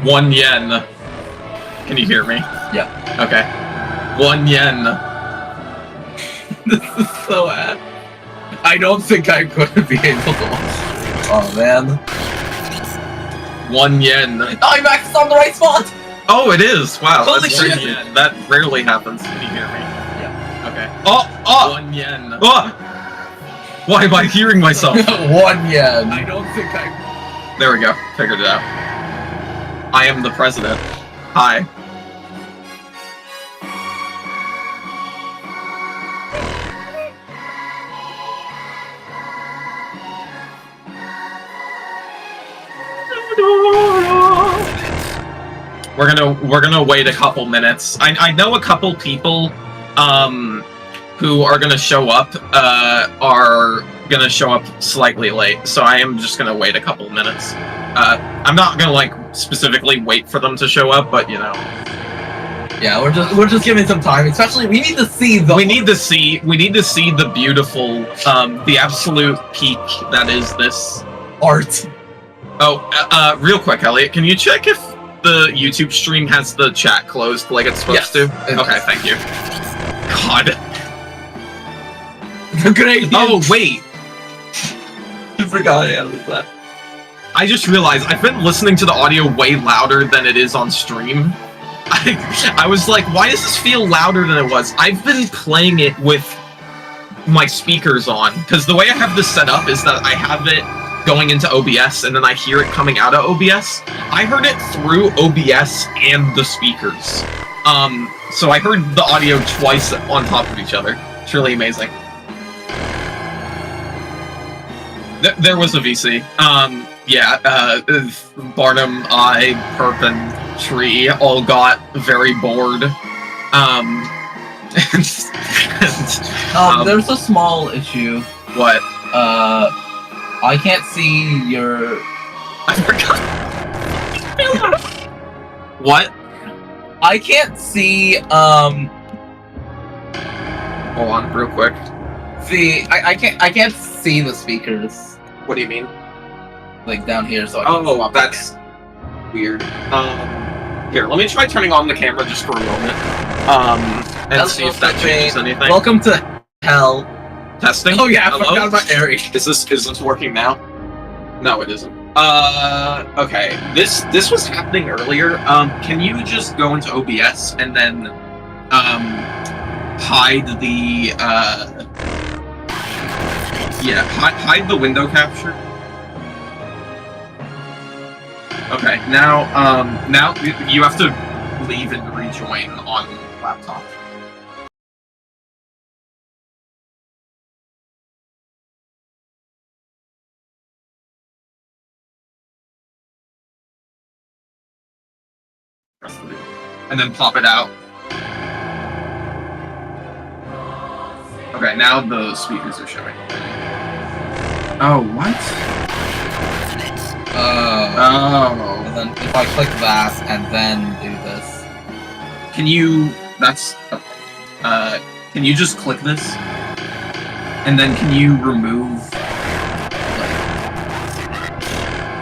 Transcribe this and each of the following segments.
1 yen. Can you hear me? Yeah. Okay. 1 yen. This is so bad. I don't think I'm going to be able to watch. Oh man. 1 yen. Oh, I'm back on the right spot! Oh, it is! Wow, Holy that's shit! 1 yen. That rarely happens. Can you hear me? Yeah. Okay. Oh! 1 yen. Oh! Why am I hearing myself? 1 yen. I don't think I... There we go. Figured it out. I am the president. Hi. We're gonna wait a couple minutes. I know a couple people who are gonna show up slightly late, so I am just gonna wait a couple minutes. I'm not gonna like specifically wait for them to show up, but you know. Yeah, we're just giving some time. Especially we need to see the we need to see the beautiful the absolute peak that is this art. Oh, real quick, Elliot, can you check if the YouTube stream has the chat closed like it's supposed to? Okay, thank you. God. Great. Oh, wait. I forgot I was that. I just realized I've been listening to the audio way louder than it is on stream. I was like, why does this feel louder than it was? I've been playing it with my speakers on, because the way I have this set up is that I have it going into OBS, and then I hear it coming out of OBS. I heard it through OBS and the speakers. So I heard the audio twice on top of each other. It's really amazing. There was a VC. Yeah, Barnum, I, Perp, and Tree all got very bored. There's a small issue. What? I can't see your... I forgot. What? I can't see, Hold on, real quick. I can't see the speakers. What do you mean? Like, down here, so Oh, that's weird. Here, let me try turning on the camera just for a moment. And see if that changes anything. Welcome to hell. Testing? Oh yeah, hello? I forgot about Aerie. Is this working now? No, it isn't. Okay. This was happening earlier. Can you just go into OBS and then hide the hide the window capture? Okay, now you have to leave and rejoin on laptop. And then pop it out. Okay, now the speakers are showing. Oh, what? Oh. And then if I click that and then do this. Can you... That's... can you just click this? And then can you remove...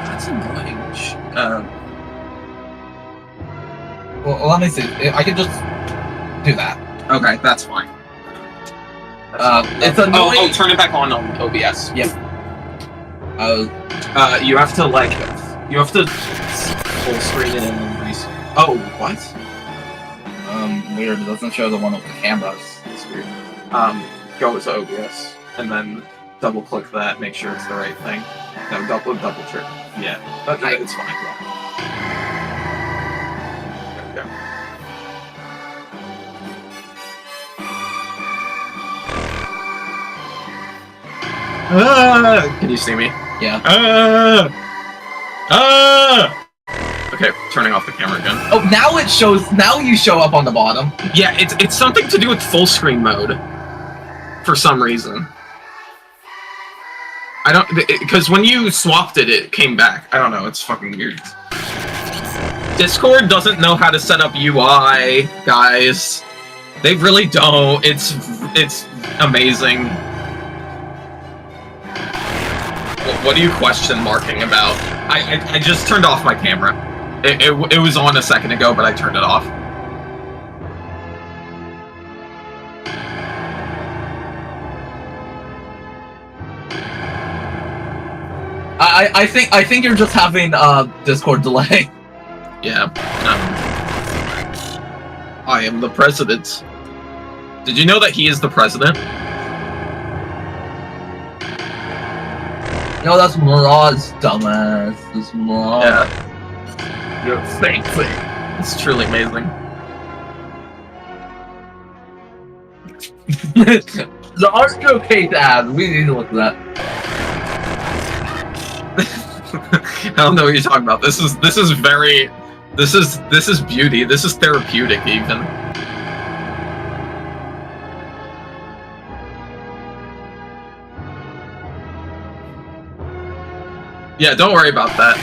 That's annoying. Well, let me see. I can just do that. Okay, that's fine. It's annoying. Oh, turn it back on OBS. Yep. You have to, like... You have to full screen it and restart. Oh, what? Weird. It doesn't show the one with the cameras. It's weird. Go to OBS, and then double-click that, make sure it's the right thing. No, double-check. Yeah. Okay, it's fine, yeah. There we go. Can you see me? Yeah. Okay, turning off the camera again. Oh, now it shows. Now you show up on the bottom. Yeah, it's something to do with full screen mode. For some reason. I don't... Because when you swapped it, it came back. I don't know, it's fucking weird. Discord doesn't know how to set up UI, guys. They really don't. It's amazing. What are you question marking about? I just turned off my camera. It was on a second ago, but I turned it off. I think you're just having Discord delay. Yeah. I am the president. Did you know that he is the president? No, that's Murad's dumbass. That's Murad. Yeah. You're fake. It's truly amazing. The art showcase ad. We need to look at that. I don't know what you're talking about. This is very. This is beauty. This is therapeutic even. Yeah, don't worry about that.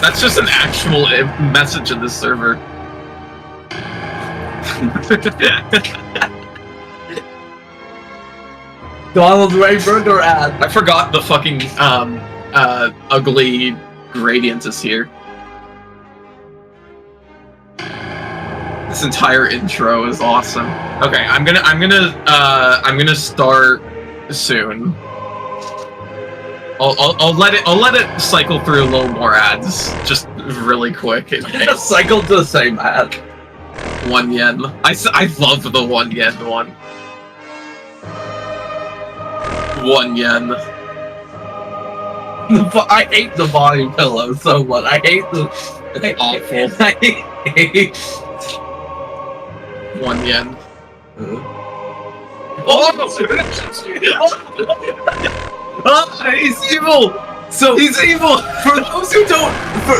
That's just an actual message in the server. Donald Ray Burger ad. I forgot the fucking ugly gradient is here. This entire intro is awesome. Okay, I'm gonna start soon. I'll let it cycle through a little more ads, just really quick. Just cycle to the same ad. 1 yen. I love the 1 yen one. 1 yen. I hate the body pillow so much. I hate the. Awful. I hate. 1 yen. Oh, he's evil! So he's evil! For those who don't,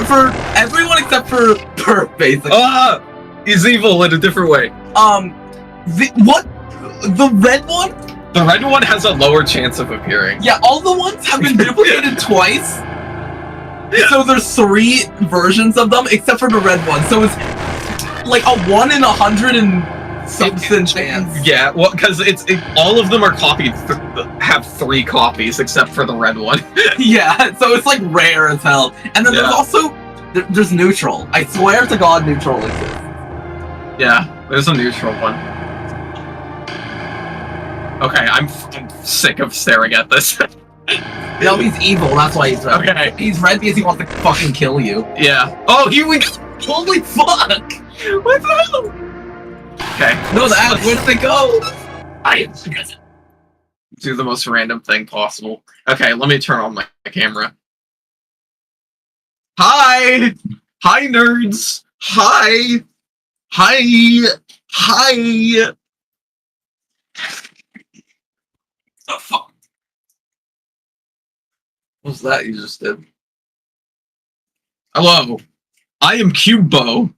for everyone except for Perp, basically. He's evil in a different way. The red one? The red one has a lower chance of appearing. Yeah, all the ones have been duplicated twice. So there's 3 versions of them, except for the red one. So it's like a 1 in 100 and something chance. Yeah, well, because all of them are copied, have 3 copies, except for the red one. Yeah, so it's like rare as hell. And then there's also, there's neutral. I swear to God, neutral exists. Yeah, there's a neutral one. Okay, I'm sick of staring at this. No, he's evil, that's why he's red. Okay. He's red because he wants to fucking kill you. Yeah. Oh, here we go! Holy fuck! What the hell? Okay. No, the ad, where did they go? Do the most random thing possible. Okay, let me turn on my camera. Hi! Hi, nerds! Hi! Hi! Hi! The fuck? What's that you just did? Hello, I am Cubo.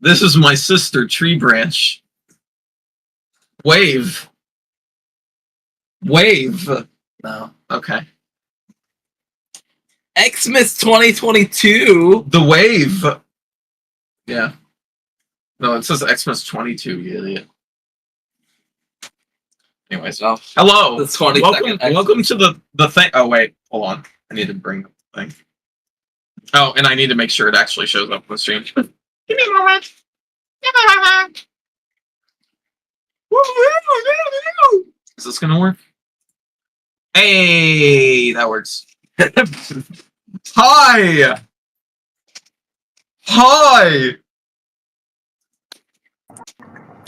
This is my sister, Tree Branch. Wave. Wave. No. Okay. Xmas 2022. The Wave. Yeah. No, it says Xmas 22, you idiot. Anyways, Oh, hello. the 22nd Welcome to the thing. Oh wait, hold on. I need to bring the thing. Oh, and I need to make sure it actually shows up on the stream. Give me a moment. Is this gonna work? Hey, that works. Hi. Hi.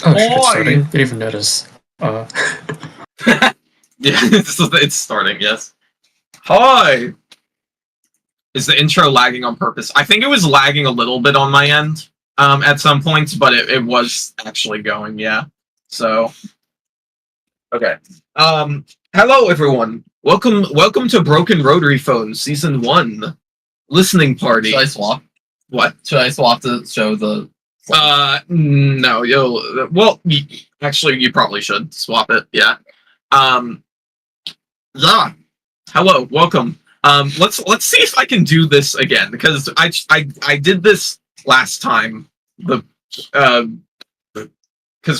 Oh, shit, it's starting. Didn't even notice. Yeah, it's starting, yes. Hi! Is the intro lagging on purpose? I think it was lagging a little bit on my end at some points, but it was actually going, yeah. So, okay. Hello, everyone. Welcome to Broken Rotaryphone Season 1 Listening Party. Should I swap? What? Should I swap to show the... No, actually, you probably should swap it, yeah. Yeah. Hello, welcome. Let's see if I can do this again, because I did this last time, because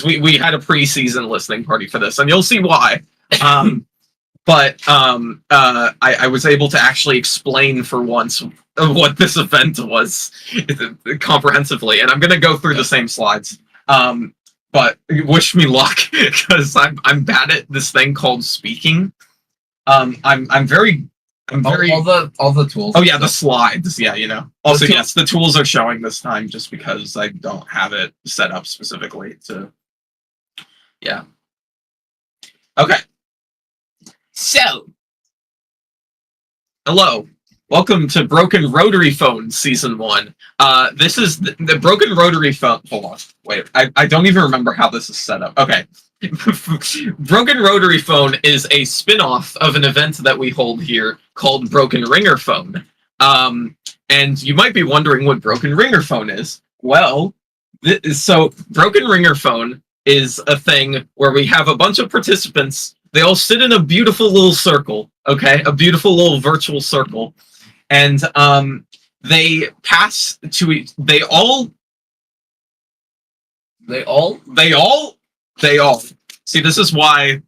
we had a pre-season listening party for this, and you'll see why. but I was able to actually explain for once what this event was comprehensively, and I'm gonna go through the same slides. But wish me luck because I'm bad at this thing called speaking. I'm very all the tools. Oh yeah, the slides. Yeah, you know. Also, yes, the tools are showing this time just because I don't have it set up specifically to. Yeah. Okay. So, hello. Welcome to Broken Rotaryphone Season 1. This is the Broken Rotaryphone. Hold on. Wait, I don't even remember how this is set up. Okay. Broken Rotaryphone is a spin-off of an event that we hold here called Broken Ringerphone. And you might be wondering what Broken Ringerphone is. Well, so Broken Ringerphone is a thing where we have a bunch of participants. They all sit in a beautiful little circle, okay? A beautiful little virtual circle. And they pass to each. They all. See, this is why.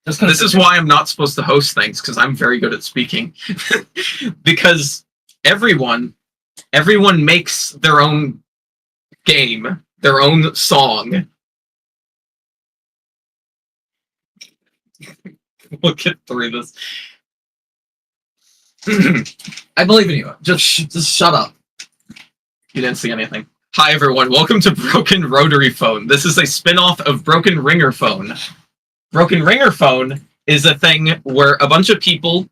This is why I'm not supposed to host things, because I'm very good at speaking. Because everyone makes their own game, their own song. We'll get through this. I believe in you. Just shut up. You didn't see anything. Hi everyone, welcome to Broken Rotaryphone. This is a spin-off of Broken Ringerphone. Broken Ringerphone is a thing where a bunch of people,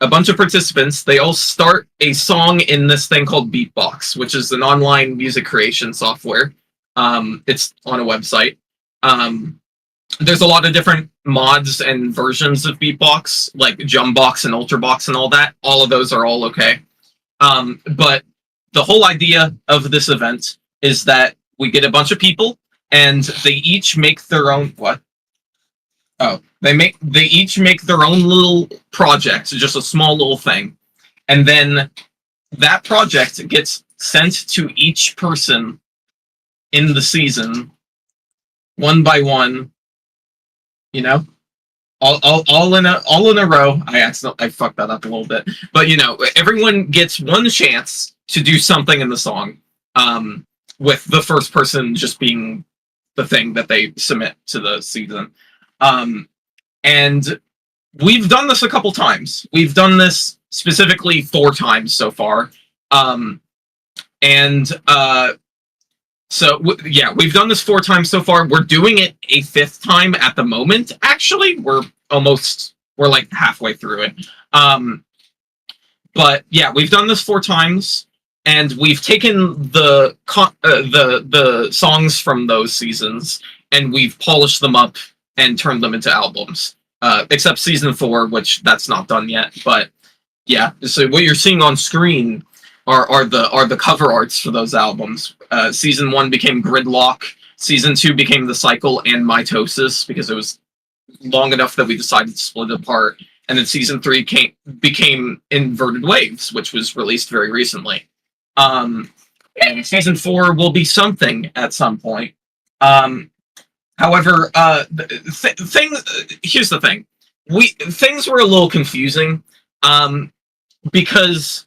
a bunch of participants, they all start a song in this thing called BeepBox, which is an online music creation software. It's on a website. There's a lot of different mods and versions of BeepBox, like Jumbox and Ultrabox and all that. All of those are all okay. But the whole idea of this event is that we get a bunch of people and they each make their own they each make their own little project, just a small little thing. And then that project gets sent to each person in the season one by one. You know, all in a row. I fucked that up a little bit, but you know, everyone gets one chance to do something in the song, with the first person just being the thing that they submit to the season. And we've done this a couple times. We've done this specifically 4 times so far, So, yeah, we've done this 4 times so far. We're doing it a 5th time at the moment. Actually, we're like halfway through it. But yeah, we've done this 4 times, and we've taken the songs from those seasons, and we've polished them up and turned them into albums. Except season 4, which that's not done yet. But yeah, so what you're seeing on screen are the cover arts for those albums. Season 1 became Gridlock. Season 2 became The Cycle and Mitosis, because it was long enough that we decided to split it apart. And then Season 3 became Inverted Waves, which was released very recently. And Season 4 will be Something at some point. However, here's the thing. Things were a little confusing, because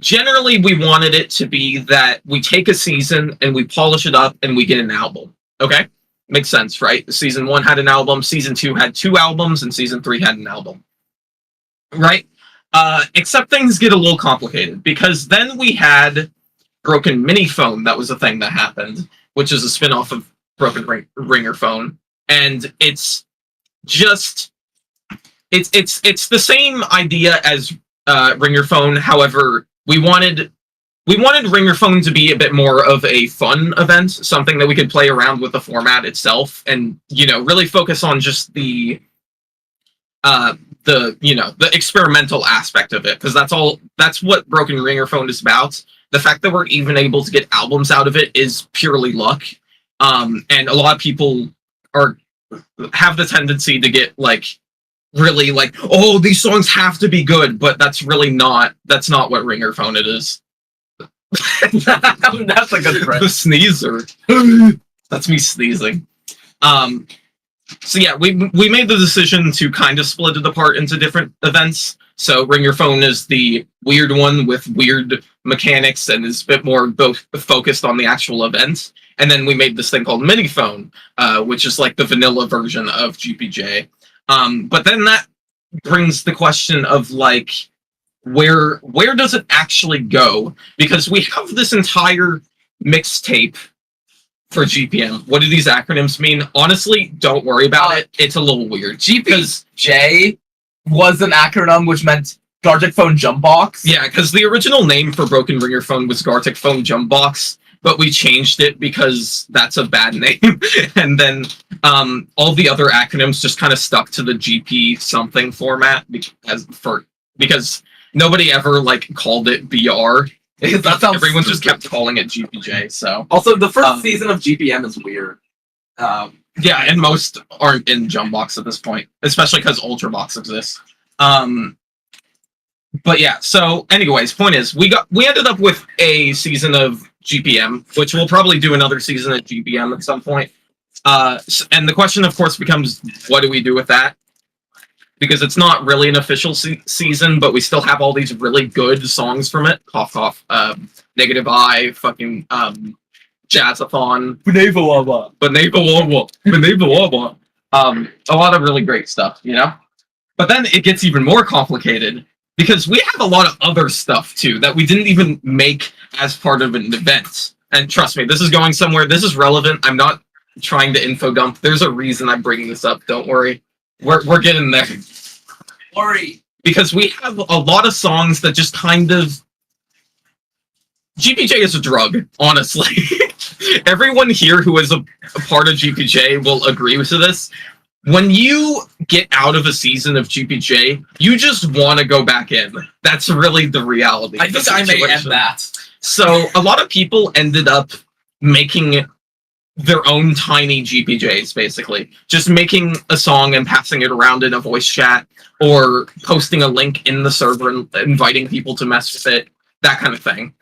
generally, we wanted it to be that we take a season and we polish it up and we get an album. Okay? Makes sense, right? Season 1 had an album, Season 2 had 2 albums, and Season 3 had an album. Right? Except things get a little complicated, because then we had Broken Miniphone. That was a thing that happened, which is a spin-off of Broken Ringerphone. And it's just... It's the same idea as Ringerphone, however... We wanted Ringerphone to be a bit more of a fun event, something that we could play around with the format itself, and you know, really focus on just the experimental aspect of it, because that's what Broken Ringerphone is about. The fact that we're even able to get albums out of it is purely luck, and a lot of people have the tendency to get like really like, oh, these songs have to be good, but that's not what Ringerphone it is. That's a good friend. The sneezer. That's me sneezing. So yeah, we made the decision to kind of split it apart into different events. So Ringerphone is the weird one with weird mechanics and is a bit more both focused on the actual event. And then we made this thing called Miniphone, which is like the vanilla version of GPJ. But then that brings the question of like, where does it actually go? Because we have this entire mixtape for GPM. What do these acronyms mean? Honestly, don't worry about it. It's a little weird. GPJ was an acronym which meant Gartic Phone Jump Box. Yeah, because the original name for Broken Ringerphone was Gartic Phone Jump Box, but we changed it because that's a bad name. And then all the other acronyms just kind of stuck to the GP something format because nobody ever like called it BR. Everyone just kept calling it GPJ. So also the first season of GPM is weird. Yeah, and most aren't in Jump Box at this point, especially because Ultra Box exists. But yeah, so anyways, point is we ended up with a season of GPM, which we'll probably do another season of GPM at some point. And the question, of course, becomes, what do we do with that? Because it's not really an official season, but we still have all these really good songs from it. Cough, cough. Negative Eye, fucking Jazzathon. Baneva. A lot of really great stuff, you know? But then it gets even more complicated because we have a lot of other stuff, too, that we didn't even make as part of an event. And trust me, this is going somewhere. This is relevant. I'm not trying to info dump. There's a reason I'm bringing this up. Don't worry. We're getting there. Worry. Because we have a lot of songs that just kind of... GPJ is a drug, honestly. Everyone here who is a part of GPJ will agree to this. When you get out of a season of GPJ, you just want to go back in. That's really the reality. I think I may end that. So a lot of people ended up making their own tiny GPJs, basically. Just making a song and passing it around in a voice chat, or posting a link in the server and inviting people to mess with it, that kind of thing.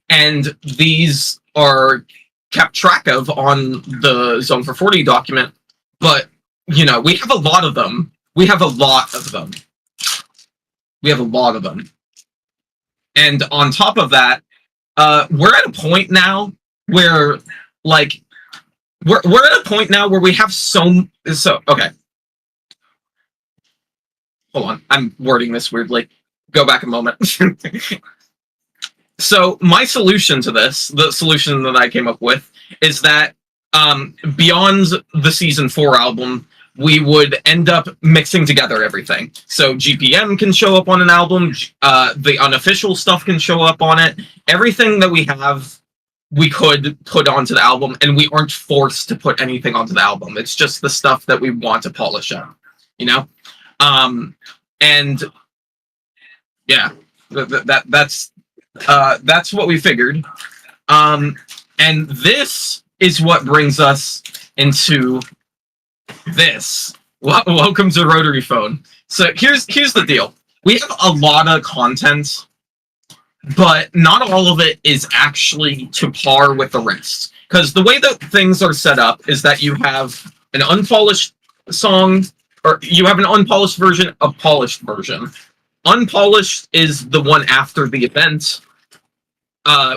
And these are kept track of on the Zone-440 document, but, you know, we have a lot of them. We have a lot of them. And on top of that, we're at a point now where, like, we're at a point now where we have okay. Hold on, I'm wording this weirdly. Go back a moment. So my solution to this, the solution that I came up with, is that beyond the Season 4 album, we would end up mixing together everything. So GPM can show up on an album, the unofficial stuff can show up on it. Everything that we have, we could put onto the album, and we aren't forced to put anything onto the album. It's just the stuff that we want to polish up, you know? And yeah, that's what we figured. And this is what brings us into this. Welcome to Rotaryphone. So here's the deal. We have a lot of content, but not all of it is actually to par with the rest. Because the way that things are set up is that you have an unpolished song, or you have an unpolished version, a polished version. Unpolished is the one after the event,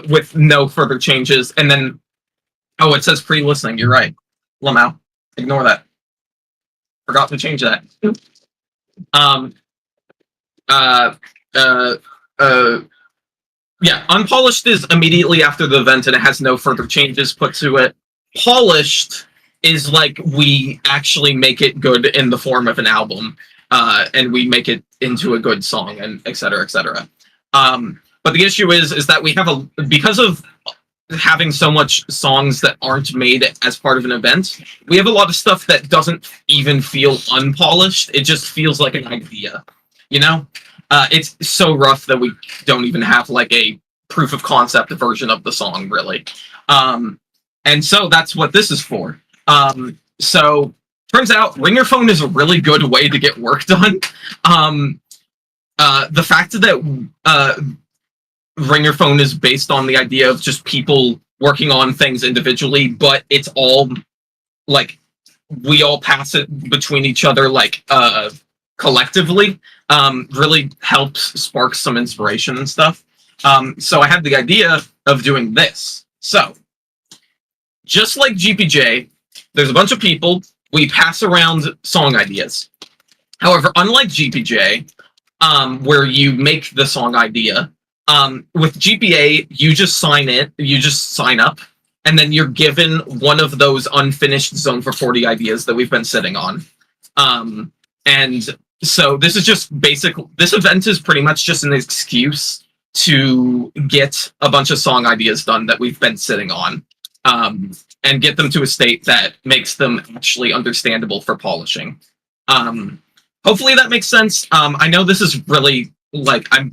with no further changes, and then, oh, it says pre-listening. You're right, Lamau. Ignore that. Forgot to change that. Yeah, unpolished is immediately after the event, and it has no further changes put to it. Polished is like we actually make it good in the form of an album, and we make it into a good song, and et cetera, et cetera. But the issue is that we have because of having so much songs that aren't made as part of an event, we have a lot of stuff that doesn't even feel unpolished. It just feels like an idea, you know? It's so rough that we don't even have like a proof of concept version of the song, really. And so that's what this is for. So turns out Ringerphone is a really good way to get work done. The fact that Ringerphone is based on the idea of just people working on things individually, but it's all like we all pass it between each other, like, collectively, really helps spark some inspiration and stuff. So I had the idea of doing this. So, just like GPJ, there's a bunch of people, we pass around song ideas. However, unlike GPJ, where you make the song idea, with GPA, you just sign up, and then you're given one of those unfinished Zone-440 ideas that we've been sitting on. And so this is just this event is pretty much just an excuse to get a bunch of song ideas done that we've been sitting on, and get them to a state that makes them actually understandable for polishing. Hopefully that makes sense. I know this is really, like, I'm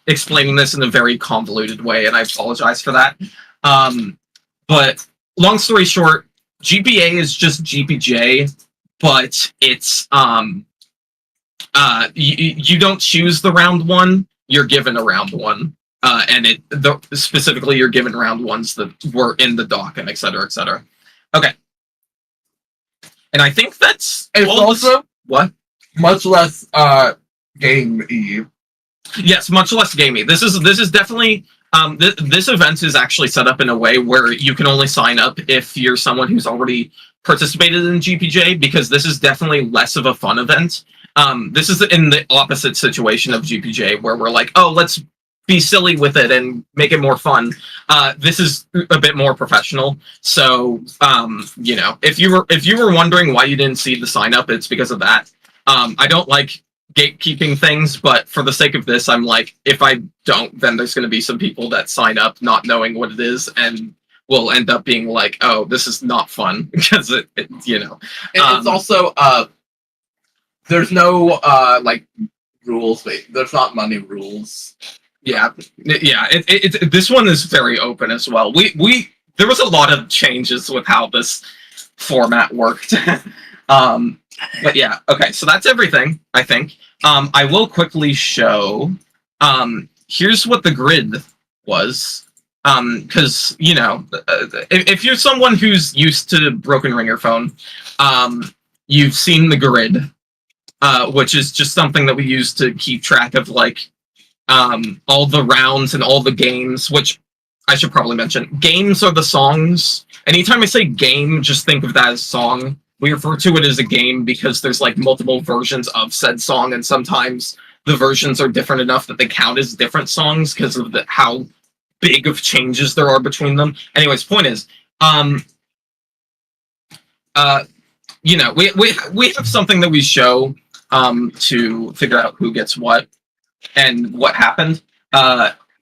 explaining this in a very convoluted way, and I apologize for that. But long story short, GPA is just GPJ, but it's you don't choose the round one, you're given a round one. And specifically you're given round ones that were in the doc, and et cetera, et cetera. Okay. And I think that's it's also what? Much less game-y. Yes, much less gamey. This is definitely this event is actually set up in a way where you can only sign up if you're someone who's already participated in GPJ, because this is definitely less of a fun event. This is in the opposite situation of GPJ, where we're like, oh, let's be silly with it and make it more fun. This is a bit more professional. So, you know, if you were wondering why you didn't see the sign up, it's because of that. I don't like gatekeeping things, but for the sake of this, I'm like, if I don't, then there's going to be some people that sign up not knowing what it is, and will end up being like, oh, this is not fun, because it you know. It's also there's no like rules. There's not money rules. Yeah. This one is very open as well. There was a lot of changes with how this format worked. But yeah, okay, so that's everything, I think. I will quickly show, here's what the grid was, because, you know, if you're someone who's used to Broken Ringerphone, you've seen the grid, which is just something that we use to keep track of, like, all the rounds and all the games, which I should probably mention. Games are the songs. Anytime I say game, just think of that as song. We refer to it as a game because there's, like, multiple versions of said song, and sometimes the versions are different enough that they count as different songs because of how big of changes there are between them. Anyways, point is, you know, we have something that we show to figure out who gets what and what happened.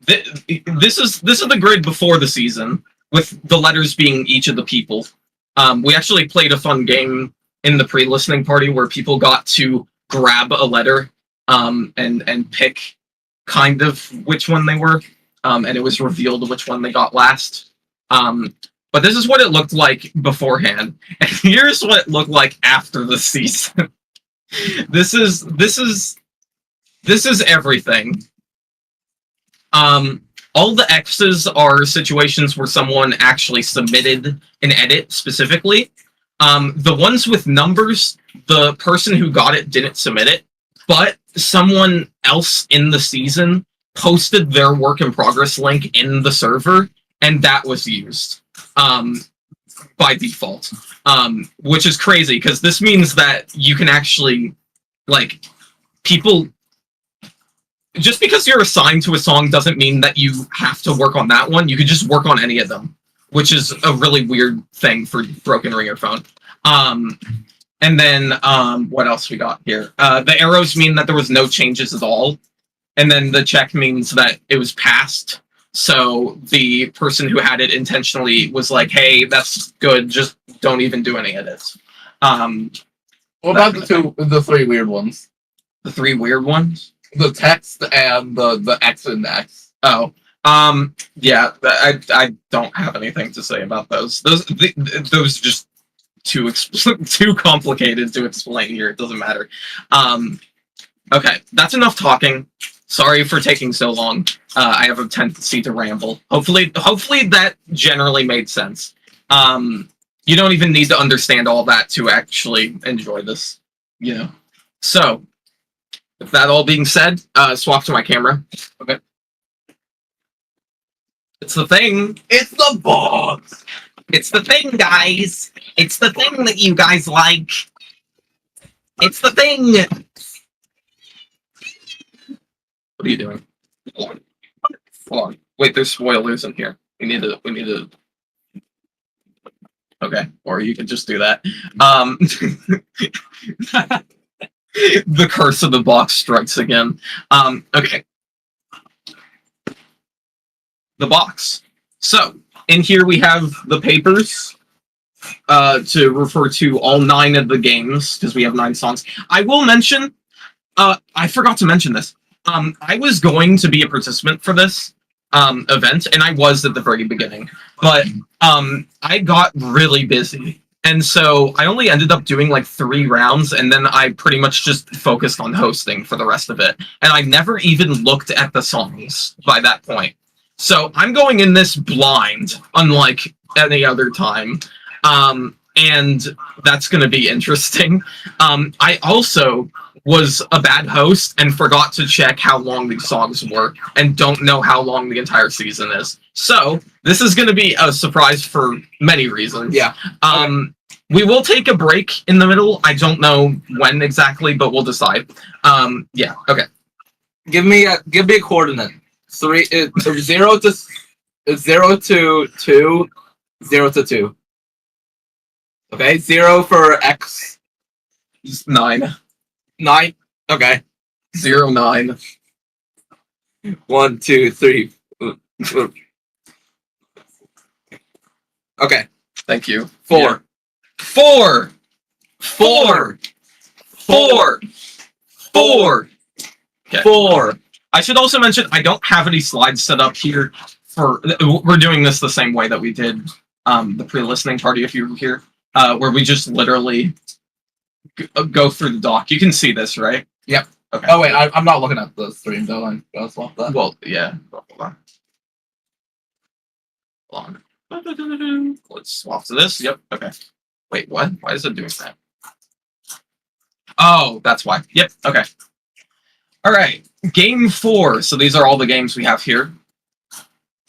This is the grid before the season, with the letters being each of the people. We actually played a fun game in the pre-listening party where people got to grab a letter and pick kind of which one they were, and it was revealed which one they got last. But this is what it looked like beforehand, and here's what it looked like after the season. This is everything. All the X's are situations where someone actually submitted an edit specifically. The ones with numbers, the person who got it didn't submit it, but someone else in the season posted their work in progress link in the server, and that was used by default, which is crazy because this means that you can actually, like, people. Just because you're assigned to a song doesn't mean that you have to work on that one. You could just work on any of them, which is a really weird thing for Broken Ringerphone. And then what else we got here? The arrows mean that there was no changes at all, and then the check means that it was passed. So the person who had it intentionally was like, "Hey, that's good. Just don't even do any edits." What about the three weird ones? The three weird ones? The text and the X and X. Oh, yeah, I don't have anything to say about those. Those just too complicated to explain here. It doesn't matter. Okay, that's enough talking. Sorry for taking so long. I have a tendency to ramble. Hopefully that generally made sense. You don't even need to understand all that to actually enjoy this, you know. So, with that all being said, swap to my camera. Okay. It's the thing. It's the box. It's the thing, guys. It's the thing that you guys like. It's the thing. What are you doing? Hold on. Wait, there's spoilers in here. We need to. Okay, or you can just do that. The curse of the box strikes again. Okay. The box. So, in here we have the papers to refer to all 9 of the games, because we have 9 songs. I will mention, I forgot to mention this. I was going to be a participant for this event, and I was at the very beginning, but I got really busy. And so I only ended up doing like 3 rounds, and then I pretty much just focused on hosting for the rest of it. And I never even looked at the songs by that point. So I'm going in this blind, unlike any other time. And that's going to be interesting. I also was a bad host and forgot to check how long these songs were and don't know how long the entire season is. So this is going to be a surprise for many reasons. Yeah. We will take a break in the middle. I don't know when exactly, but we'll decide. Yeah. Okay. Give me a coordinate. 0 to 2, 0 to 2. Okay, 0 for X. 9. 9. Okay. 0, 9. 1, 2, 3. Okay. Thank you. 4. Yeah. 4. 4. 4. 4. Okay. 4. I should also mention I don't have any slides set up here for. We're doing this the same way that we did the pre-listening party if you were here, where we just literally go through the doc. You can see this, right? Yep. Okay. Oh wait, I'm not looking at the stream though. I'll swap that. Well, yeah. Hold on. Let's swap to this. Yep. Okay. Wait, what? Why is it doing that? Oh, that's why. Yep. Okay. All right. Game 4. So these are all the games we have here.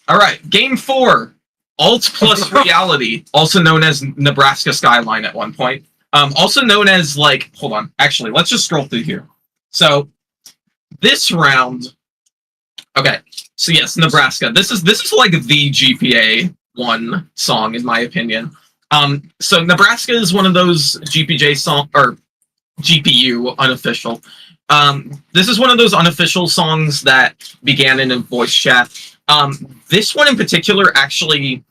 All right. Game 4. Alt plus reality, also known as Nebraska Skyline at one point. Also known as, like, hold on. Actually, let's just scroll through here. So this round. Okay. So yes, Nebraska. This is like the GPA 1 song in my opinion. So Nebraska is one of those GPJ song or GPU unofficial. This is one of those unofficial songs that began in a voice chat. This one in particular actually,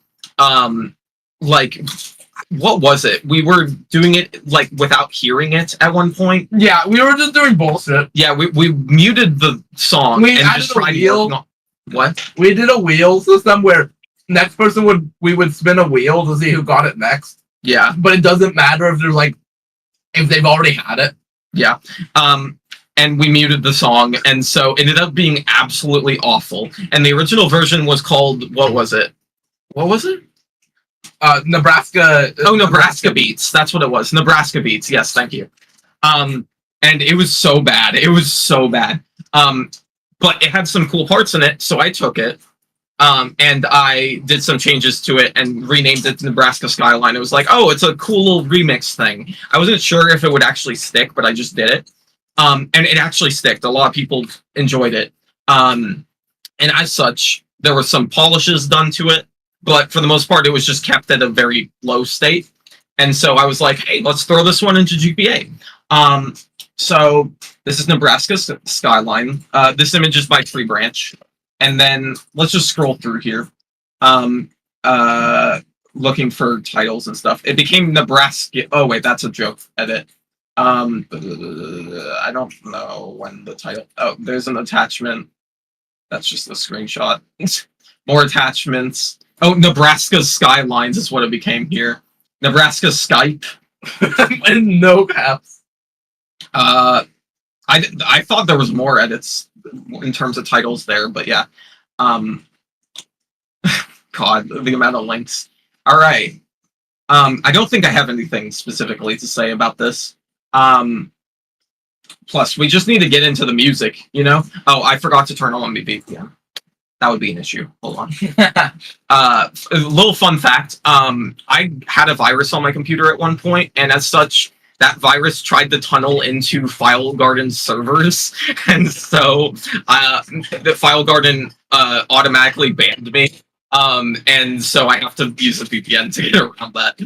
like, what was it? We were doing it like without hearing it at one point. Yeah, we were just doing bullshit. Yeah, we muted the song We and added just a tried wheel. working on. What? We did a wheel system where next person we would spin a wheel to see who got it next. Yeah. But it doesn't matter if there's like if they've already had it. Yeah. And we muted the song, and so it ended up being absolutely awful. And the original version was called, what was it? What was it? Nebraska. Oh, Nebraska Beats. That's what it was. Nebraska Beats. Yes, thank you. And it was so bad. It was so bad. But it had some cool parts in it, so I took it. And I did some changes to it and renamed it to Nebraska Skyline. It was like, oh, it's a cool little remix thing. I wasn't sure if it would actually stick, but I just did it. And it actually sticked. A lot of people enjoyed it. And as such, there were some polishes done to it, but for the most part, it was just kept at a very low state. And so I was like, hey, let's throw this one into GPA. So this is Nebraska Skyline. This image is by Tree Branch. And then let's just scroll through here. Looking for titles and stuff. It became Nebraska. Oh, wait, that's a joke edit. I don't know when the title. Oh, there's an attachment. That's just a screenshot. More attachments. Oh, Nebraska Skylines is what it became here. Nebraska Skype. And no caps. I thought there was more edits in terms of titles there, but yeah. God, the amount of links. All right. I don't think I have anything specifically to say about this. Plus, we just need to get into the music, you know? Oh, I forgot to turn on my VPN. That would be an issue. Hold on. A little fun fact. I had a virus on my computer at one point, and as such, that virus tried to tunnel into FileGarden's servers, and so the FileGarden automatically banned me. And so I have to use a VPN to get around that.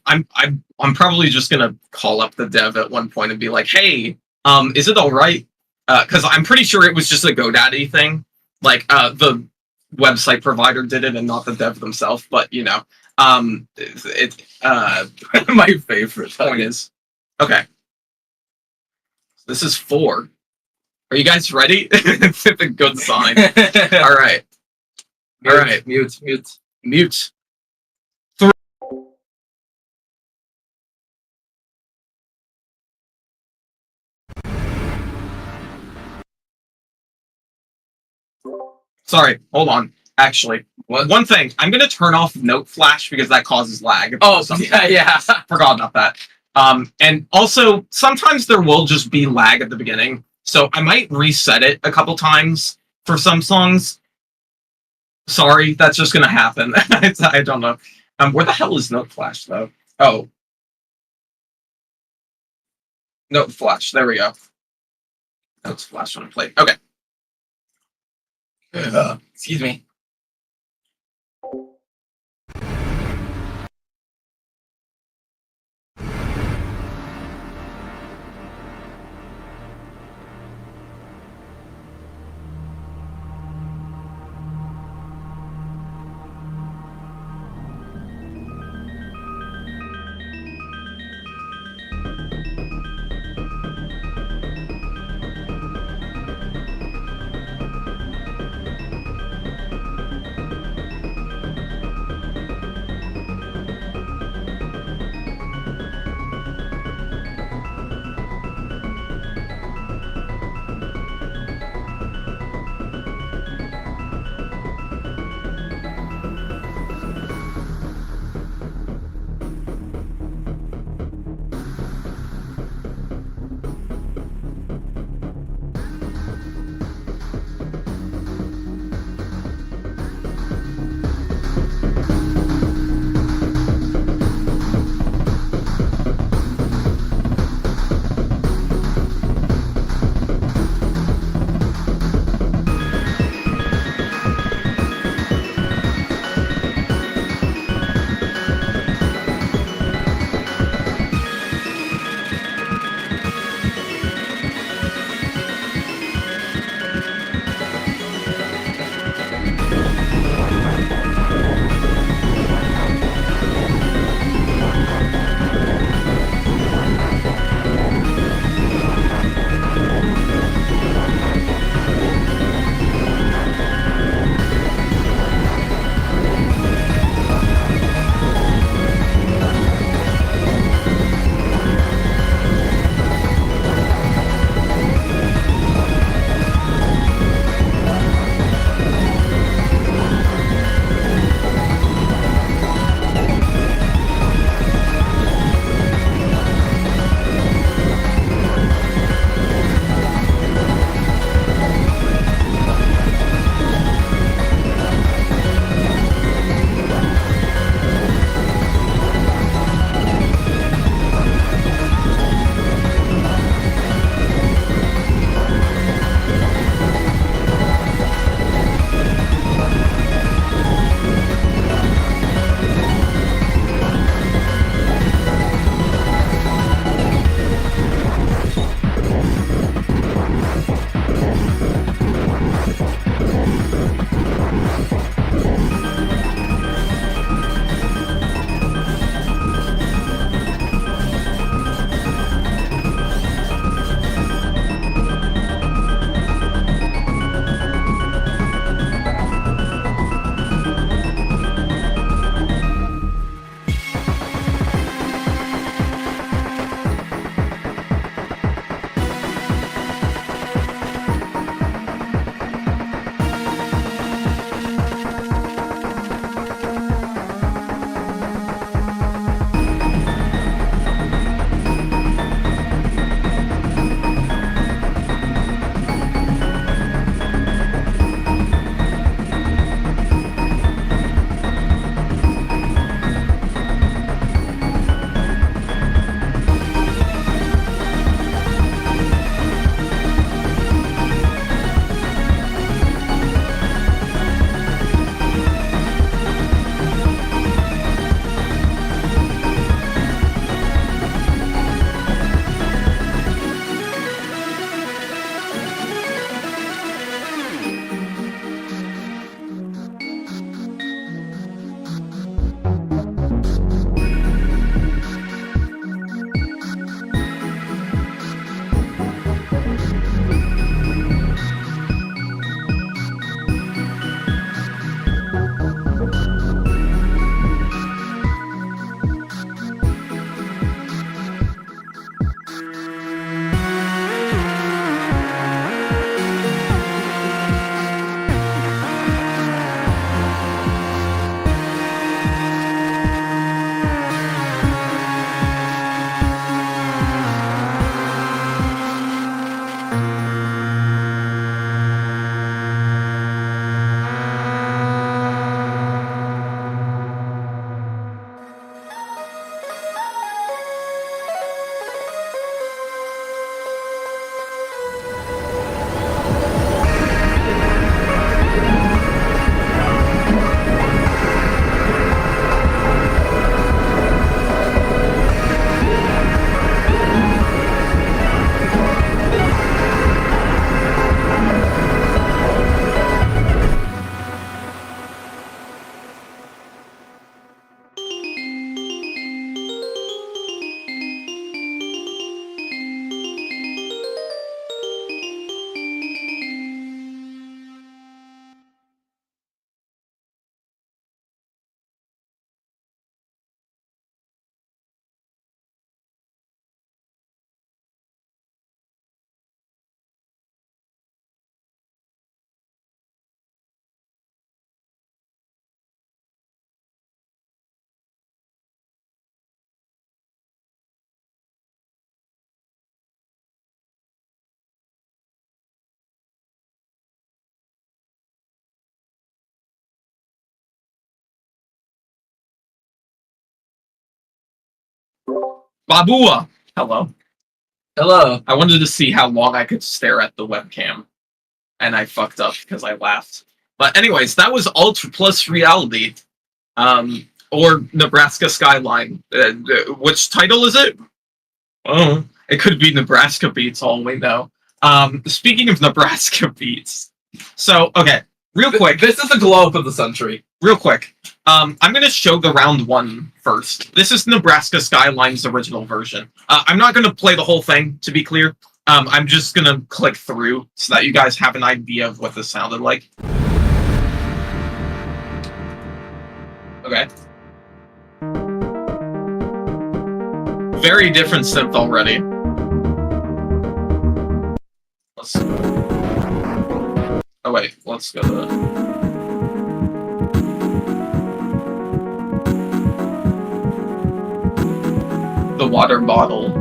I'm probably just gonna call up the dev at one point and be like, "Hey, is it all right?" Because I'm pretty sure it was just a GoDaddy thing. Like the website provider did it and not the dev themselves. But you know, my favorite point is okay. This is 4. Are you guys ready? It's a good sign. All right. All right, mute. 3. Sorry, hold on. Actually, one thing. I'm going to turn off Note Flash because that causes lag. Oh, yeah. Forgot about that. And also, sometimes there will just be lag at the beginning. So I might reset it a couple times for some songs. Sorry, that's just gonna happen. I don't know. Where the hell is Note Flash though? Oh, Note Flash. There we go. Note Flash on a plate. Okay. Excuse me. Babua! Hello. Hello. I wanted to see how long I could stare at the webcam. And I fucked up because I laughed. But anyways, that was Ultra Plus Reality. Or Nebraska Skyline. Which title is it? Oh, it could be Nebraska Beats, all we know. Speaking of Nebraska Beats. So, okay, real quick. This is the glow up of the century. Real quick. I'm going to show the round one first. This is Nebraska Skyline's original version. I'm not going to play the whole thing, to be clear. I'm just going to click through so that you guys have an idea of what this sounded like. Okay. Very different synth already. Let's... Oh wait, let's go to... the water bottle.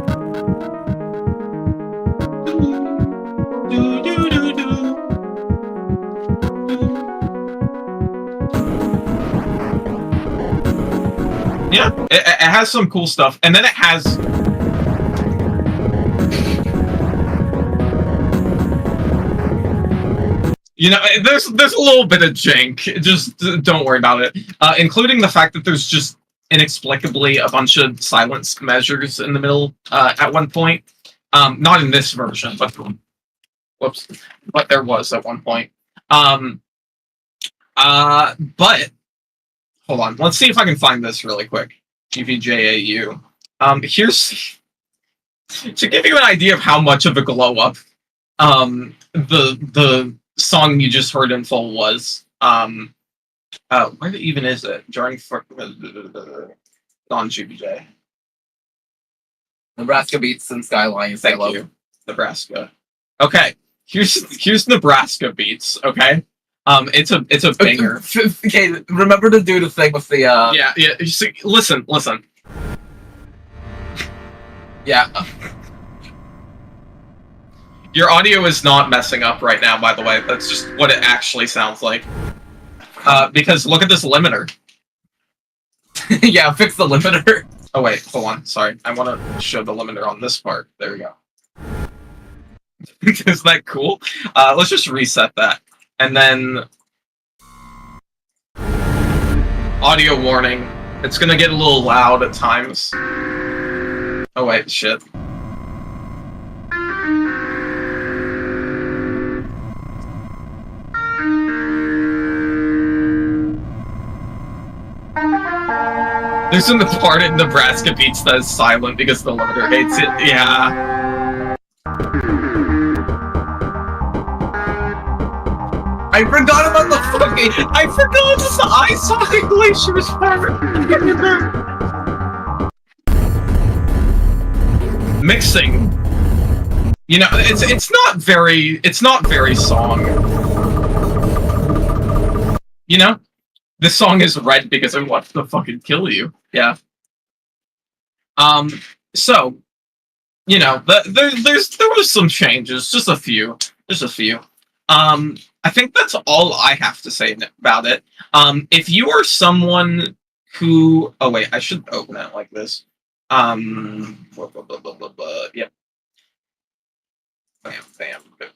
Yeah, it has some cool stuff, and then it has... You know, there's a little bit of jank. Just don't worry about it. Including the fact that there's just inexplicably a bunch of silence measures in the middle at one point. Not in this version, but whoops, but there was at one point. But hold on, let's see if I can find this really quick. GVJAU. Here's to give you an idea of how much of a glow up the song you just heard in full was. Where even is it? During non-GBJ. Nebraska Beats and Skyline. Thank you, Nebraska. Okay, here's Nebraska Beats. Okay, it's a banger. Okay, remember to do the thing with the Yeah. You see, listen. Yeah. Your audio is not messing up right now, by the way. That's just what it actually sounds like. Because look at this limiter. Yeah, fix the limiter. Oh wait, hold on. Sorry, I want to show the limiter on this part. There we go. Is that cool? Let's just reset that, and then audio warning. It's gonna get a little loud at times. Oh wait, shit. There's in the part in Nebraska Beats that is silent because the limiter hates it. Yeah. I forgot about the fucking. I forgot that the ice hockey glacier was part. Mixing. You know, it's not very song. You know? This song is red because I want to fucking kill you. Yeah. So, you know, there was some changes, just a few. I think that's all I have to say about it. If you are someone who, oh wait, I should open it like this. Yep. Bam, bam, bam,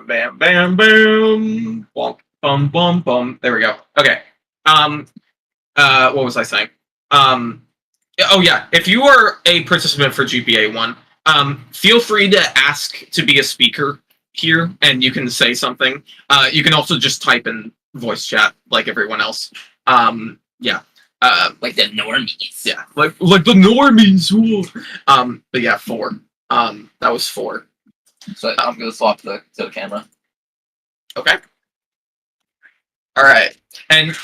bam, bam, bam, bum, bum, bum, bum. There we go. Okay. What was I saying? Oh yeah, if you are a participant for GPA 1, feel free to ask to be a speaker here, and you can say something. You can also just type in voice chat like everyone else. Yeah. Like the normies. Yeah, like the normies. But yeah, 4. That was 4. So I'm gonna swap to the camera. Okay. All right. And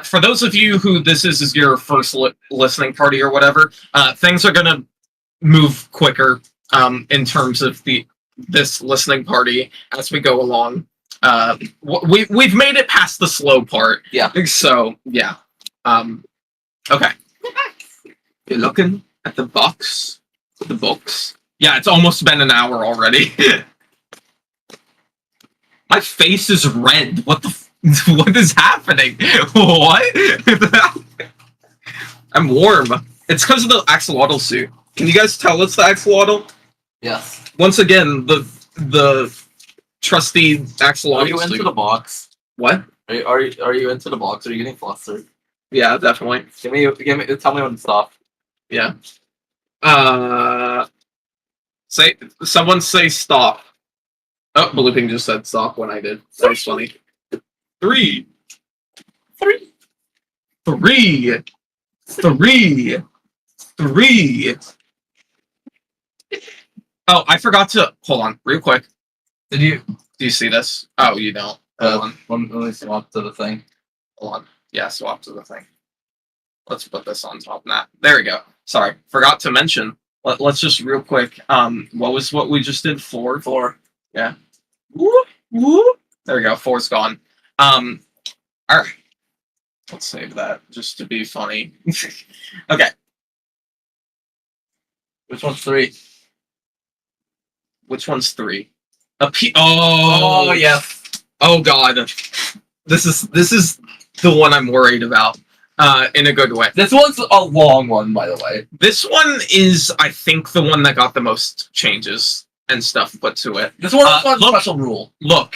for those of you who this is your first listening party or whatever, things are gonna move quicker in terms of this listening party as we go along. We've made it past the slow part. Yeah. So yeah. Okay. You're looking at the box. The books. Yeah, it's almost been an hour already. My face is red. What the? What is happening? What? I'm warm. It's because of the axolotl suit. Can you guys tell it's the axolotl? Yes. Once again, the trusty axolotl Are you into suit. the box? What? Are you into the box? Are you getting flustered? Yeah, definitely. Tell me when to stop. Yeah. Someone say stop. Oh, Blooping just said stop when I did. That was funny. 3. 3. 3. 3. 3. Oh, I forgot to hold on real quick. Do you see this? Oh, you don't. Hold on. Let me swap to the thing. Hold on. Yeah, swap to the thing. Let's put this on top of that. There we go. Sorry, forgot to mention. Let's just real quick. What we just did? 4. 4. Yeah. Woo, woo. There we go. 4's gone. All right. Let's save that just to be funny. Okay. Which one's 3? Which one's 3? Oh yes. Oh god. This is the one I'm worried about. In a good way. This one's a long one, by the way. This one is, I think, the one that got the most changes and stuff put to it. This one has a special rule. Look.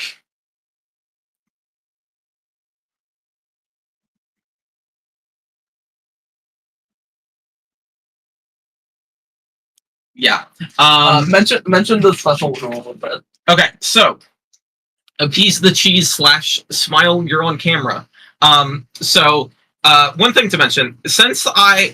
Yeah. Mention the special rule a bit. Okay, so appease the cheese / smile, you're on camera. One thing to mention, since I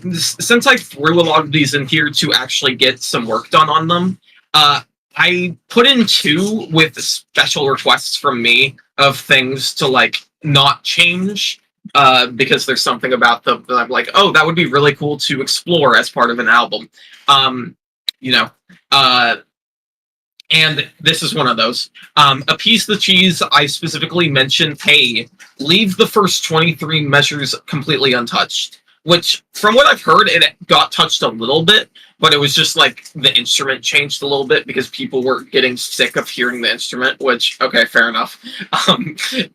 threw a lot of these in here to actually get some work done on them, I put in 2 with special requests from me of things to like not change, because there's something about them that I'm like, oh, that would be really cool to explore as part of an album. And this is one of those. Appease the cheese, I specifically mentioned, hey, leave the first 23 measures completely untouched. Which, from what I've heard, it got touched a little bit, but it was just like the instrument changed a little bit because people were getting sick of hearing the instrument, which, okay, fair enough.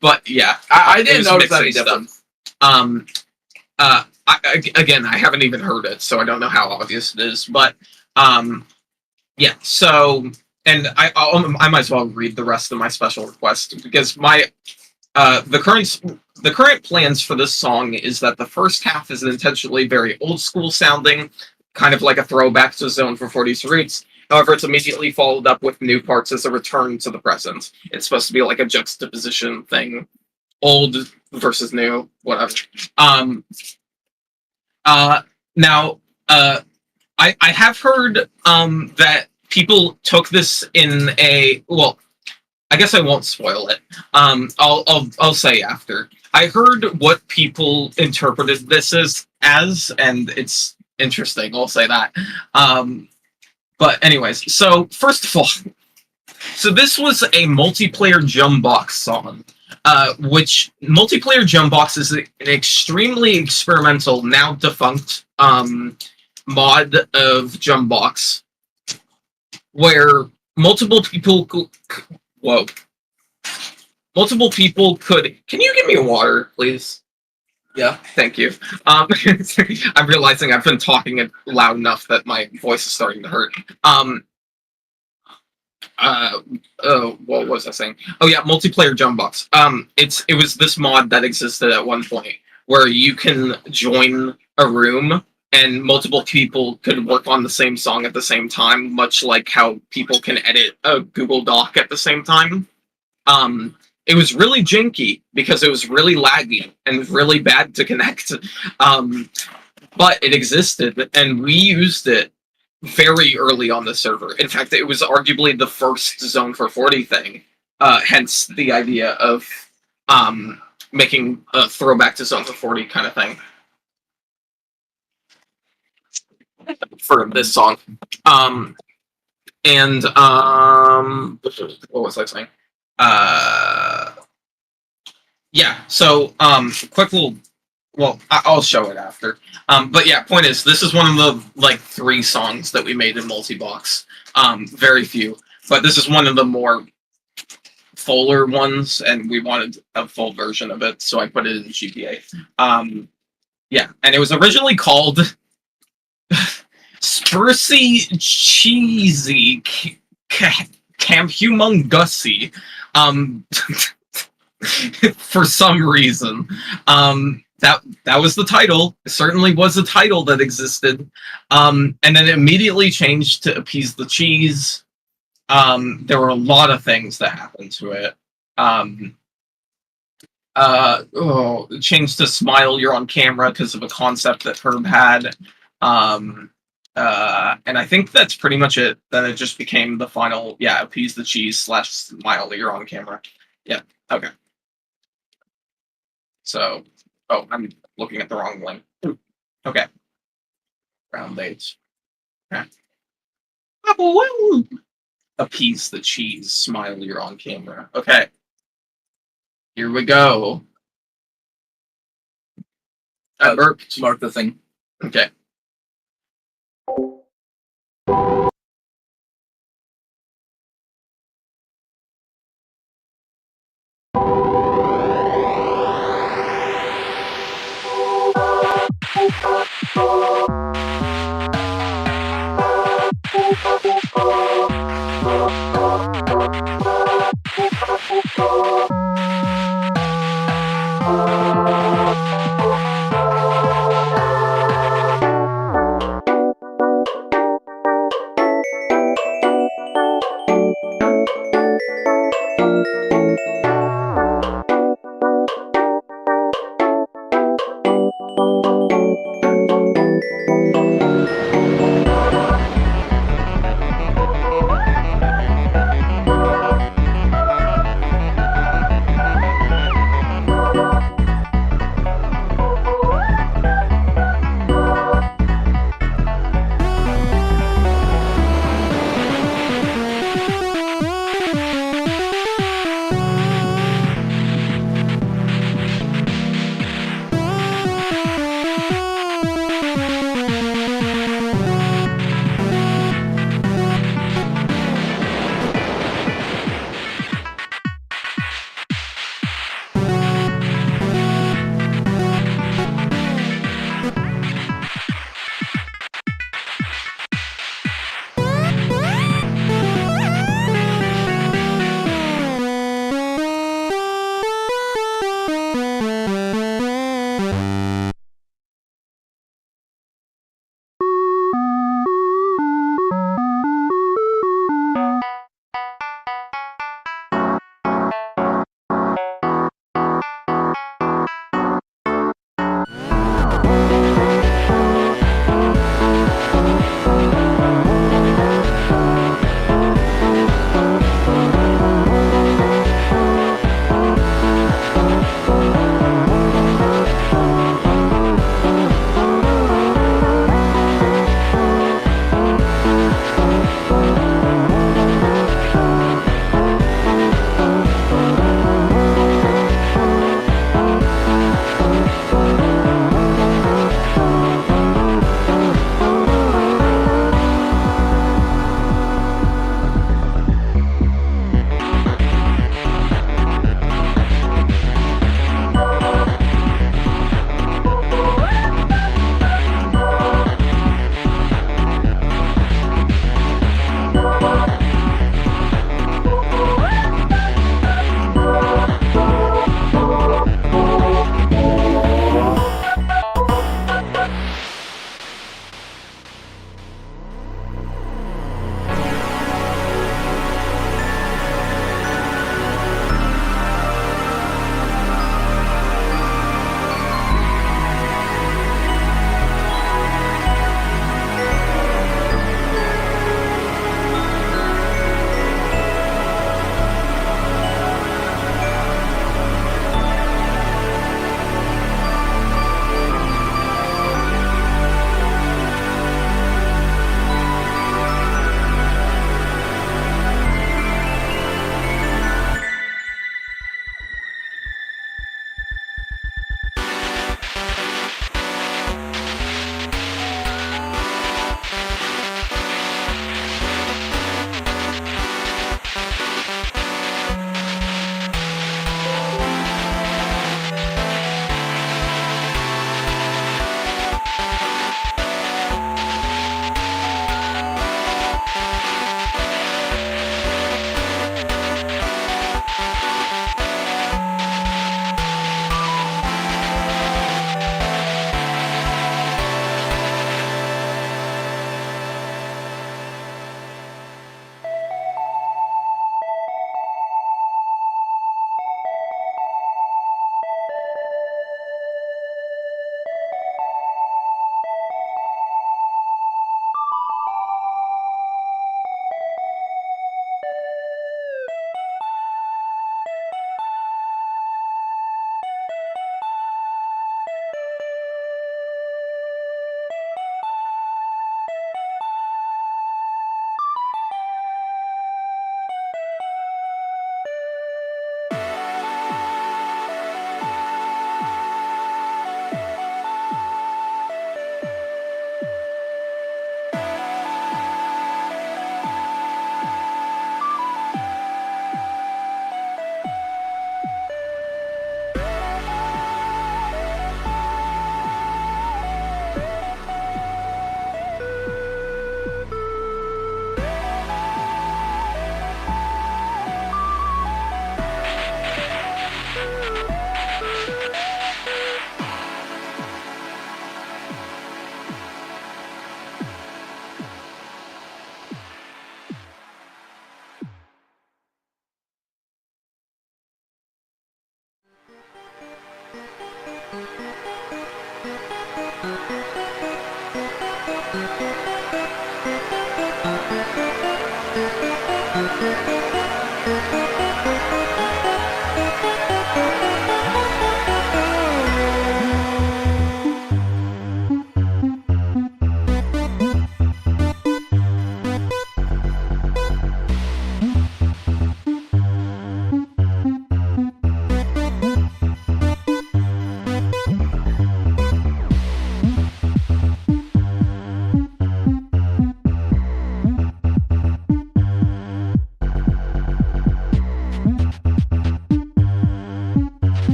But yeah. I didn't notice any difference. Again, I haven't even heard it, so I don't know how obvious it is, but yeah, so... And I might as well read the rest of my special request because the current plans for this song is that the first half is intentionally very old school sounding, kind of like a throwback to Zone-440's roots. However, it's immediately followed up with new parts as a return to the present. It's supposed to be like a juxtaposition thing, old versus new, whatever. Now, I have heard that people took this in a, well, I guess I won't spoil it. I'll say after. I heard what people interpreted this as, and it's interesting. I'll say that. But anyways, so first of all, so this was a multiplayer Jumbox song, which multiplayer Jumbox is an extremely experimental, now defunct mod of Jumbox, where multiple people could... Can you give me water, please? Yeah. Thank you. I'm realizing I've been talking it loud enough that my voice is starting to hurt. What was I saying? Oh yeah, multiplayer Jumbox. It was this mod that existed at one point where you can join a room and multiple people could work on the same song at the same time, much like how people can edit a Google Doc at the same time. It was really janky because it was really laggy and really bad to connect. But it existed, and we used it very early on the server. In fact, it was arguably the first Zone-440 thing, hence the idea of making a throwback to Zone-440 kind of thing. For this song. What was I saying? Yeah, so quick little, well, I'll show it after. But yeah, point is, this is one of the like 3 songs that we made in Multibox. Very few, but this is one of the more fuller ones, and we wanted a full version of it, so I put it in GPA. Yeah, and it was originally called Spursy cheesy camphumungussy. For some reason. That was the title. It certainly was a title that existed. And then it immediately changed to Appease the Cheese. There were a lot of things that happened to it. It changed to Smile, You're on Camera because of a concept that Herb had. And I think that's pretty much it. Then it just became the final, Appease the Cheese / Smile, You're on Camera. Yeah, okay. So, I'm looking at the wrong link. Okay. Round dates. Okay. Appease the Cheese, Smile, You're on Camera. Okay. Here we go. I burped. Mark the thing. Okay.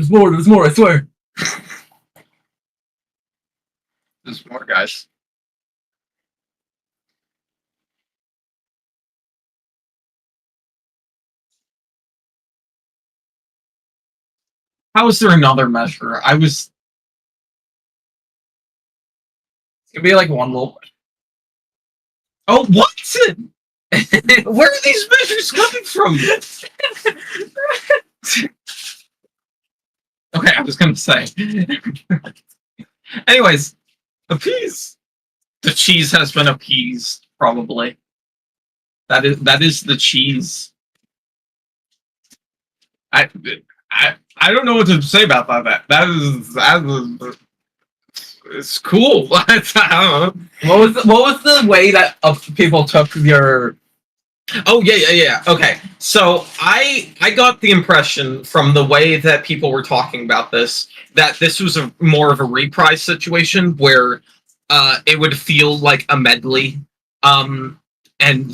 There's more, I swear. There's more, guys. How is there another measure? It's gonna be like one little. Oh, what? Where are these measures coming from? Okay, I was gonna say. Anyways, appease. The cheese has been appeased, probably. That is the cheese. I don't know what to say about that. That is it's cool. I don't know. What was the way that people took your? Oh yeah. Okay, so I got the impression from the way that people were talking about this that this was more of a reprise situation where it would feel like a medley, and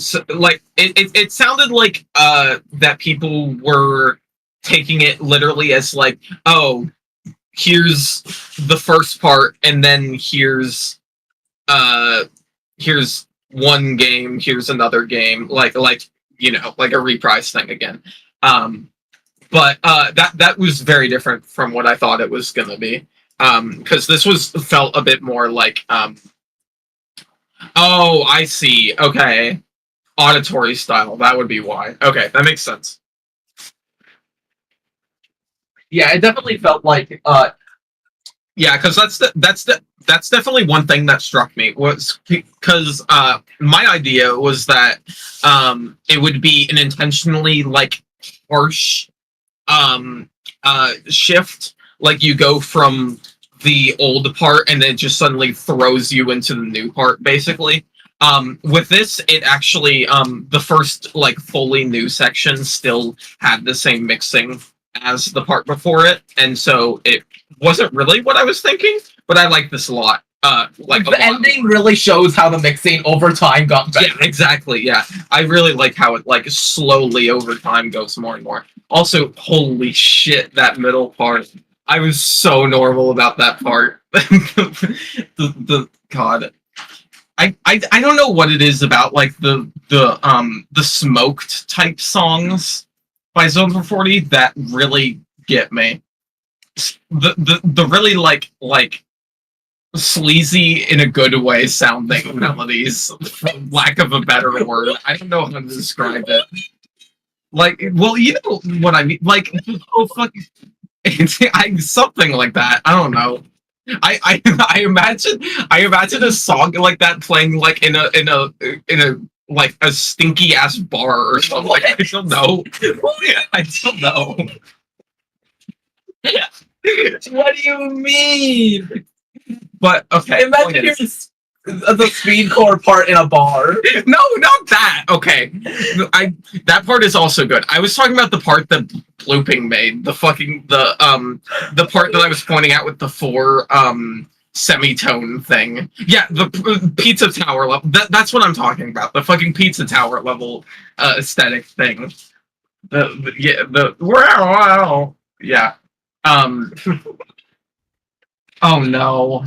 so, like it sounded like that people were taking it literally as like, oh, here's the first part, and then here's one game, here's another game, like you know, like a reprise thing again. But that was very different from what I thought it was gonna be. Because this felt a bit more like oh, I see. Okay, auditory style. That would be why. Okay, that makes sense. Yeah, it definitely felt like Yeah, because that's definitely one thing that struck me was because my idea was that it would be an intentionally like harsh shift, like you go from the old part and then it just suddenly throws you into the new part, basically. With this, it actually the first like fully new section still had the same mixing as the part before it, and so it wasn't really what I was thinking, but I like this a lot. Like the ending really shows how the mixing over time got better. Yeah, exactly. Yeah, I really like how it like slowly over time goes more and more. Also, holy shit, that middle part! I was so normal about that part. the God, I don't know what it is about like the smoked type songs by Zone-440 that really get me. The really like sleazy in a good way sounding melodies, for lack of a better word. I don't know how to describe it. Like, well, you know what I mean. Like, oh fuck, something like that. I don't know. I imagine a song like that playing like in a like a stinky ass bar or something. Like, I don't know. I don't know. What do you mean? But okay, Imagine hearing the speedcore part in a bar. No, not that. Okay, that part is also good. I was talking about the part that Blooping made. The part that I was pointing out with the 4 semitone thing. Yeah, the pizza tower level. That's what I'm talking about. The fucking pizza tower level aesthetic thing. Yeah. Oh no.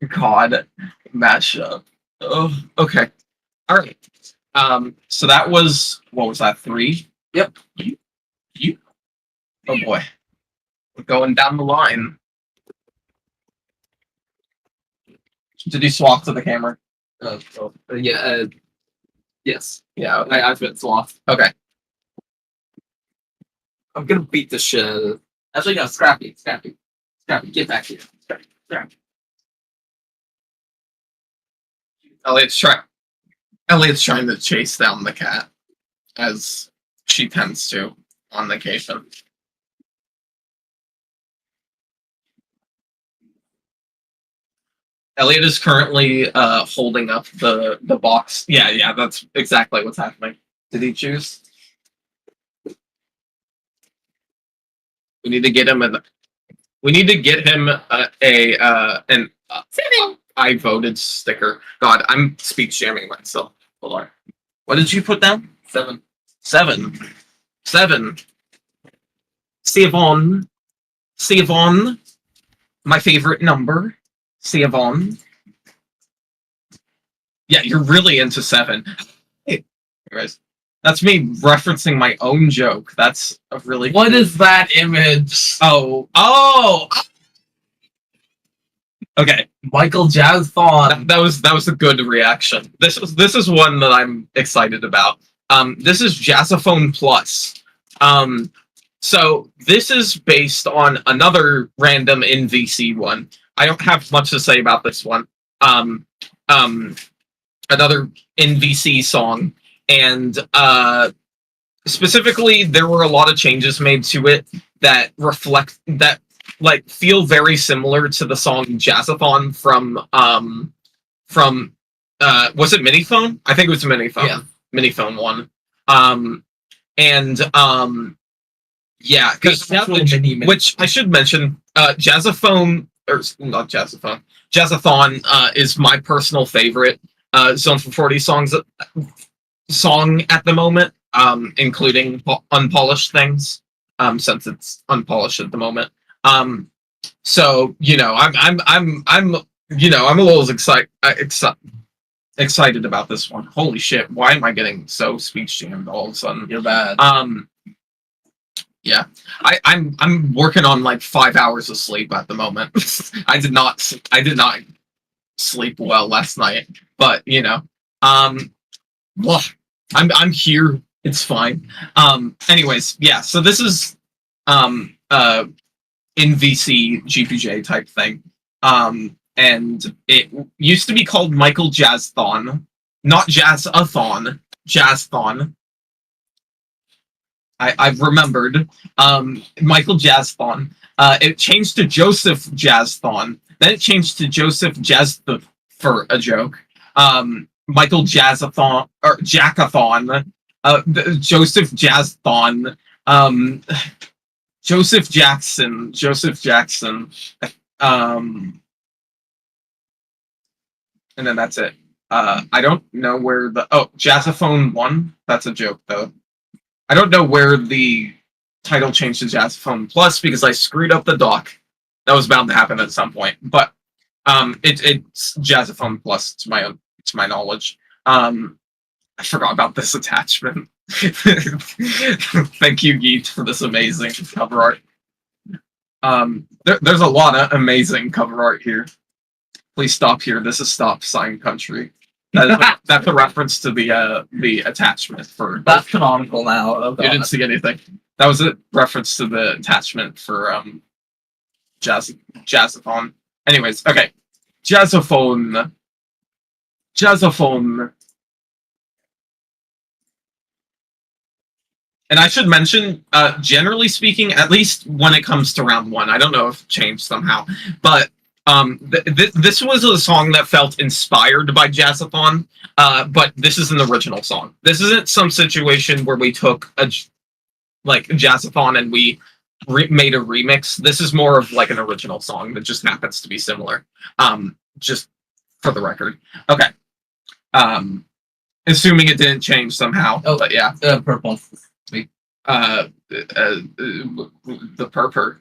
God. Mashup. Oh, okay. All right. So that was, what was that, 3? Yep. You. Oh boy. We're going down the line. Did you swap to the camera? Yeah. Yes. Yeah. Okay. I've been swapped. Okay. I'm gonna beat the shit. Actually, no, Scrappy, get back here. Scrappy. Elliot's trying to chase down the cat, as she tends to on vacation. Elliot is currently holding up the box. Yeah, that's exactly what's happening. Did he choose? We need to get him an I voted sticker. God, I'm speech jamming myself. Hold on. What did you put down? 7. 7. Siobhan. My favorite number. Siobhan. Yeah, you're really into 7. Hey, guys. That's me referencing my own joke. That's a really. What is that image? Oh. Okay. Michael Jazzthon. That was a good reaction. This is one that I'm excited about. This is Jazzophone Plus. So this is based on another random NVC one. I don't have much to say about this one. Another NVC song, and specifically, there were a lot of changes made to it that feel very similar to the song Jazzathon from was it Miniphone? I think it was Miniphone. Yeah. Miniphone one. Yeah, because which I should mention, Jazzaphone, or not Jazzaphone, Jazzathon is my personal favorite Zone-440 song at the moment, including unpolished things, since it's unpolished at the moment. So I'm a little excited about this one. Holy shit! Why am I getting so speech jammed all of a sudden? You're bad. Yeah, I'm working on like 5 hours of sleep at the moment. I did not sleep well last night, but I'm here. It's fine. Anyways, yeah. So this is NVC GPJ type thing. And it used to be called Michael Jazzthon, not Jazzathon. Jazzthon. I've remembered. Michael Jazzthon. It changed to Joseph Jazzthon. Then it changed to Joseph Jazz for a joke. Michael Jazzathon or Jackathon. Joseph Jazzthon. Joseph Jackson. And then that's it. I don't know where Jazzophone 1. That's a joke though. I don't know where the title changed to Jazzophone Plus because I screwed up the doc. That was bound to happen at some point. But it's Jazzophone Plus to my knowledge. I forgot about this attachment. Thank you, Geet, for this amazing cover art. There's a lot of amazing cover art here. Please stop here. This is Stop Sign Country. That's a reference to the attachment for. That's canonical now. Oh, you didn't see anything. That was a reference to the attachment for Jazzathon. Anyways, okay, Jazzophone. And I should mention, generally speaking, at least when it comes to round 1, I don't know if it changed somehow, but this was a song that felt inspired by Jazzathon, but this is an original song. This isn't some situation where we took Jazzathon and we made a remix. This is more of like an original song that just happens to be similar. Just for the record. Okay. Assuming it didn't change somehow. Oh, but yeah. Purple. Sweet. The purpur.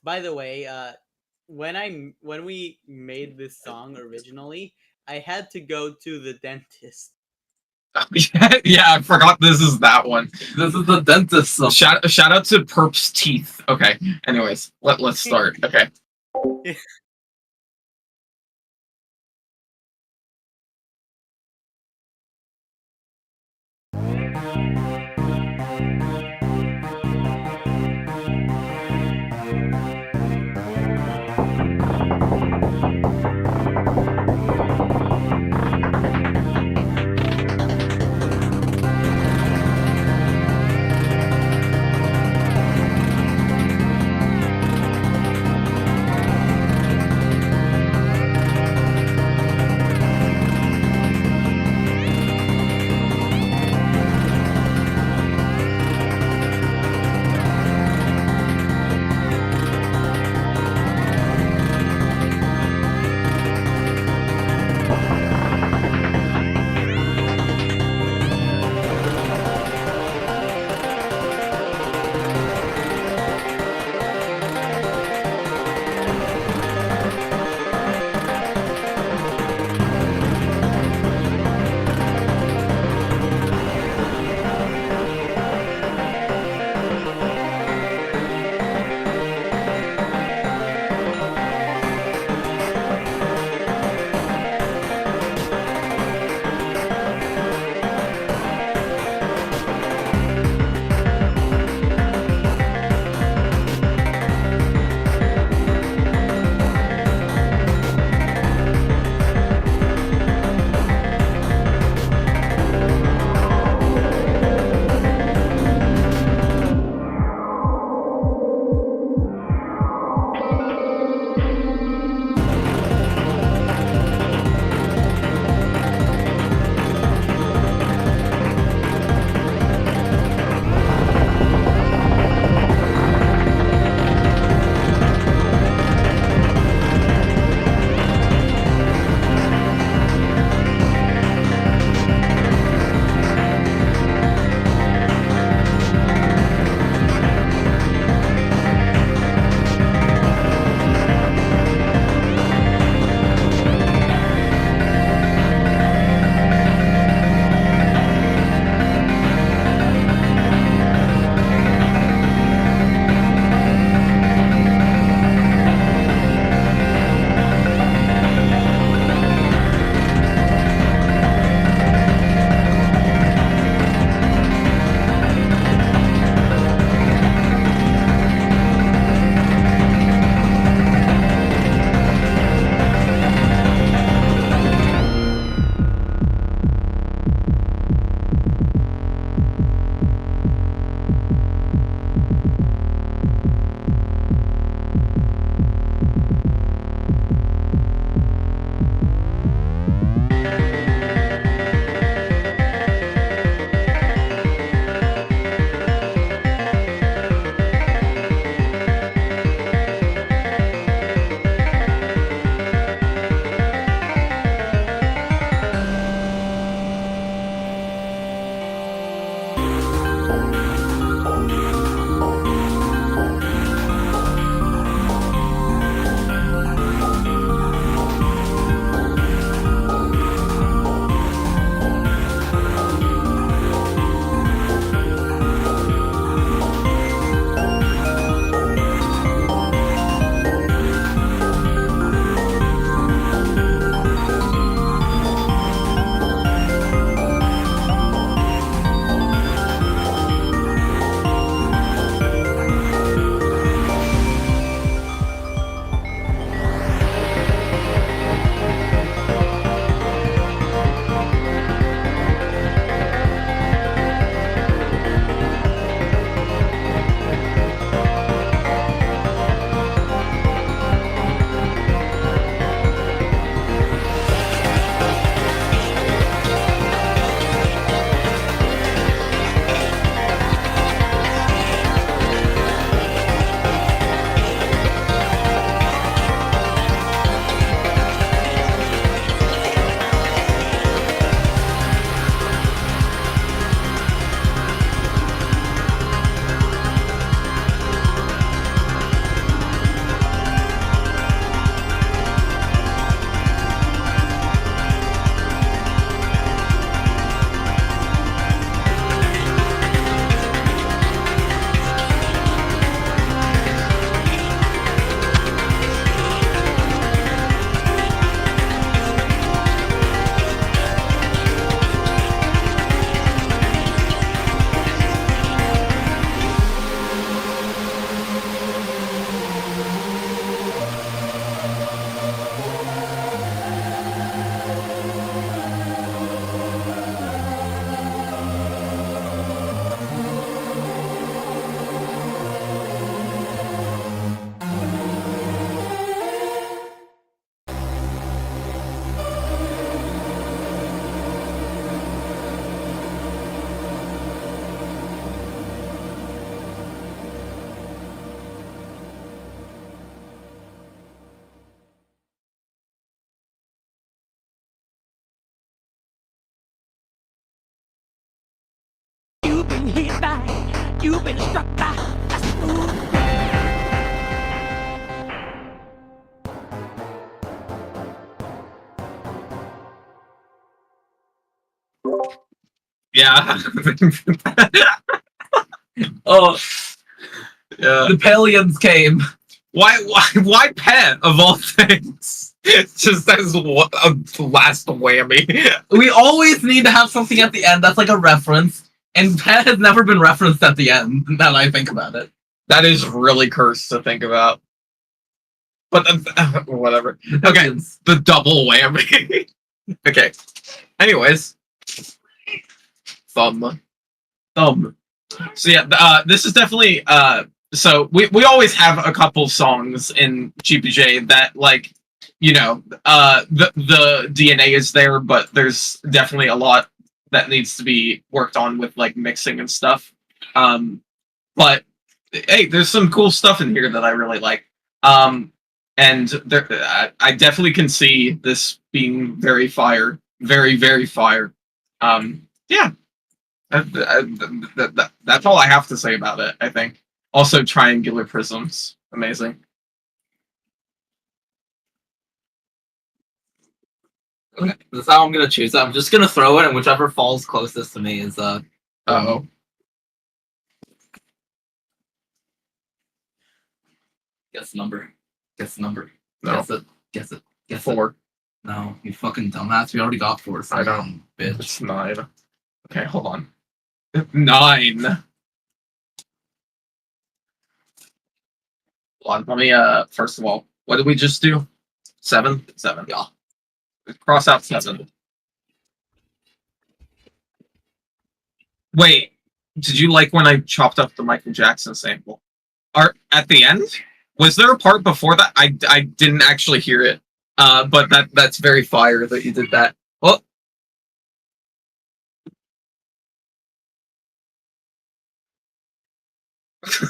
By the way, when we made this song originally, I had to go to the dentist. Yeah, I forgot this is that one. This is the dentist song. Shout out to Perp's teeth. Okay. Anyways, let's start. Okay. been hit by, you've been struck by a smooth Yeah. Oh, Yeah. the Palians came. Why pet of all things? Just as a last whammy. We always need to have something at the end that's like a reference, and Pet has never been referenced at the end. Now that I think about it, That is really cursed to think about. But whatever. Okay, the double whammy. Okay. Anyways, thumb. So yeah, this is definitely so we always have a couple songs in GPJ that, like, you know, the DNA is there, but there's definitely a lot that needs to be worked on with like mixing and stuff. But hey, there's some cool stuff in here that I really like. And there, I definitely can see this being very fire, very fire. Yeah. That's all I have to say about it, I think. Also, triangular prisms. Amazing. okay, this is how I'm gonna choose it. I'm just gonna throw it, and whichever falls closest to me is Uh-oh. Guess the number. Guess the number. No. Guess it. Guess it. Guess 4. it. No, you fucking dumbass. We already got 4. So I don't. bitch. It's 9. Okay, hold on. 9. Hold on, let me, first of all, what did we just do? 7? 7. Yeah. Cross out 7. Wait, did you like when I chopped up the Michael Jackson sample? At the end? Was there a part before that? I didn't actually hear it. But that's very fire that you did that. Oh.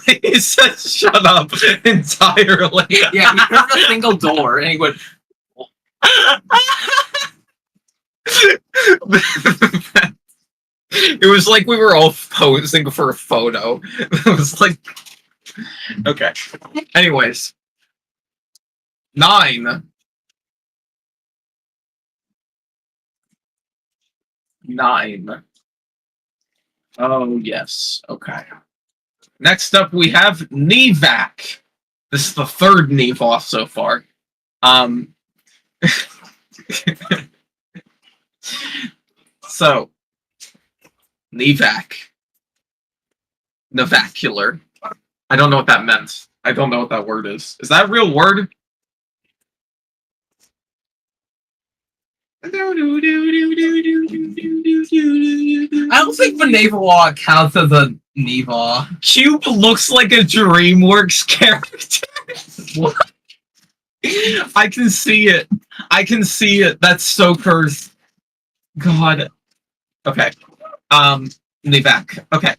He said shut up entirely. Yeah, he heard a single door, and he went. It was like we were all posing for a photo. It was like, okay. Anyways, 9. 9. Oh yes. Okay. Next up, we have Kneevac. This is the 3rd Kneevac so far. So, Kneevac. Navicular. I don't know what that meant. I don't know what that word is. Is that a real word? I don't think Vanavawak counts as a Neva. Cube looks like a DreamWorks character. What? I can see it. I can see it. That's so cursed. God. Okay. Kneevac. Okay.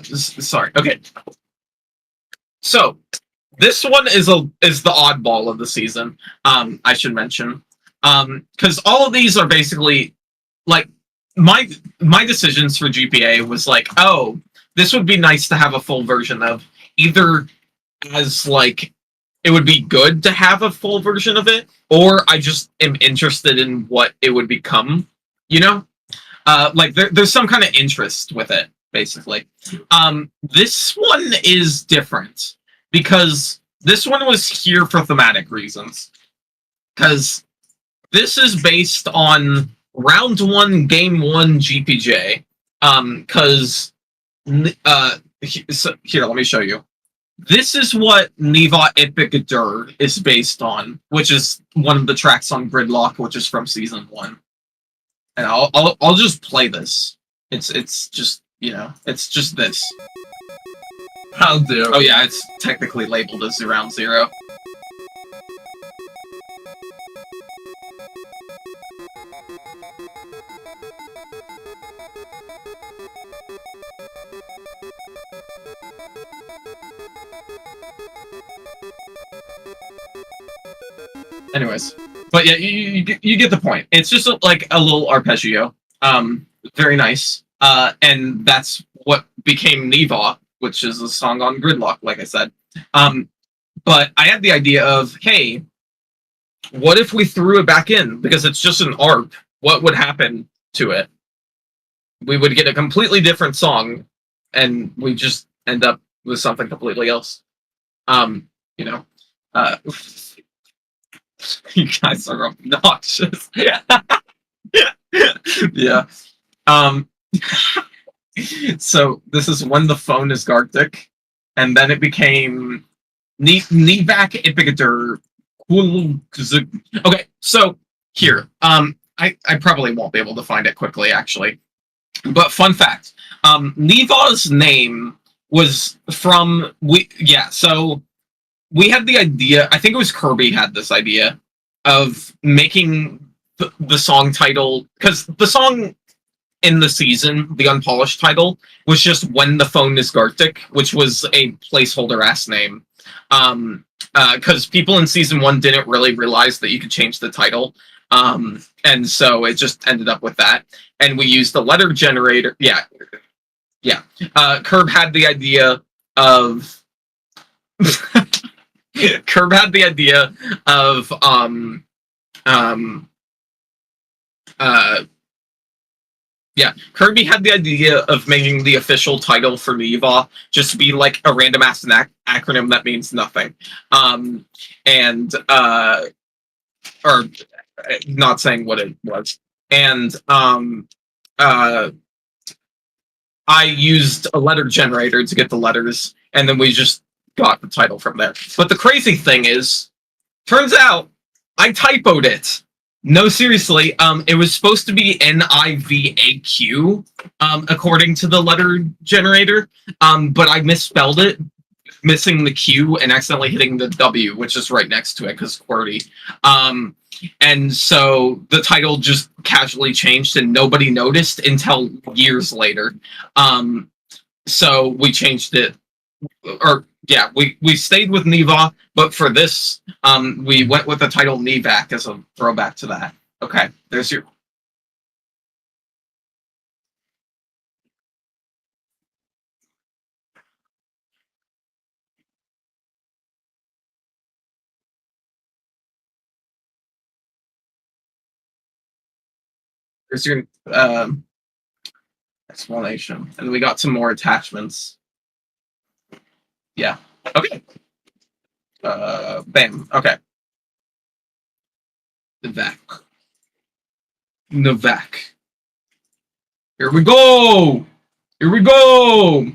Sorry. Okay. So, this one is the oddball of the season. I should mention. Because all of these are basically like my decisions for GPA was like, oh, this would be nice to have a full version of, either as like it would be good to have a full version of it, or I just am interested in what it would become, you know? Like there's some kind of interest with it, basically. This one is different because this one was here for thematic reasons. Because this is based on round 1, game 1 GPJ. Because so, here, let me show you. This is what Neva Epic Dur is based on, which is one of the tracks on Gridlock, which is from season 1. And I'll just play this. It's just, you know, it's just this. Round 0. Oh yeah, it's technically labeled as round 0. Anyways, but yeah, you get the point. It's just like a little arpeggio. Very nice. and that's what became Neva, which is a song on Gridlock, like I said. But I had the idea of, hey, what if we threw it back in? Because it's just an ARP. What would happen to it? We would get a completely different song, and we just end up with something completely else. You know, you guys are obnoxious. Yeah. So this is When the Phone is Gartic, and then it became Nivak Ipigator. Okay, so here, I probably won't be able to find it quickly, actually. But fun fact, Neva's name was from so we had the idea, I think it was Kirby had this idea of making the song title, because the song in the season, the unpolished title, was just When the Phone is Gartic, which was a placeholder ass name. Because people in season 1 didn't really realize that you could change the title. And so it just ended up with that. And we used the letter generator. Curb had the idea of Kirby had the idea of making the official title for Neva just be like a random ass acronym that means nothing. Or not saying what it was. And I used a letter generator to get the letters, and then we just got the title from there. But the crazy thing is, turns out I typoed it. No, seriously, it was supposed to be NIVAQ, according to the letter generator, but I misspelled it, missing the Q and accidentally hitting the W, which is right next to it, because QWERTY. And so the title just casually changed and nobody noticed until years later. So we changed it, we stayed with Neva, but for this, we went with the title Nivak as a throwback to that. Okay, there's your... There's your explanation. And we got some more attachments. Yeah. Okay. Bam. Okay. Nivak. Here we go. Here we go.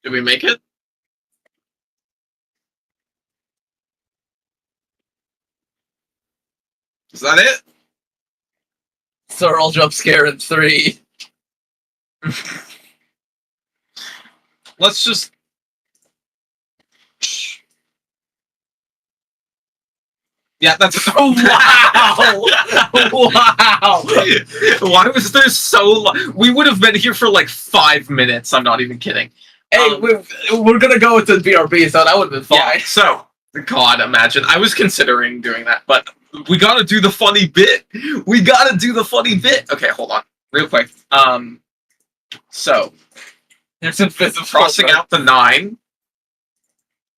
Did we make it? Is that it? Sorrel jump scare in 3. Let's just... Yeah, that's... Wow! Wow! Why was there so long? We would have been here for like 5 minutes. I'm not even kidding. Hey, we're gonna go with the BRB, so that would have been fine. Yeah, so, God, imagine. I was considering doing that, but we gotta do the funny bit. We gotta do the funny bit. Okay, hold on. Real quick. So, There's invisible crossing out the 9.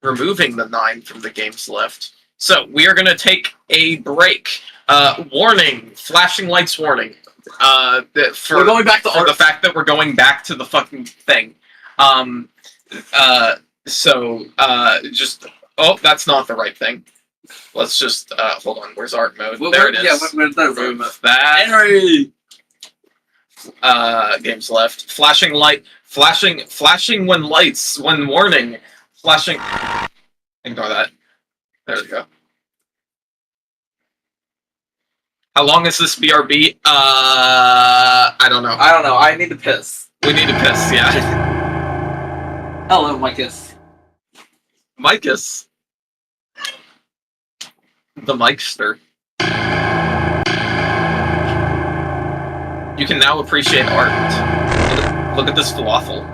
Removing the 9 from the game's list. So, we are gonna take a break. Warning. Flashing lights warning. We're going back to the fact that we're going back to the fucking thing. Just... Oh, that's not the right thing. Let's just, hold on. Where's art mode? There it is. Yeah, where's that? Remove that. Henry! Games left. Flashing when lights, when warning. Flashing... Ignore that. There we go. How long is this BRB? I don't know. I don't know. I need to piss. We need to piss, yeah. Hello, Micus. Micus. The Mikester. You can now appreciate art. Look at this falafel.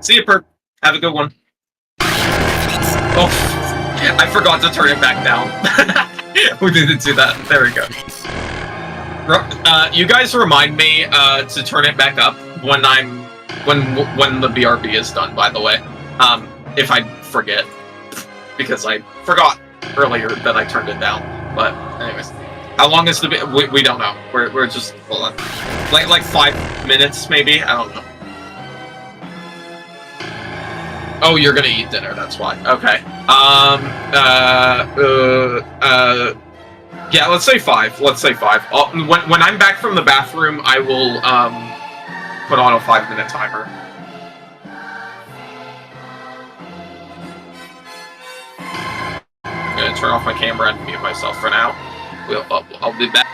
See you, Perp. Have a good one. Oh, I forgot to turn it back down. We didn't do that. There we go. You guys remind me to turn it back up when when the BRB is done, by the way. If I forget. Because I forgot earlier that I turned it down. But anyways. How long is the we don't know. We're just hold on. Like 5 minutes maybe? I don't know. Oh, you're gonna eat dinner, that's why. Okay. Yeah, let's say 5. Let's say 5. When I'm back from the bathroom, I will put on a 5-minute timer. I'm gonna turn off my camera and mute myself for now. I'll be back.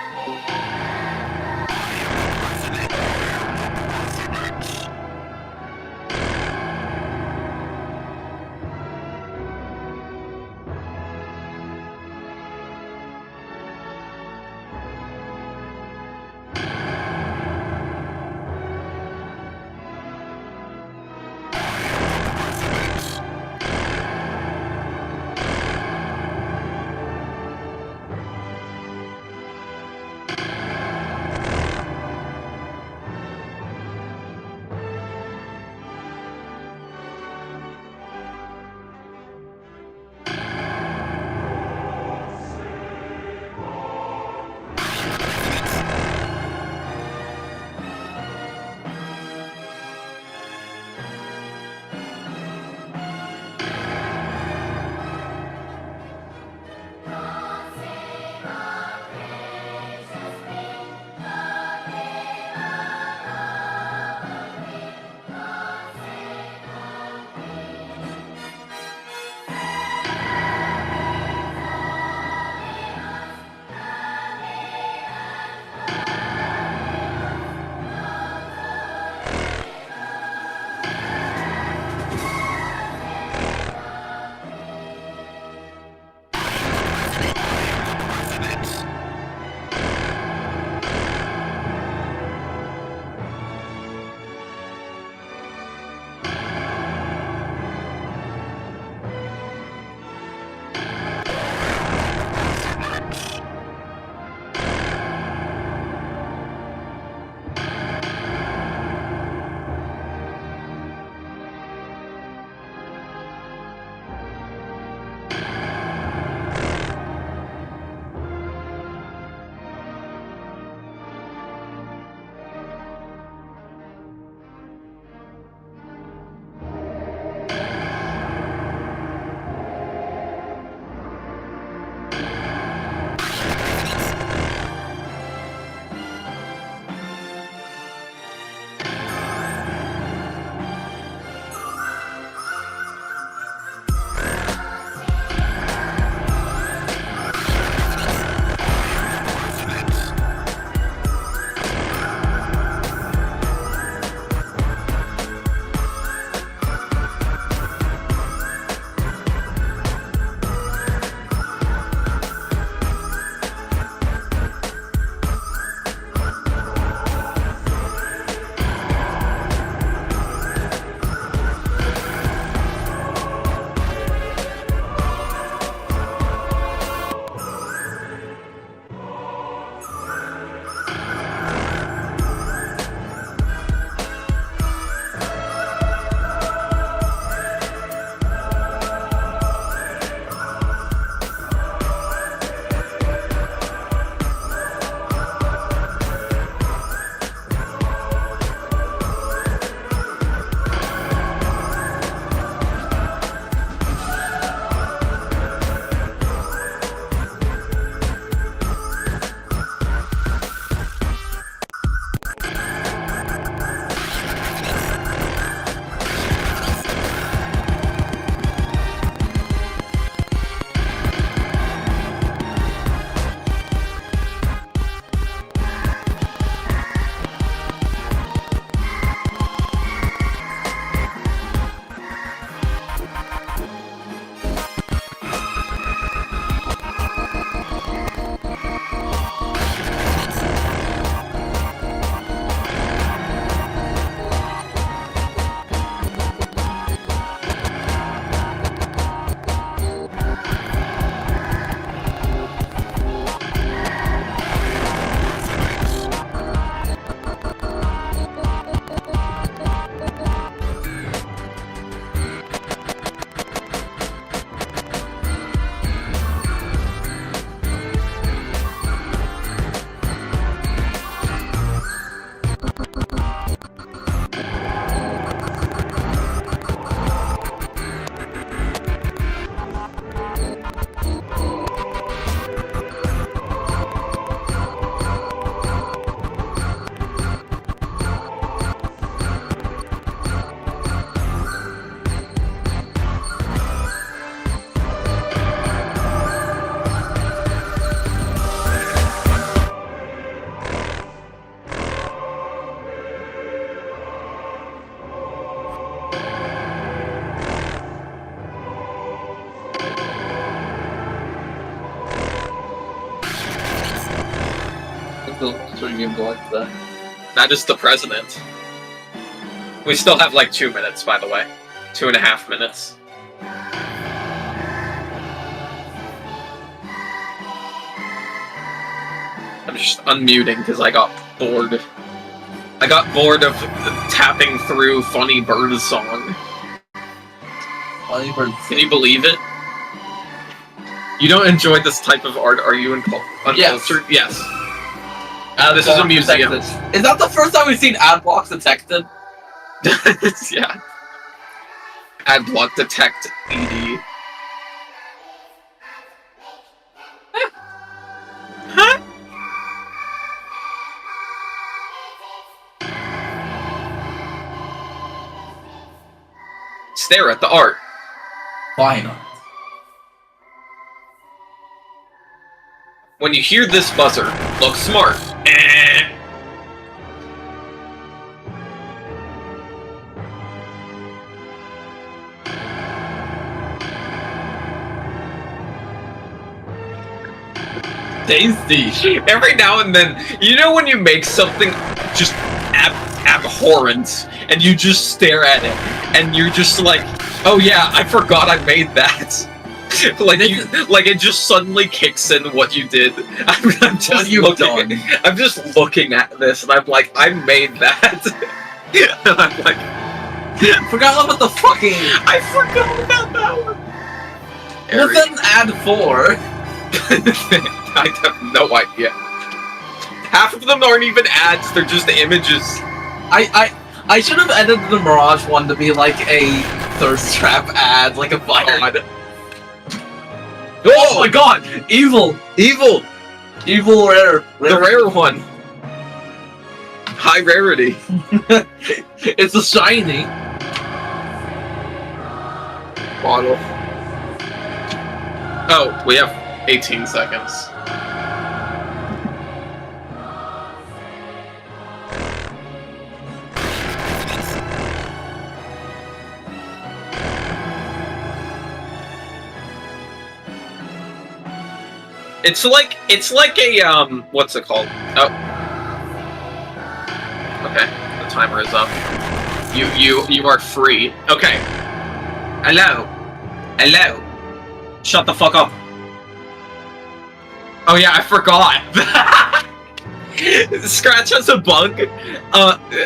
still streaming block that. That is the president. We still have like 2 minutes, by the way. 2.5 minutes. I'm just unmuting because I got bored. I got bored of tapping through Funny Bird's song. Funny Bird. Can you believe it? You don't enjoy this type of art, are you uncultured? Yes. This is a museum. Is that the first time we've seen ad blocks detected? Yeah. Ad block detect ED. Huh? Stare at the art. Why not? When you hear this buzzer, look smart. Tasty. Every now and then, you know when you make something just abhorrent, and you just stare at it, and you're just like, oh yeah, I forgot I made that. like it just suddenly kicks in what you did. I'm just looking at this, and I'm like, I made that. And I'm like, Forgot about the fucking. I forgot about that one. What's an ad for? I have no idea. Half of them aren't even ads; they're just images. I should have edited the Mirage one to be like a thirst trap ad, like a fire. Oh my god! Evil rare. The rare one. High rarity. It's a shiny bottle. Oh, we have 18 seconds. It's like a what's it called? Oh. Okay, the timer is up. You are free. Okay. Hello. Shut the fuck up. Oh yeah, I forgot. Scratch has a bug.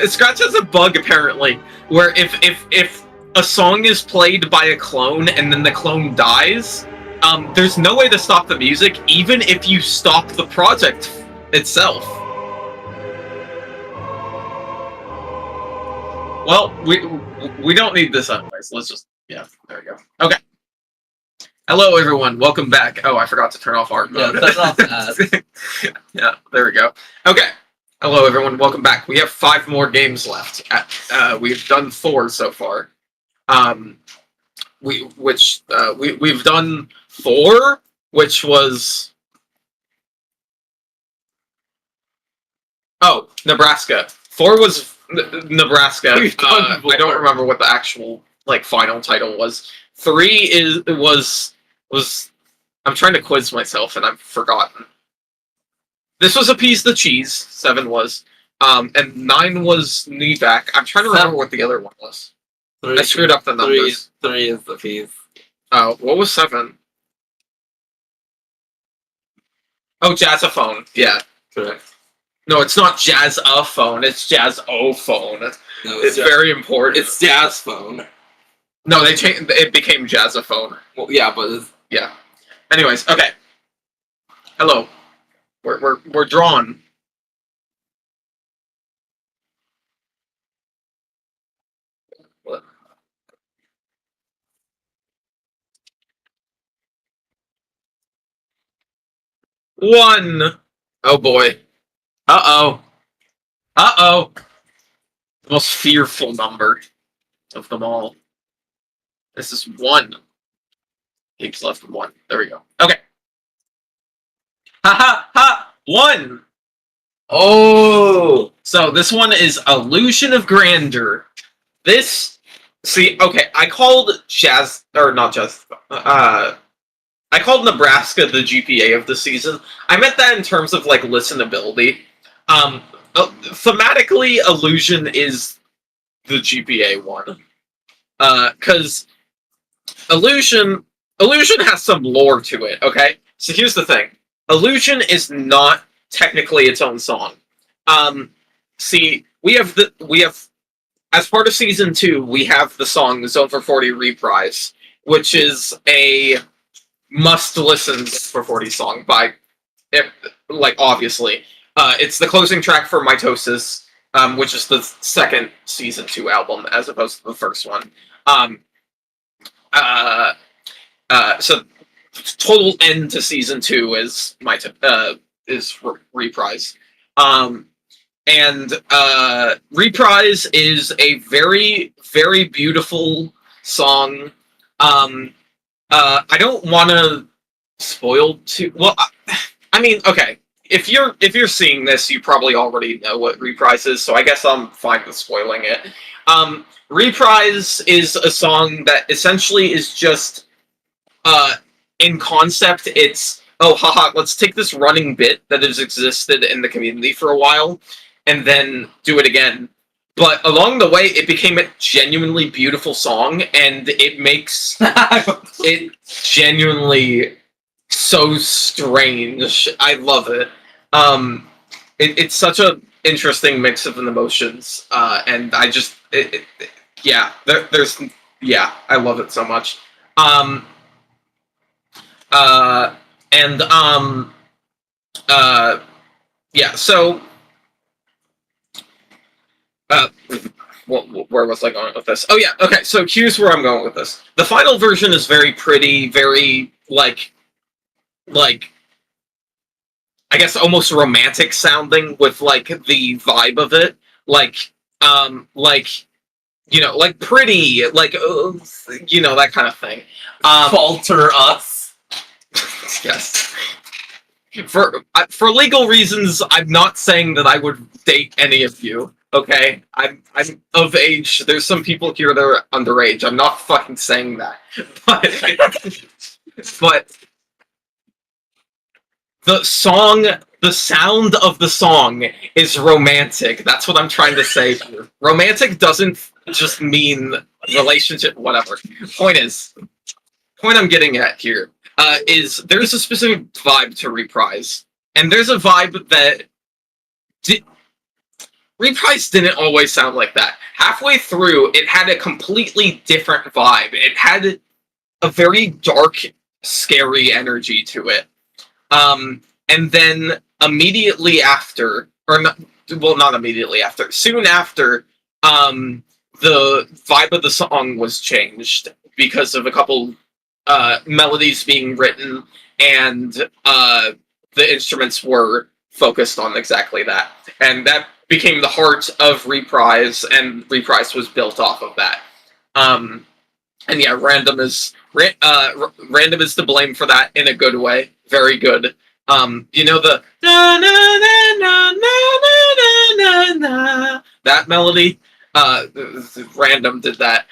Scratch has a bug apparently, where if a song is played by a clone and then the clone dies, there's no way to stop the music, even if you stop the project itself. Well, we don't need this anyways. Let's just, yeah, there we go. Okay. Hello, everyone. Welcome back. Oh, I forgot to turn off art mode. Yeah, turn off ads. Yeah, there we go. Okay. Hello, everyone. Welcome back. We have 5 more games left. We've done 4 so far. We've done 4, which was Nebraska. 4 was Nebraska. I don't remember what the actual final title was. 3 was I'm trying to quiz myself and I've forgotten. This was Appease the Cheese. 7 was, and 9 was Kneeback. I'm trying to remember what the other one was. 3, I screwed up the numbers. 3 is the piece. Oh, what was 7? Oh, Jazzophone. Yeah. Correct. No, it's not Jazz-a-phone. It's Jazz-o-phone. No, it's very important. It's Jazz Phone. No, they changed. It became Jazzophone. Well, yeah, but it's... Yeah. Anyways, okay. Hello. We're drawn. What? One. Oh boy. Uh-oh. Uh-oh. The most fearful number of them all. This is 1. Games left with 1. There we go. Okay. Ha ha ha! 1! Oh! So this one is Illusion of Grandeur. This... See, okay, I called I called Nebraska the GPA of the season. I meant that in terms of, listenability. Thematically, Illusion is the GPA one. Because Illusion has some lore to it, okay? So here's the thing. Illusion is not technically its own song. See, we have as part of season 2, we have the song Zone-440 Reprise, which is a must-listen Zone-440 song by, obviously. It's the closing track for Mitosis, which is the second season 2 album, as opposed to the first one. So total end to season 2 is Reprise. And Reprise is a very, very beautiful song. I don't want to spoil too. Well, I mean, okay. If you're seeing this, you probably already know what Reprise is, so I guess I'm fine with spoiling it. Reprise is a song that essentially is just, in concept, it's, oh, haha, let's take this running bit that has existed in the community for a while, and then do it again. But along the way, it became a genuinely beautiful song, and it makes it genuinely so strange. I love it. It's such a interesting mix of emotions, and I just, yeah, I love it so much. Yeah, so, where was I going with this? Oh yeah, okay, so here's where I'm going with this. The final version is very pretty, very, like, I guess almost romantic sounding with, like, the vibe of it. Like, you know, like pretty, like, you know, that kind of thing. Falter us. Yes. For legal reasons, I'm not saying that I would date any of you. Okay, I'm of age. There's some people here that are underage. I'm not fucking saying that, but the song, the sound of the song is romantic. That's what I'm trying to say here. Romantic doesn't just mean relationship, whatever. Point I'm getting at here is there's a specific vibe to Reprise. And there's a vibe that Reprise didn't always sound like that. Halfway through, it had a completely different vibe. It had a very dark, scary energy to it. And then immediately after, or not, well, not immediately after, soon after, the vibe of the song was changed because of a couple melodies being written, and the instruments were focused on exactly that. And that became the heart of Reprise, and Reprise was built off of that. And yeah, Random is to blame for that in a good way. Very good. You know the na na na na na na na, that melody? Random did that.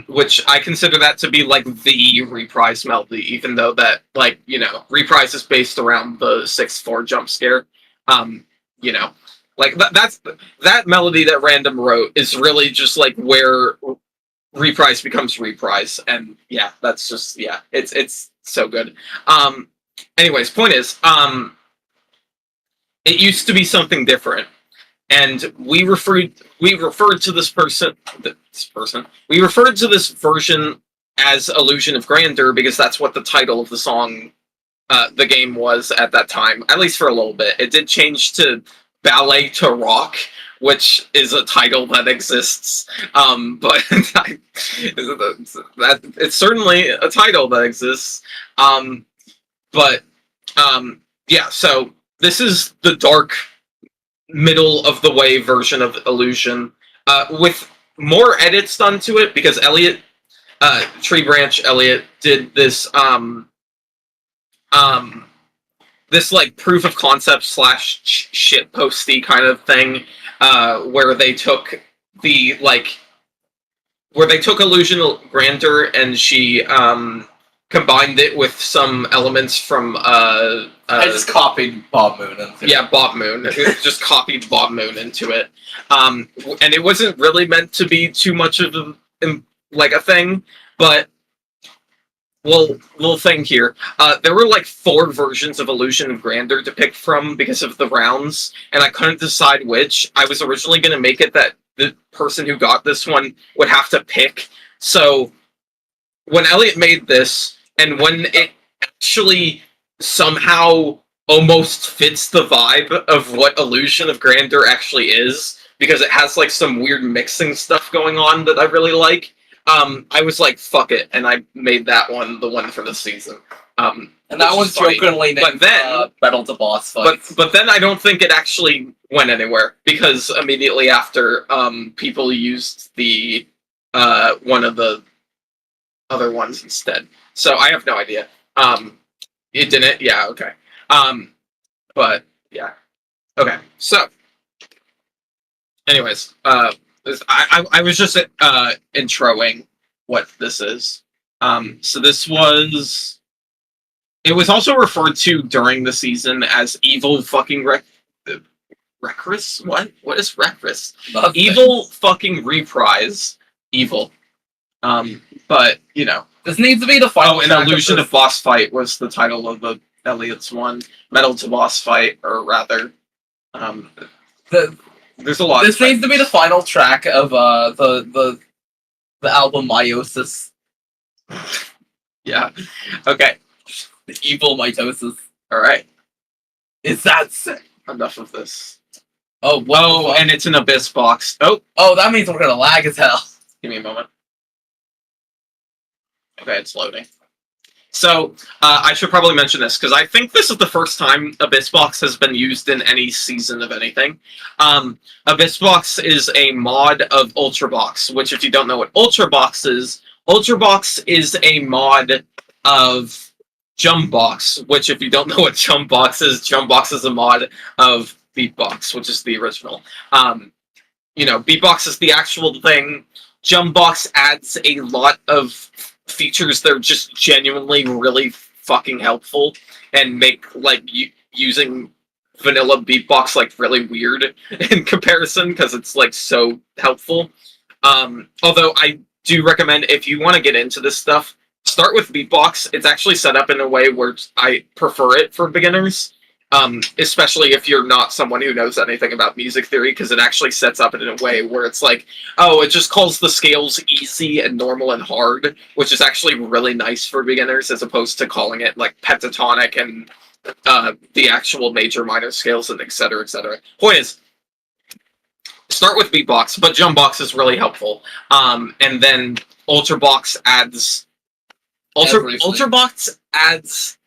Which I consider that to be like the Reprise melody, even though that, like, you know, Reprise is based around the 6/4 jump scare. You know, like that melody that Random wrote is really just like where Reprise becomes Reprise, and yeah, that's just, yeah, it's so good. Anyways, point is, it used to be something different, and we referred to this we referred to this version as Illusion of Grandeur because that's what the title of the song, the game was at that time, at least for a little bit. It did change to Ballet to Rock, which is a title that exists, but it's certainly a title that exists. Yeah, so this is the dark, middle of the way version of Illusion, with more edits done to it because Elliot, Tree Branch Elliot, did this this like proof of concept / shit posty kind of thing, where they took Illusion of Grandeur and she combined it with some elements from I just copied Bob Moon. Yeah, Bob Moon. Just copied Bob Moon into it. And it wasn't really meant to be too much of a thing, but little thing here. There were like 4 versions of Illusion of Grandeur to pick from because of the rounds, and I couldn't decide which. I was originally going to make it that the person who got this one would have to pick. So when Elliot made this, and when it actually somehow almost fits the vibe of what Illusion of Grandeur actually is, because it has like some weird mixing stuff going on that I really like, I was like, fuck it, and I made that one the one for the season. And that one's jokingly named Battle to Boss Fight. But then I don't think it actually went anywhere, because immediately after, people used the one of the other ones instead. So I have no idea. It didn't? Yeah, okay. But, yeah. Okay, so. Anyways, I was just introing what this is. So this was... It was also referred to during the season as Evil fucking Recris? What? What is Recris? Evil fucking Reprise. Evil. But, you know. This needs to be the final An Illusion of Boss Fight was the title of the Elliot's one. Metal to Boss Fight, or rather. There's a lot. This needs to be the final track of the album Meiosis. Yeah. Okay. The evil mitosis. Alright. Is that sick? Enough of this. Oh, whoa. And it's an Abyss box. Oh, that means we're gonna lag as hell. give me a moment. Okay, it's loading. So, I should probably mention this, because I think this is the first time Abyss Box has been used in any season of anything. Abyss Box is a mod of Ultrabox, which if you don't know what Ultrabox is a mod of Jumpbox, which if you don't know what Jumpbox is a mod of BeepBox, which is the original. BeepBox is the actual thing. Jumpbox adds a lot of features that are just genuinely really fucking helpful and make using vanilla BeepBox really weird in comparison, because it's so helpful. Although I do recommend, if you want to get into this stuff, start with BeepBox. It's actually set up in a way where I prefer it for beginners. Especially if you're not someone who knows anything about music theory, because it actually sets up in a way where it's it just calls the scales easy and normal and hard, which is actually really nice for beginners, as opposed to calling it pentatonic and the actual major minor scales and etc. etc. Point is, start with BeepBox, but Jumpbox is really helpful. And then Ultrabox adds Ultrabox adds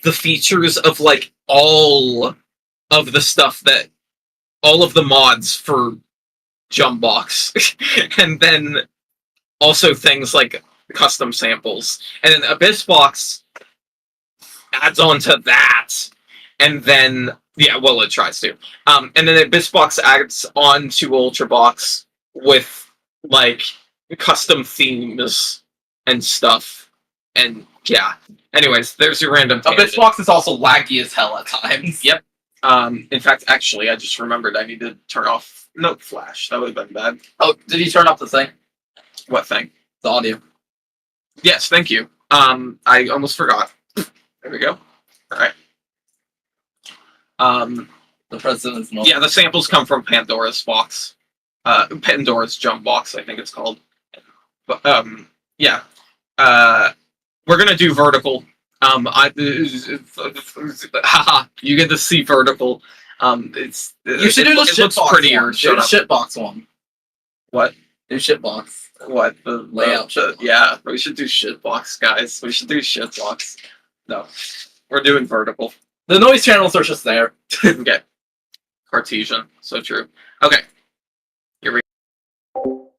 the features of all of the stuff that all of the mods for Jumpbox, and then also things like custom samples, and then Abyss Box adds on to that, and then it tries to, and then Abyss Box adds on to Ultrabox with custom themes and stuff, and yeah. Anyways, there's your random tangent. Abyss Box is also laggy as hell at times. Yep. In fact, actually, I just remembered I need to turn off Note Flash. That would have been bad. Oh, did you turn off the thing? What thing? The audio. Yes, thank you. I almost forgot. There we go. Alright. The president's not. Yeah, the samples come from Pandora's box. Pandora's Jump Box, I think it's called. But, yeah. We're gonna do vertical. Haha, you get to see vertical. You should do the shitbox. It looks prettier. Do the shitbox one. What? Do shitbox. What? The layout? Yeah, we should do shitbox, guys. We should do shitbox. No, we're doing vertical. The noise channels are just there. Okay. Cartesian. So true. Okay. Here we go.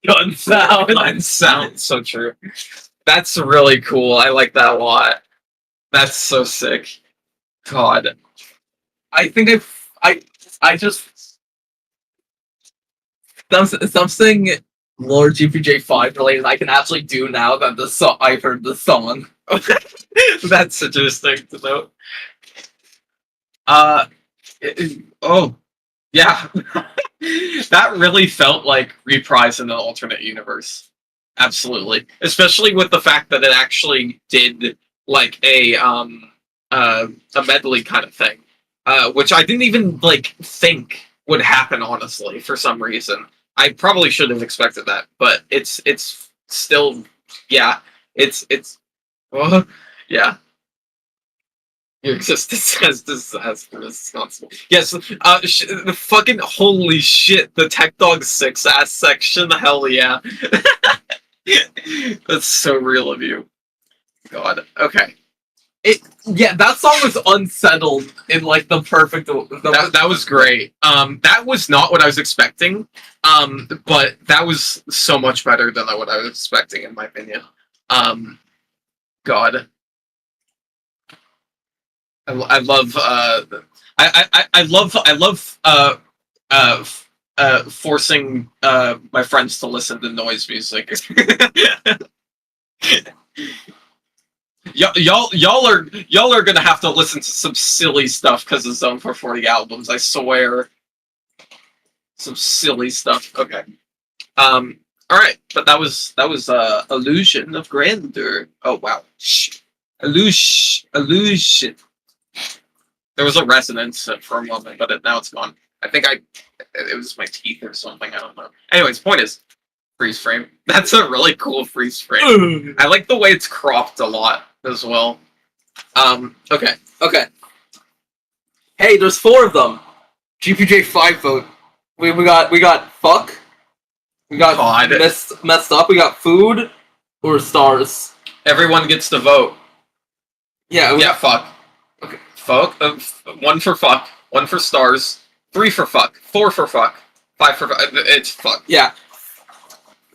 Gun sound. Gun sound, so true. That's really cool. I like that a lot. That's so sick. God. I think I just something Lord GPJ5 related I can actually do now that I've heard the song. That's interesting to know. Oh, yeah. That really felt like Reprise in an alternate universe. Absolutely. Especially with the fact that it actually did like a medley kind of thing. Which I didn't even like think would happen, honestly, for some reason. I probably should have expected that, but it's still, yeah, it's yeah. Your existence as disastrous. Yes, the fucking holy shit, the Tech Dog 6 ass section, hell yeah. That's so real of you. God. Okay. Yeah, that song was unsettled in like the perfect. That was great. That was not what I was expecting. But that was so much better than what I was expecting, in my opinion. God. I love I love forcing my friends to listen to noise music. Y'all are gonna have to listen to some silly stuff because of Zone-440 albums. I swear, some silly stuff. Okay. All right, but that was illusion of grandeur. Oh wow, illusion. There was a resonance for a moment, but now it's gone. I think it was my teeth or something. I don't know. Anyways, point is, freeze frame. That's a really cool freeze frame. I like the way it's cropped a lot as well. Okay. Hey, there's 4 of them. GPJ5 vote. We got fuck. We got God. messed up. We got food or stars. Everyone gets to vote. Yeah. Fuck. Okay. Fuck. 1 for fuck. 1 for stars. 3 for fuck. 4 for fuck. 5 for fuck. It's fuck. Yeah.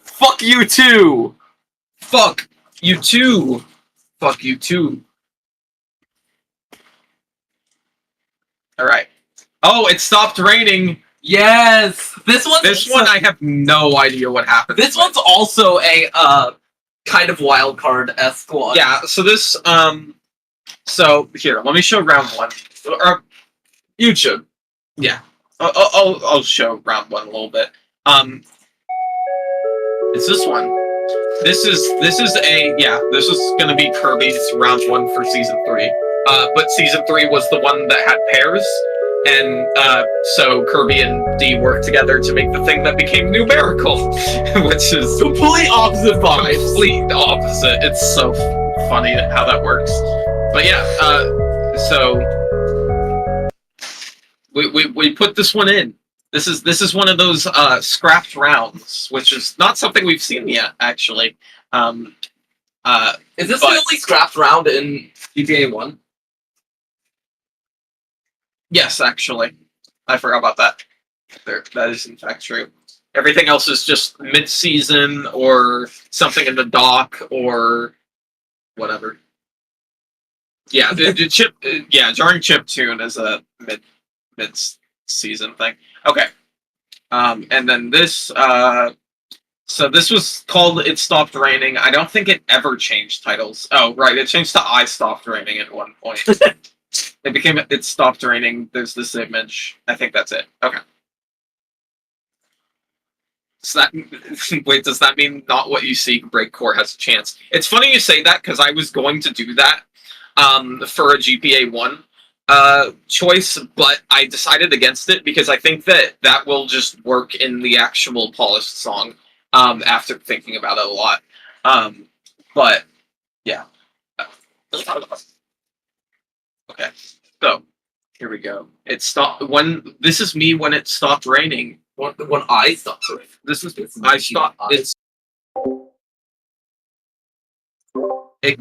Fuck you too. Fuck you too. Fuck you too. All right. Oh, it stopped raining. Yes. This one I have no idea what happened. This one's also a kind of wild card-esque one. Yeah. So this So here, let me show round 1. You should. Yeah. I'll show round 1 a little bit. It's this one. This is gonna be Kirby's round 1 for season 3. But season 3 was the one that had pairs, and so Kirby and D worked together to make the thing that became numerical, which is complete opposite vibes. Complete opposite. It's so funny how that works. But yeah, so we put this one in. This is one of those scrapped rounds, which is not something we've seen yet, actually. Is this the only scrapped round in GTA 1? Yes, actually. I forgot about that. That is in fact true. Everything else is just mid-season or something in the dock or whatever. Yeah, the chip. Yeah, Jarring Chip Tune is a mid-season thing. Okay. And then this. So this was called It Stopped Raining. I don't think it ever changed titles. Oh, right. It changed to I Stopped Raining at one point. It became It Stopped Raining. There's this image. I think that's it. Okay. So that, wait, does that mean not what you see? Breakcore has a chance. It's funny you say that because I was going to do that for a GPA 1 choice, but I decided against it because I think that will just work in the actual polished song after thinking about it a lot. But yeah. Okay, so here we go. It stopped when this is me when it stopped raining. When I stopped raining. This is I stopped. It's it.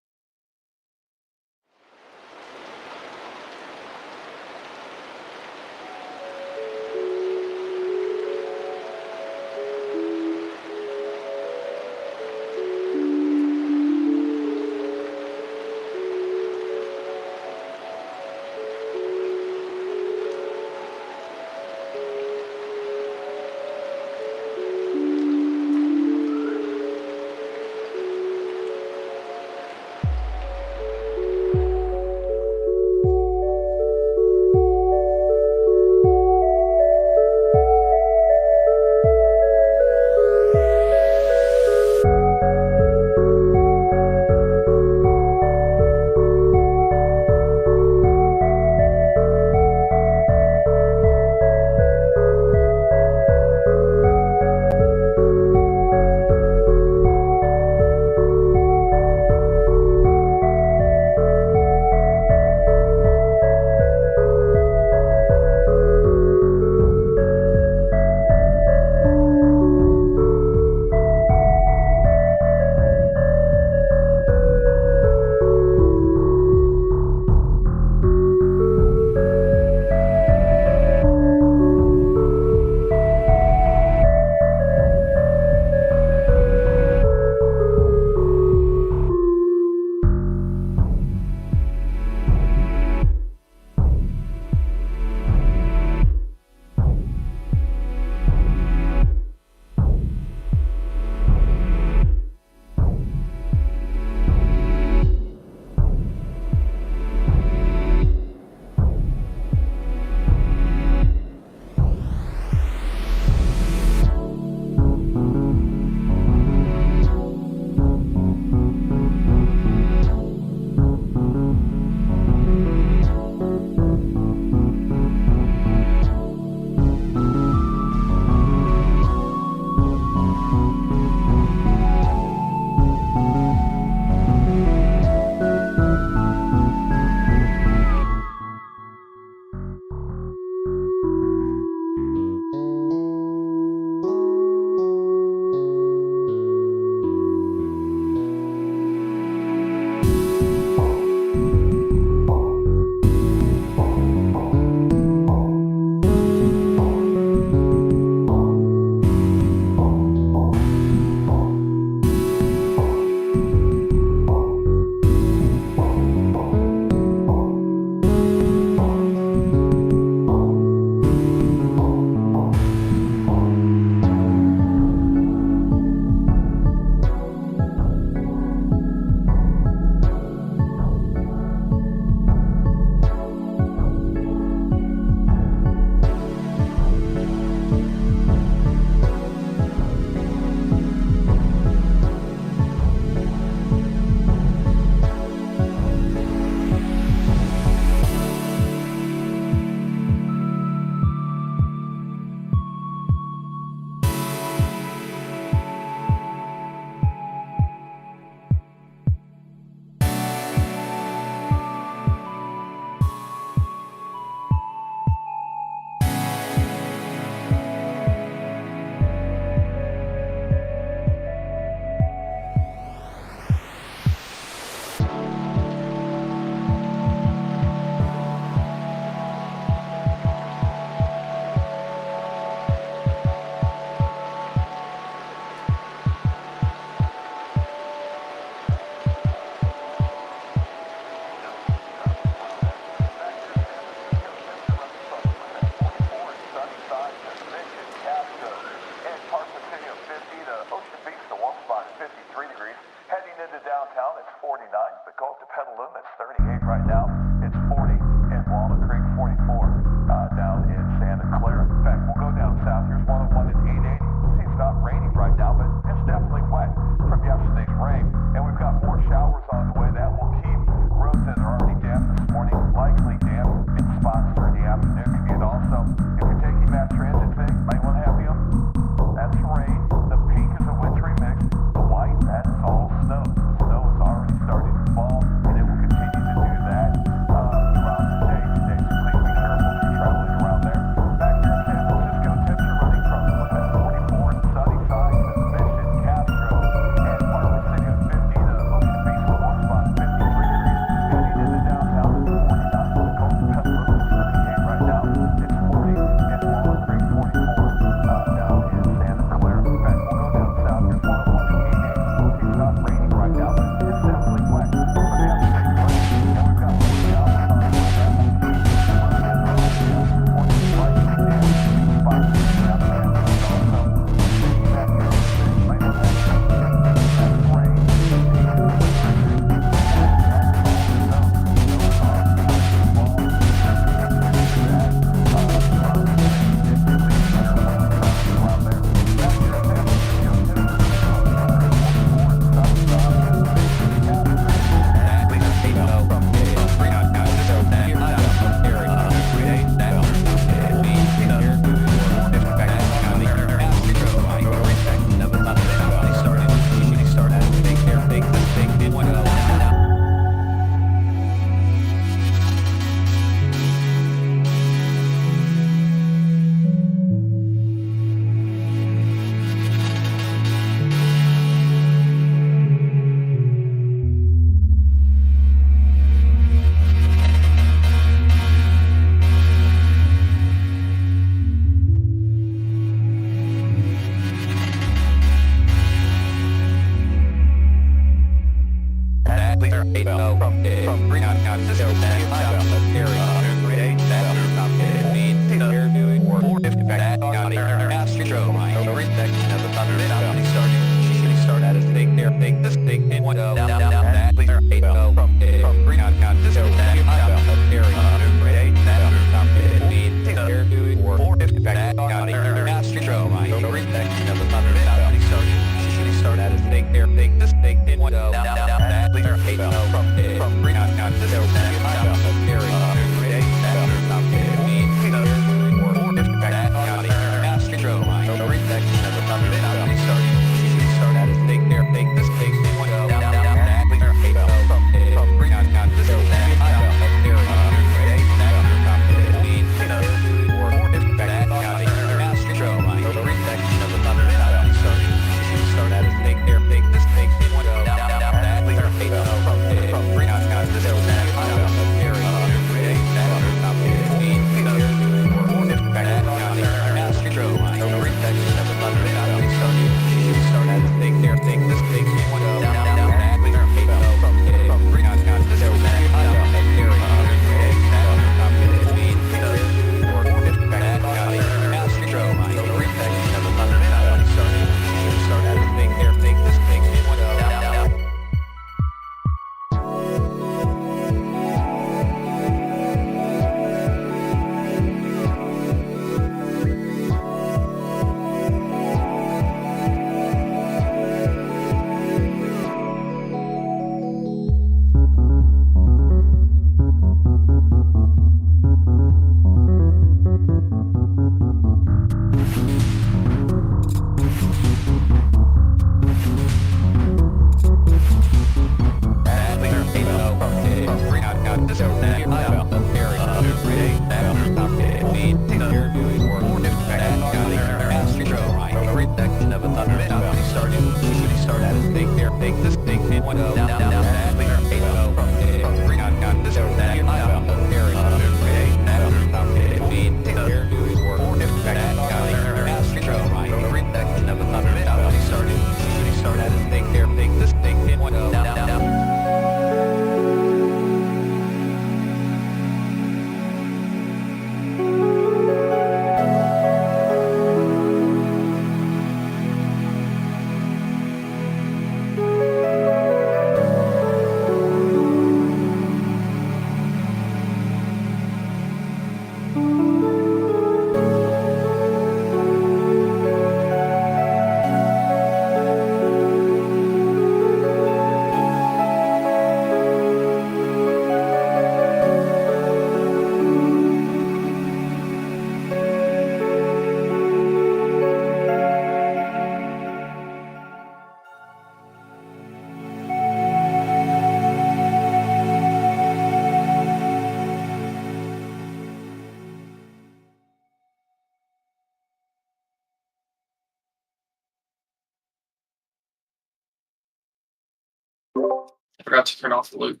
I forgot to turn off the loop.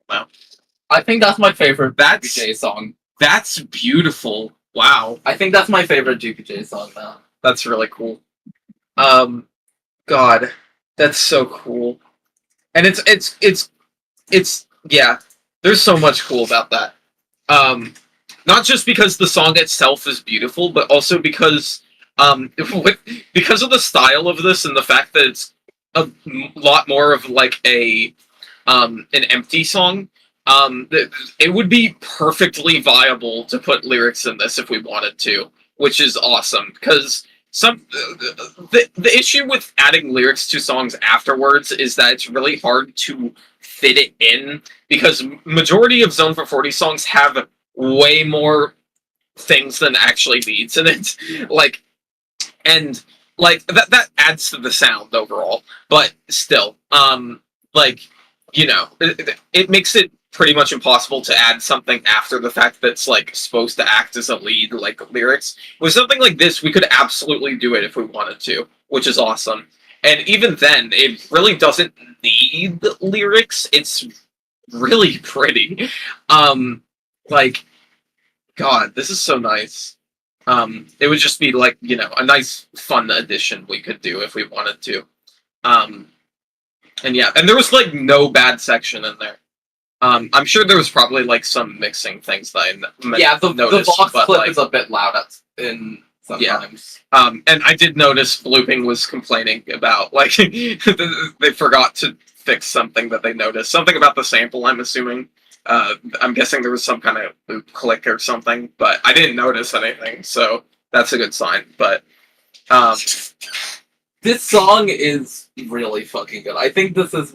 Wow. I think that's my favorite That's- GPJ song. That's beautiful. Wow. I think that's my favorite GPJ song now. That's really cool. God, that's so cool. And it's yeah. There's so much cool about that. Not just because the song itself is beautiful, but also because because of the style of this and the fact that it's a lot more of like an empty song. It would be perfectly viable to put lyrics in this if we wanted to, which is awesome because the issue with adding lyrics to songs afterwards is that it's really hard to fit it in because majority of Zone-440 songs have way more things than actually needs in it, and that adds to the sound overall, but still, it makes it pretty much impossible to add something after the fact that's like supposed to act as a lead, like lyrics. With something like this, we could absolutely do it if we wanted to, which is awesome. And even then, it really doesn't need lyrics. It's really pretty. God, this is so nice. It would just be like, a nice fun addition we could do if we wanted to. And yeah, and there was like no bad section in there. I'm sure there was probably like some mixing things that I noticed. The box clip like, is a bit loud in sometimes. Yeah. And I did notice Blooping was complaining about like they forgot to fix something that they noticed. Something about the sample, I'm assuming. I'm guessing there was some kind of loop click or something, but I didn't notice anything, so that's a good sign. But this song is really fucking good. I think this is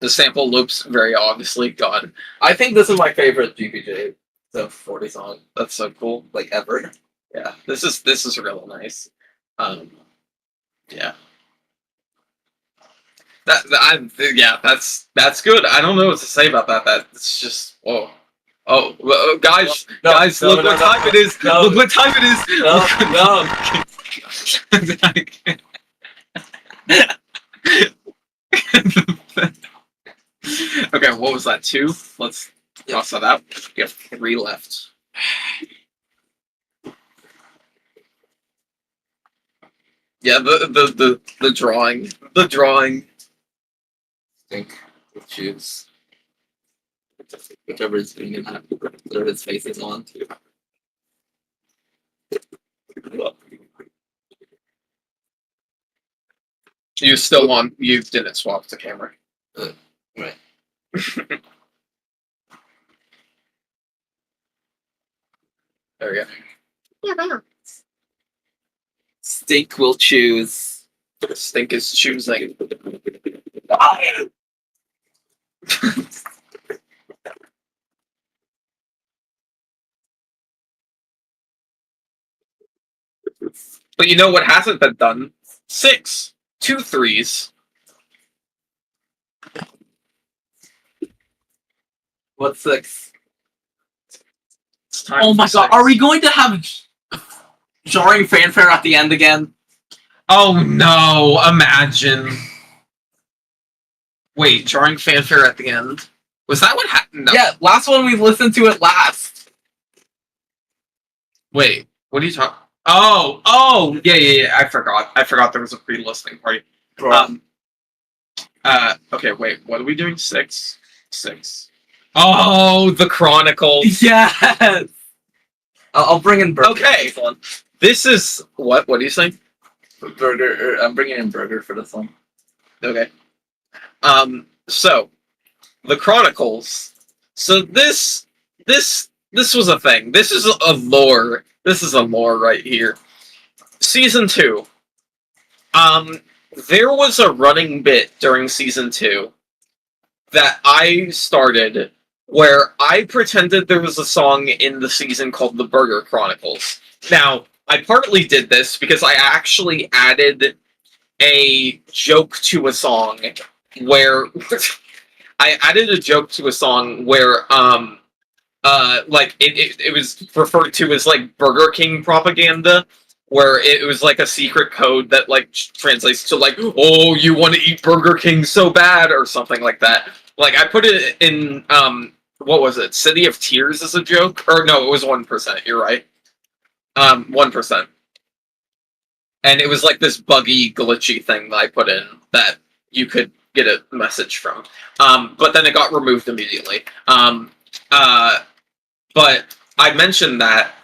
the sample loops very obviously. God, I think this is my favorite GPJ Zone-440 song. that's so cool. Like ever. Yeah, this is real nice. Yeah. That's good. I don't know what to say about that. That's just whoa. Oh, guys, look what time it is. No. Look what time it is. Okay, what was that? 2? Let's cross that out. We have 3 left. Yeah, the drawing. I think we'll choose whichever is being in that, whatever his face is on. You still on? You didn't swap the camera. Right. There we go. Yeah, Stink will choose. Stink is choosing. But you know what hasn't been done? 6. 2 3s. What's 6? It's time Oh for my god, 6. are we going to have jarring fanfare at the end again? Oh no, imagine. Wait, jarring fanfare at the end? Was that what happened? No. Yeah, last one we listened to it last. Wait, what are you talking? Oh, yeah. I forgot there was a pre-listening party. Okay, wait, what are we doing? 6. Oh, the Chronicles. Yes! I'll bring in Burger. Okay. For this one. This is what do you think? Burger. I'm bringing in Burger for this one. Okay. So the Chronicles. So this was a thing. This is a lore. This is a lore right here. Season 2. There was a running bit during Season 2 that I started where I pretended there was a song in the season called The Burger Chronicles. Now, I partly did this because I actually added a joke to a song where it was referred to as like Burger King propaganda, where it was like a secret code that like translates to like, oh, you want to eat Burger King so bad, or something like that. Like I put it in what was it? City of Tears as a joke, or no, it was 1%. You're right, 1%. And it was like this buggy, glitchy thing that I put in that you could get a message from. But then it got removed immediately. But I mentioned that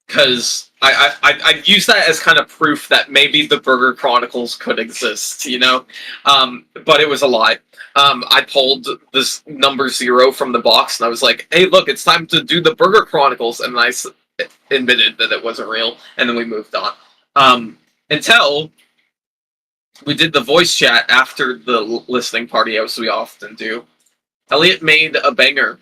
because I use that as kind of proof that maybe the Burger Chronicles could exist, you know? But it was a lie. I pulled this number 0 from the box, and I was like, hey, look, it's time to do the Burger Chronicles, and I admitted that it wasn't real, and then we moved on. Until we did the voice chat after the listening party, as we often do. Elliot made a banger.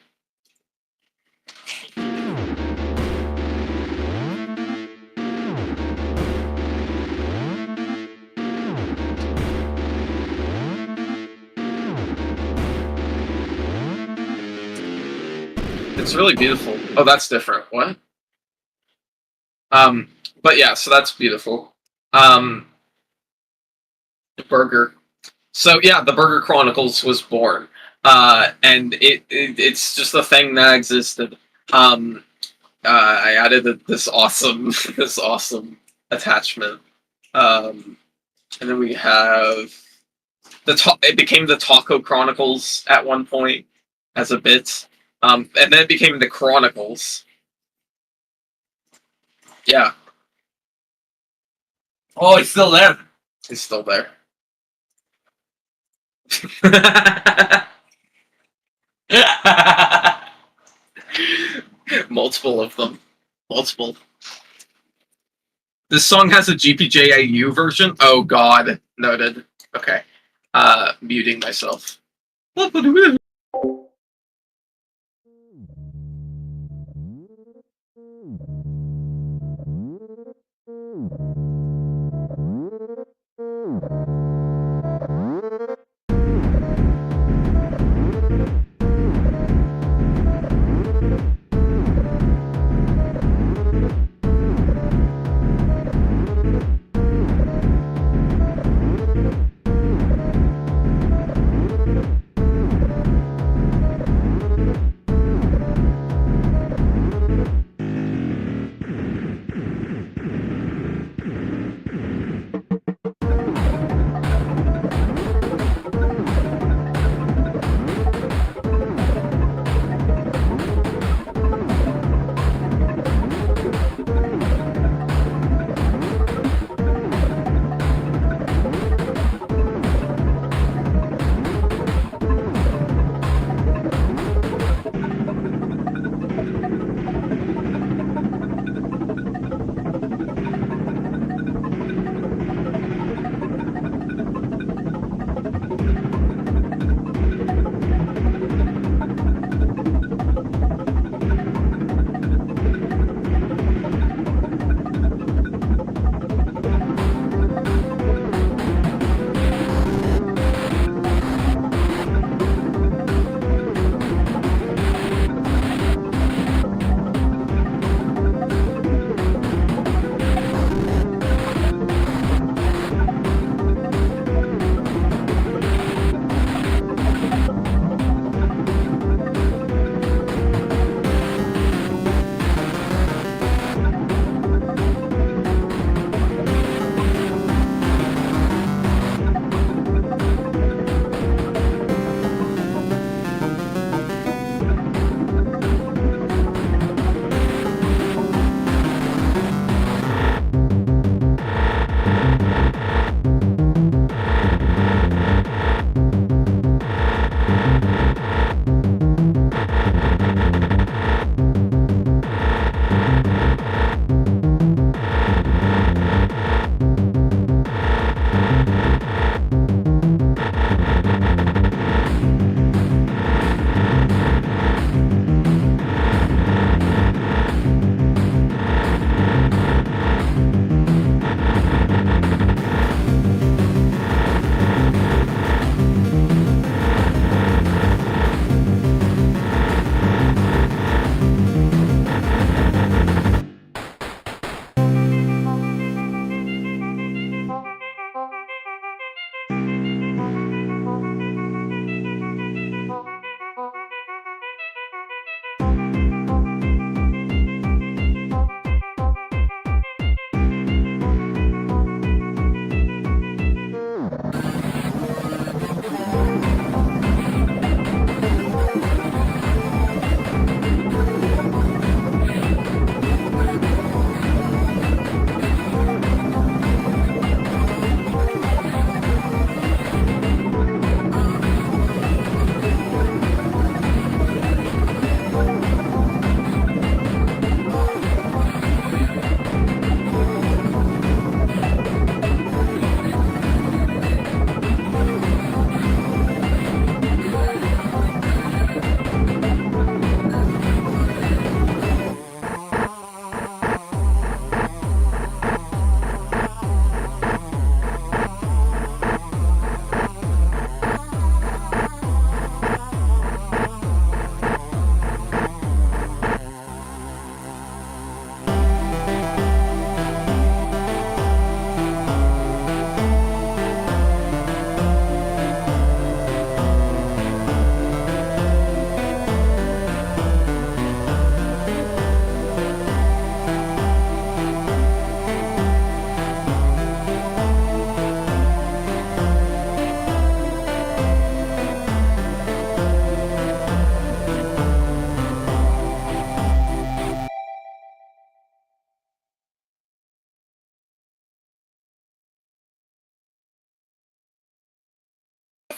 It's really beautiful. Oh, that's different. What? But yeah, so that's beautiful. Burger. So yeah, the Burger Chronicles was born. And it's just a thing that existed. I added this awesome attachment. And then we have it became the Taco Chronicles at one point as a bit. And then it became the Chronicles. Yeah. Oh, it's still there. It's still there. Multiple of them. Multiple. This song has a GPJAU version? Oh god. Noted. Okay. Muting myself.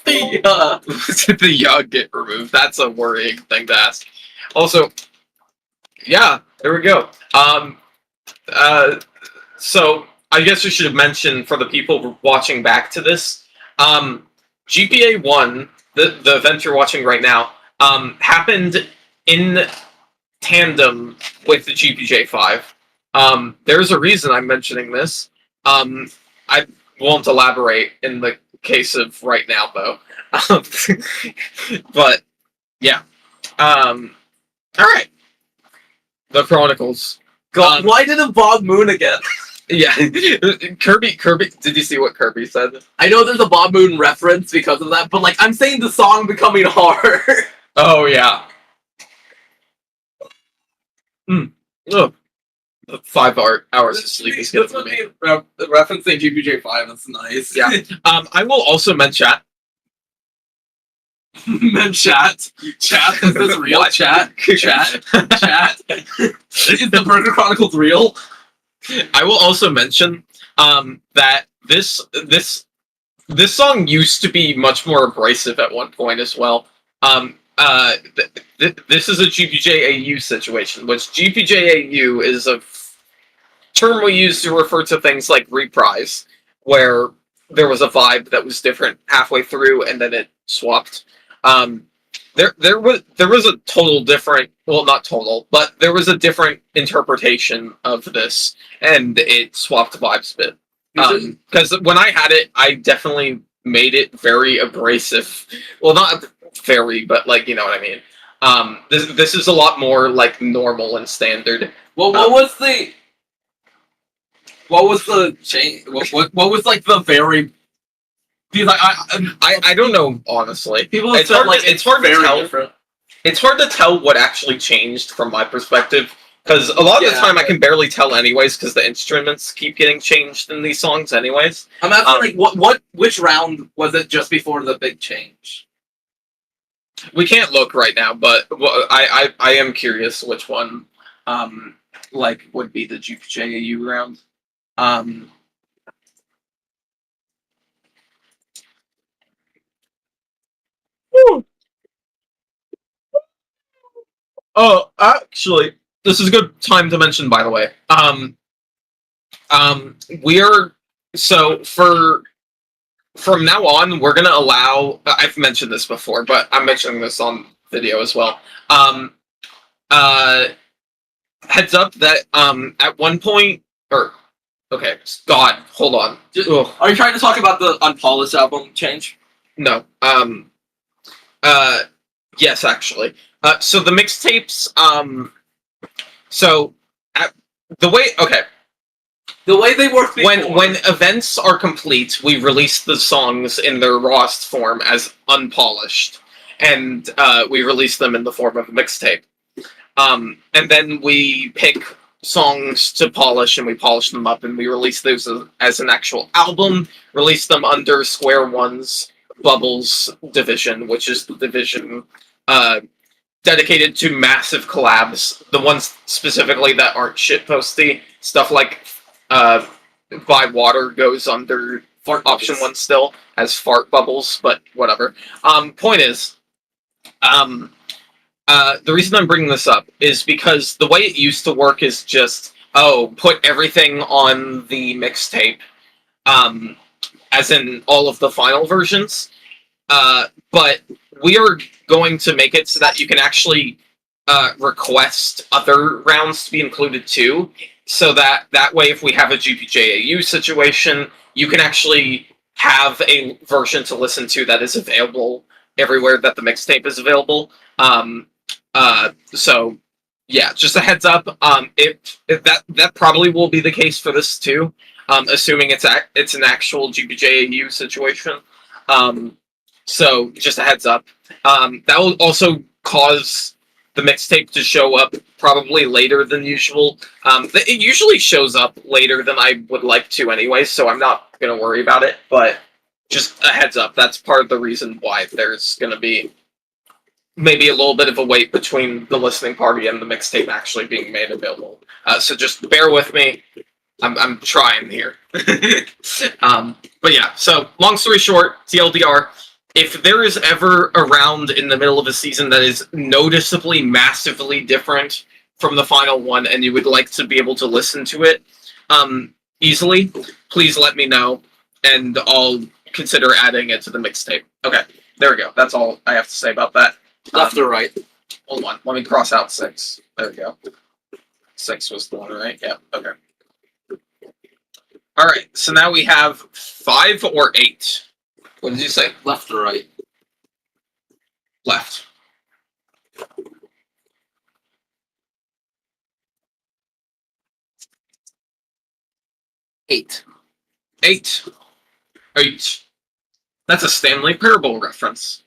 the get removed. That's a worrying thing to ask. Also, yeah, there we go. So I guess we should have mentioned for the people watching back to this, GPA 1, the event you're watching right now, happened in tandem with the GPJ 5. There's a reason I'm mentioning this. I won't elaborate in the case of right now, though. But yeah. All right. The Chronicles. God, why did it Bob Moon again? Yeah, Kirby. Did you see what Kirby said? I know there's a Bob Moon reference because of that, but like I'm saying, the song becoming hard. Oh yeah. Look, 5 hours of sleep is good for me. Referencing GPJ5, that's nice. Yeah. I will also mention chat. Chat. Is this real? What? Chat. Chat. Is the Broken Chronicles real? I will also mention that this song used to be much more abrasive at one point as well. This is a GPJAU situation, which GPJAU is a term we use to refer to things like reprise, where there was a vibe that was different halfway through and then it swapped. There was a total different, well, not total, but there was a different interpretation of this, and it swapped vibes a bit. Because when I had it, I definitely made it very abrasive. Well, not very, but like, you know what I mean. This is a lot more like normal and standard. Well, what was the change? What was like the very? Because I don't know, honestly. People have said, like, it's hard to very tell. different. It's hard to tell what actually changed from my perspective, because a lot of the time I can barely tell anyways, because the instruments keep getting changed in these songs anyways. I'm asking, which round was it just before the big change? We can't look right now, but I am curious which one, like, would be the GPJAU round. Oh, actually, this is a good time to mention, by the way. We're so from now on, we're gonna allow. I've mentioned this before, but I'm mentioning this on video as well. Heads up that at one point, or okay, God, hold on. Are you trying to talk about the Unpolished album change? No. Yes, actually. So the mixtapes, so the way they work before, when events are complete, we release the songs in their rawest form as unpolished, and we release them in the form of a mixtape. And then we pick songs to polish, and we polish them up, and we release those as an actual album. Release them under Square One's Bubbles division, which is the division dedicated to massive collabs, the ones specifically that aren't shitposty. Stuff like By Water goes under option 1 still as Fart Bubbles, but whatever. Point is, the reason I'm bringing this up is because the way it used to work is just, put everything on the mixtape, as in all of the final versions. But we are going to make it so that you can actually request other rounds to be included too, so that way if we have a GPJAU situation, you can actually have a version to listen to that is available everywhere that the mixtape is available. So yeah, just a heads up. If that probably will be the case for this too, assuming it's an actual GPJAU situation. So just a heads up. That will also cause the mixtape to show up probably later than usual. It usually shows up later than I would like to anyway, so I'm not going to worry about it, but just a heads up. That's part of the reason why there's going to be maybe a little bit of a wait between the listening party and the mixtape actually being made available. So just bear with me. I'm trying here. But yeah, so long story short, TLDR, if there is ever a round in the middle of a season that is noticeably, massively different from the final one, and you would like to be able to listen to it easily, please let me know, and I'll consider adding it to the mixtape. Okay, there we go. That's all I have to say about that. Left or right? Hold on, let me cross out 6. There we go. 6 was the one, right? Yeah, okay. Alright, so now we have 5 or 8. What did you say? Left or right? Left. Eight. 8. 8. That's a Stanley Parable reference.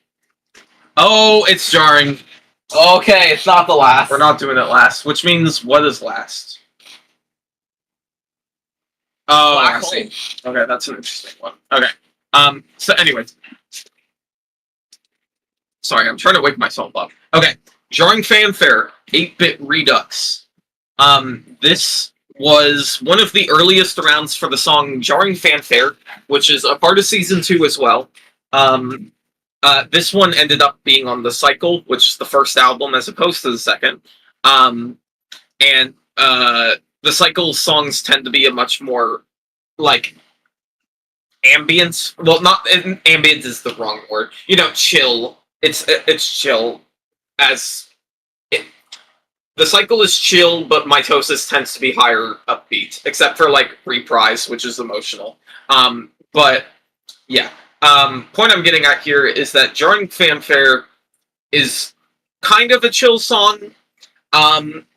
Oh, it's jarring. Okay, it's not the last. We're not doing it last, which means what is last? Oh, Black I hole. see. Okay, that's an interesting one. Okay. So anyways. Sorry, I'm trying to wake myself up. Okay. Jarring Fanfare, 8-bit Redux. This was one of the earliest rounds for the song Jarring Fanfare, which is a part of Season 2 as well. This one ended up being on The Cycle, which is the first album as opposed to the second. And The Cycle songs tend to be a much more, like, ambient. Well, not ambient is the wrong word. You know, chill. It's chill. The Cycle is chill, but Mitosis tends to be higher upbeat, except for like Reprise, which is emotional. But yeah. Point I'm getting at here is that Jarring Fanfare is kind of a chill song.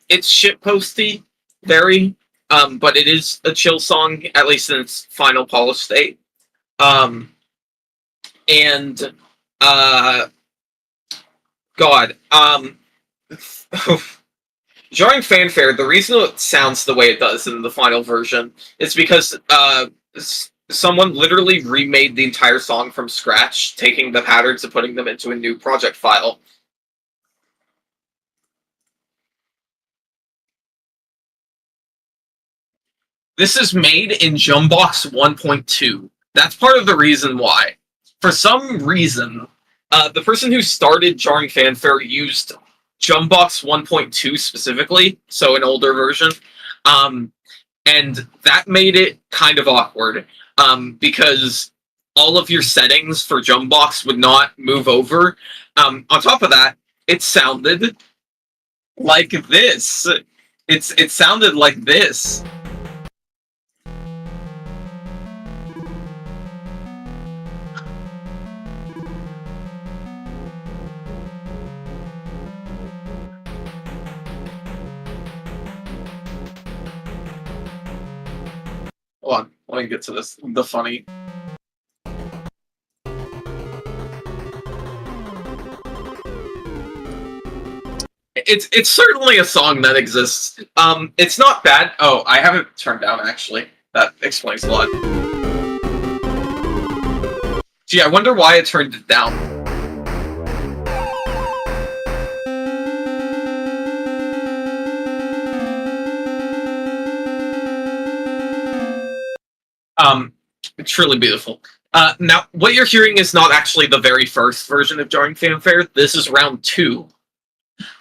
It's shitposty, very, but it is a chill song, at least in its final polished state. God, Jarring Fanfare, the reason it sounds the way it does in the final version is because someone literally remade the entire song from scratch, taking the patterns and putting them into a new project file. This is made in Jumbox 1.2. That's part of the reason why. For some reason, the person who started Jarring Fanfare used Jumbox 1.2 specifically, so an older version, and that made it kind of awkward, because all of your settings for Jumbox would not move over. On top of that, it sounded like this. It sounded like this. Hold on, let me get to this. The funny. It's certainly a song that exists. It's not bad. Oh, I have it turned down actually. That explains a lot. Gee, I wonder why I turned it down. Truly beautiful. Now, what you're hearing is not actually the very first version of Jarring Fanfare. This is round 2.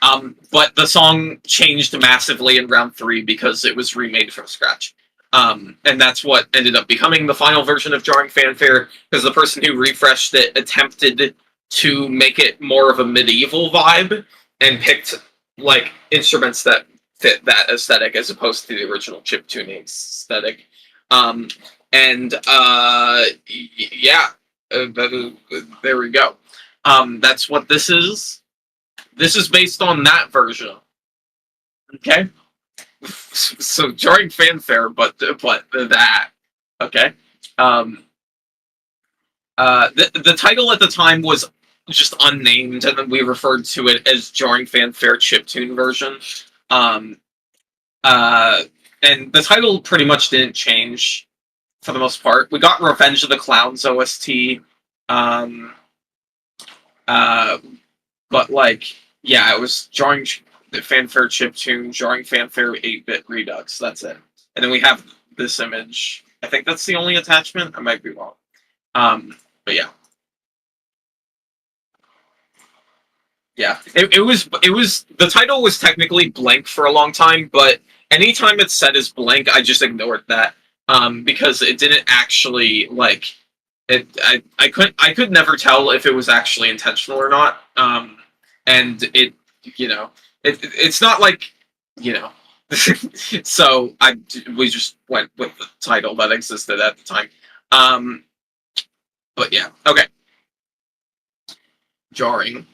But the song changed massively in round 3 because it was remade from scratch. And that's what ended up becoming the final version of Jarring Fanfare, because the person who refreshed it attempted to make it more of a medieval vibe and picked, like, instruments that fit that aesthetic as opposed to the original chiptune aesthetic. Yeah, there we go. That's what this is. This is based on that version. Okay? So, Jarring Fanfare, but that. Okay? The title at the time was just unnamed, and then we referred to it as Jarring Fanfare Chiptune version. And the title pretty much didn't change for the most part. We got Revenge of the Clowns OST. But, like, yeah, it was Jarring Fanfare Chiptune, Jarring Fanfare 8-bit Redux. That's it. And then we have this image. I think that's the only attachment. I might be wrong. But yeah. Yeah, it was the title was technically blank for a long time, but anytime it's said as blank, I just ignored that because it didn't actually like it. I could never tell if it was actually intentional or not. And it it's not like you know. So we just went with the title that existed at the time. But yeah, okay. Jarring.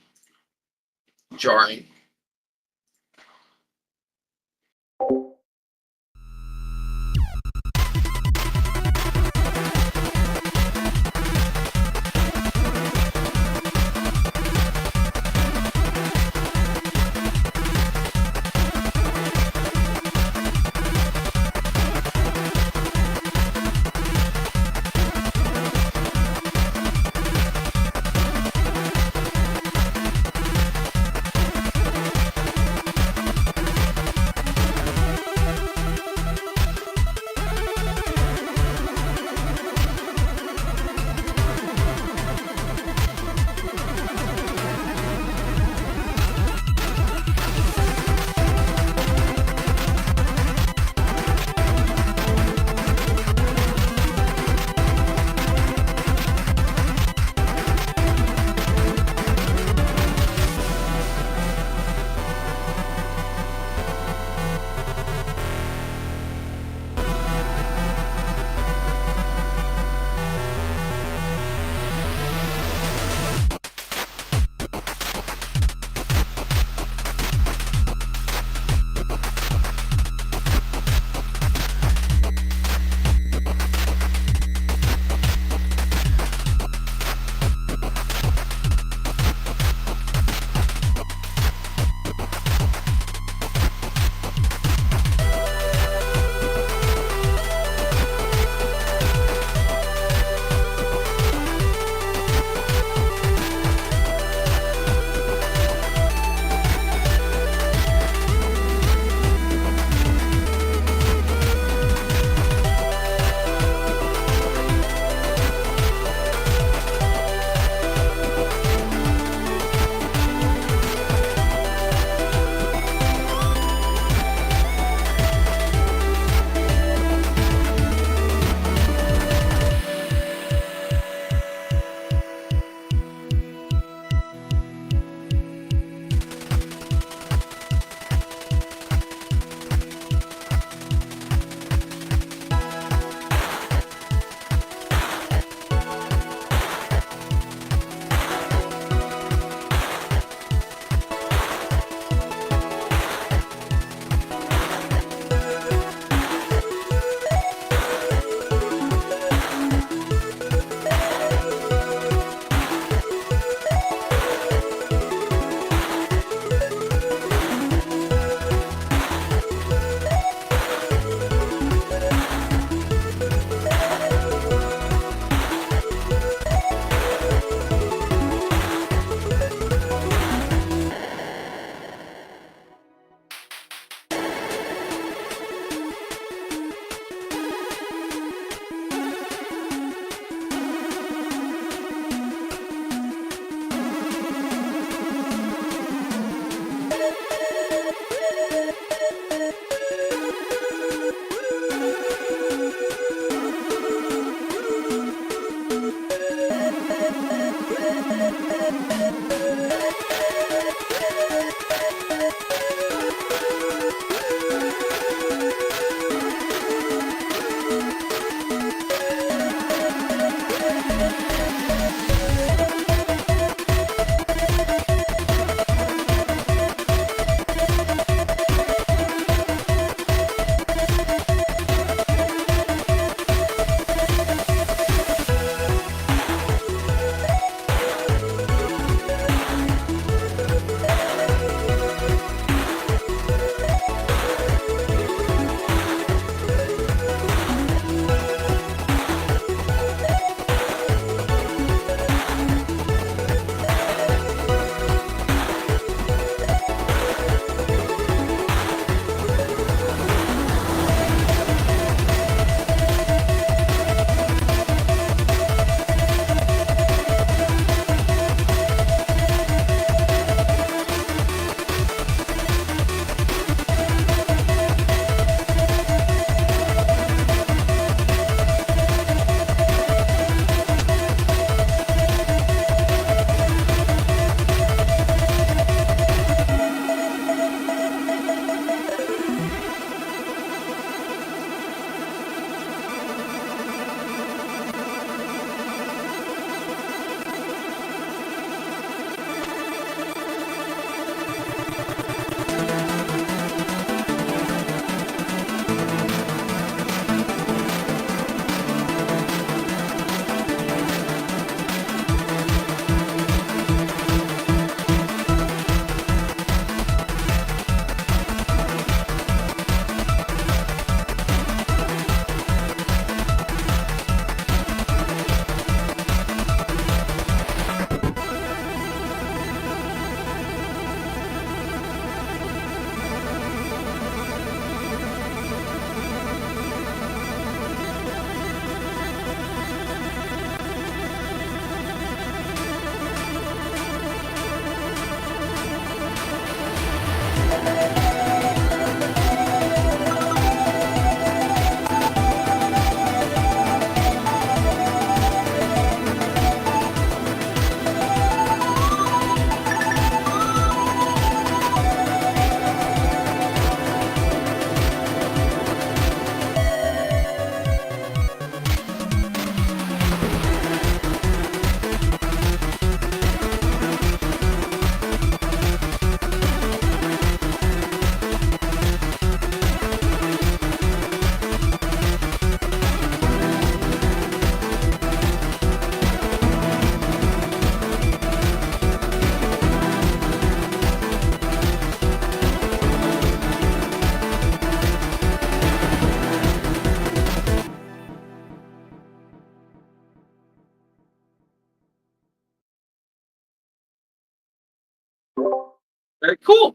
Very cool.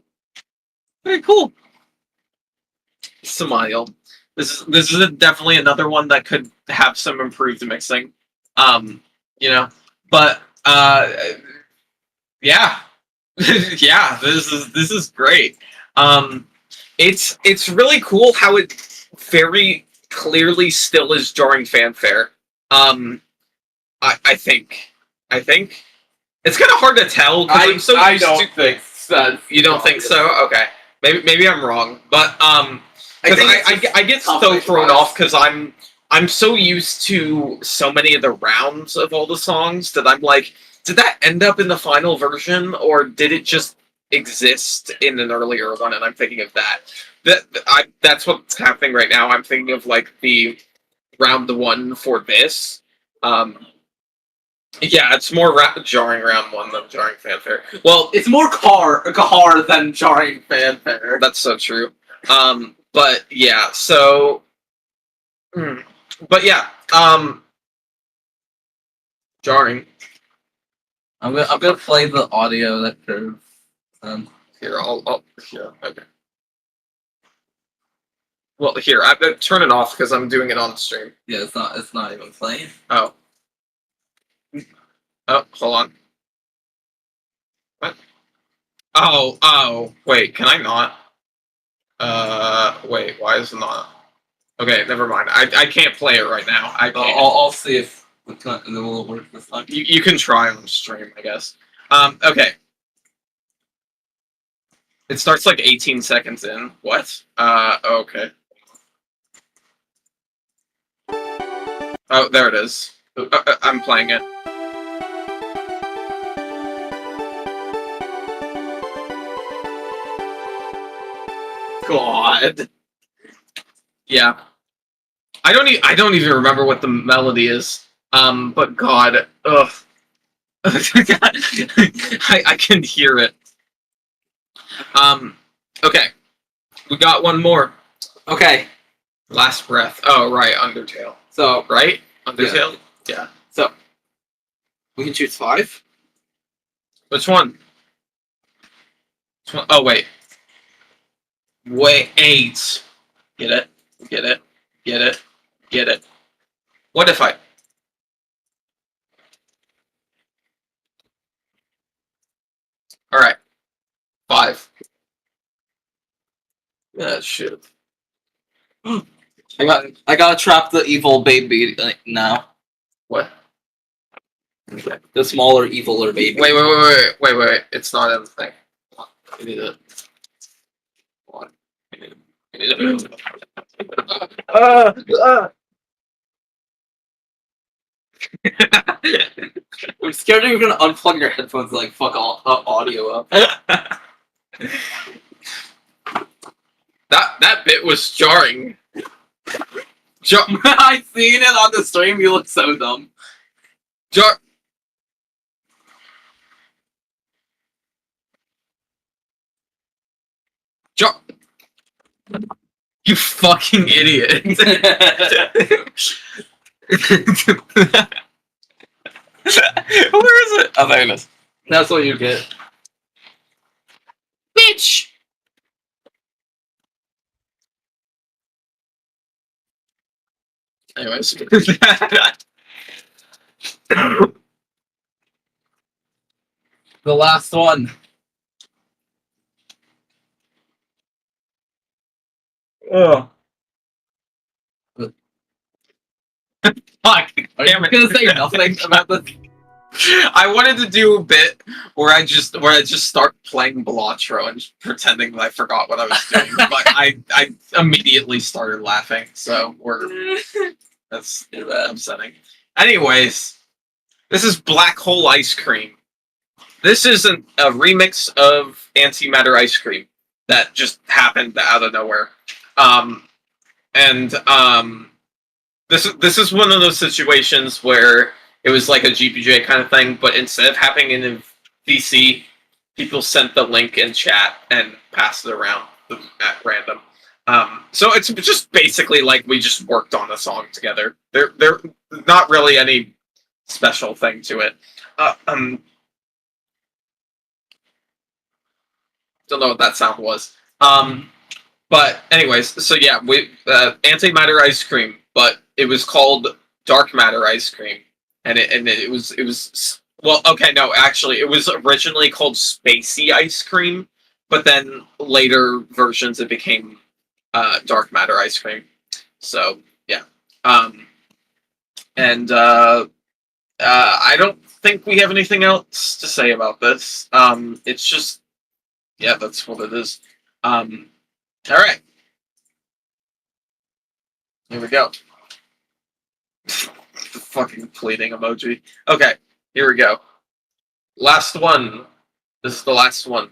Very cool. Samael. This is definitely another one that could have some improved mixing. But yeah. Yeah, this is great. It's really cool how it very clearly still is jarring fanfare. I think it's kind of hard to tell because I'm so used to. think so. You don't think so? Okay, maybe I'm wrong, but I get so thrown off because I'm so used to so many of the rounds of all the songs that I'm like, did that end up in the final version or did it just exist in an earlier one? And I'm thinking of that. That's what's happening right now. I'm thinking of like the round one for this. Yeah, it's more jarring round one than jarring fanfare. Well, It's more car than jarring fanfare. that's so true. But yeah, so. But yeah, jarring. I'm gonna play the audio that proves. Here, here, okay. Well, here, I'm gonna turn it off because I'm doing it on stream. Yeah, it's not even playing. Oh. Oh, hold on. What? Oh, wait, can I not? Wait, why is it not? Okay, never mind. I can't play it right now. I can't. I'll see if it will work this time. You can try on stream, I guess. Okay. It starts like 18 seconds in. What? Okay. Oh, there it is. I'm playing it. God. Yeah. I don't even remember what the melody is. But God, ugh. I can hear it. Okay. We got one more. Okay, Last breath. Oh, right, Undertale. so Right? Undertale? Yeah. so we can choose 5. Which one? Which one? Oh, wait. Wait, 8. Get it? Get it? Get it? Get it? What if I... Alright. 5. Yeah, shit. I gotta trap the evil baby now. What? The smaller, eviler baby. Wait. It's not in the thing. We need it. One. We need it. I'm scared you're gonna unplug your headphones and, like, fuck all audio up. That bit was jarring. I seen it on the stream. You look so dumb. Jar. You fucking idiot. Where is it? Oh, there it is. That's what you get. Bitch! Anyways. The last one. Oh. Fuck. Are Damn you it. gonna say nothing about this? I wanted to do a bit where I just start playing Blotro and just pretending that I forgot what I was doing, but I immediately started laughing. So that's upsetting. Anyways, this is Black Hole Ice Cream. This is a remix of Antimatter Ice Cream that just happened out of nowhere. This is one of those situations where it was like a GPJ kind of thing, but instead of happening in a VC, people sent the link in chat and passed it around at random. So it's just basically like we just worked on a song together. There not really any special thing to it. Don't know what that sound was. But anyways, so yeah, we antimatter ice cream, but it was called dark matter ice cream, and it was well, okay, no, actually, it was originally called spacey ice cream, but then later versions it became dark matter ice cream. So yeah, and I don't think we have anything else to say about this. It's just, yeah, that's what it is. All right. Here we go. The fucking pleading emoji. Okay, here we go. Last one. This is the last one.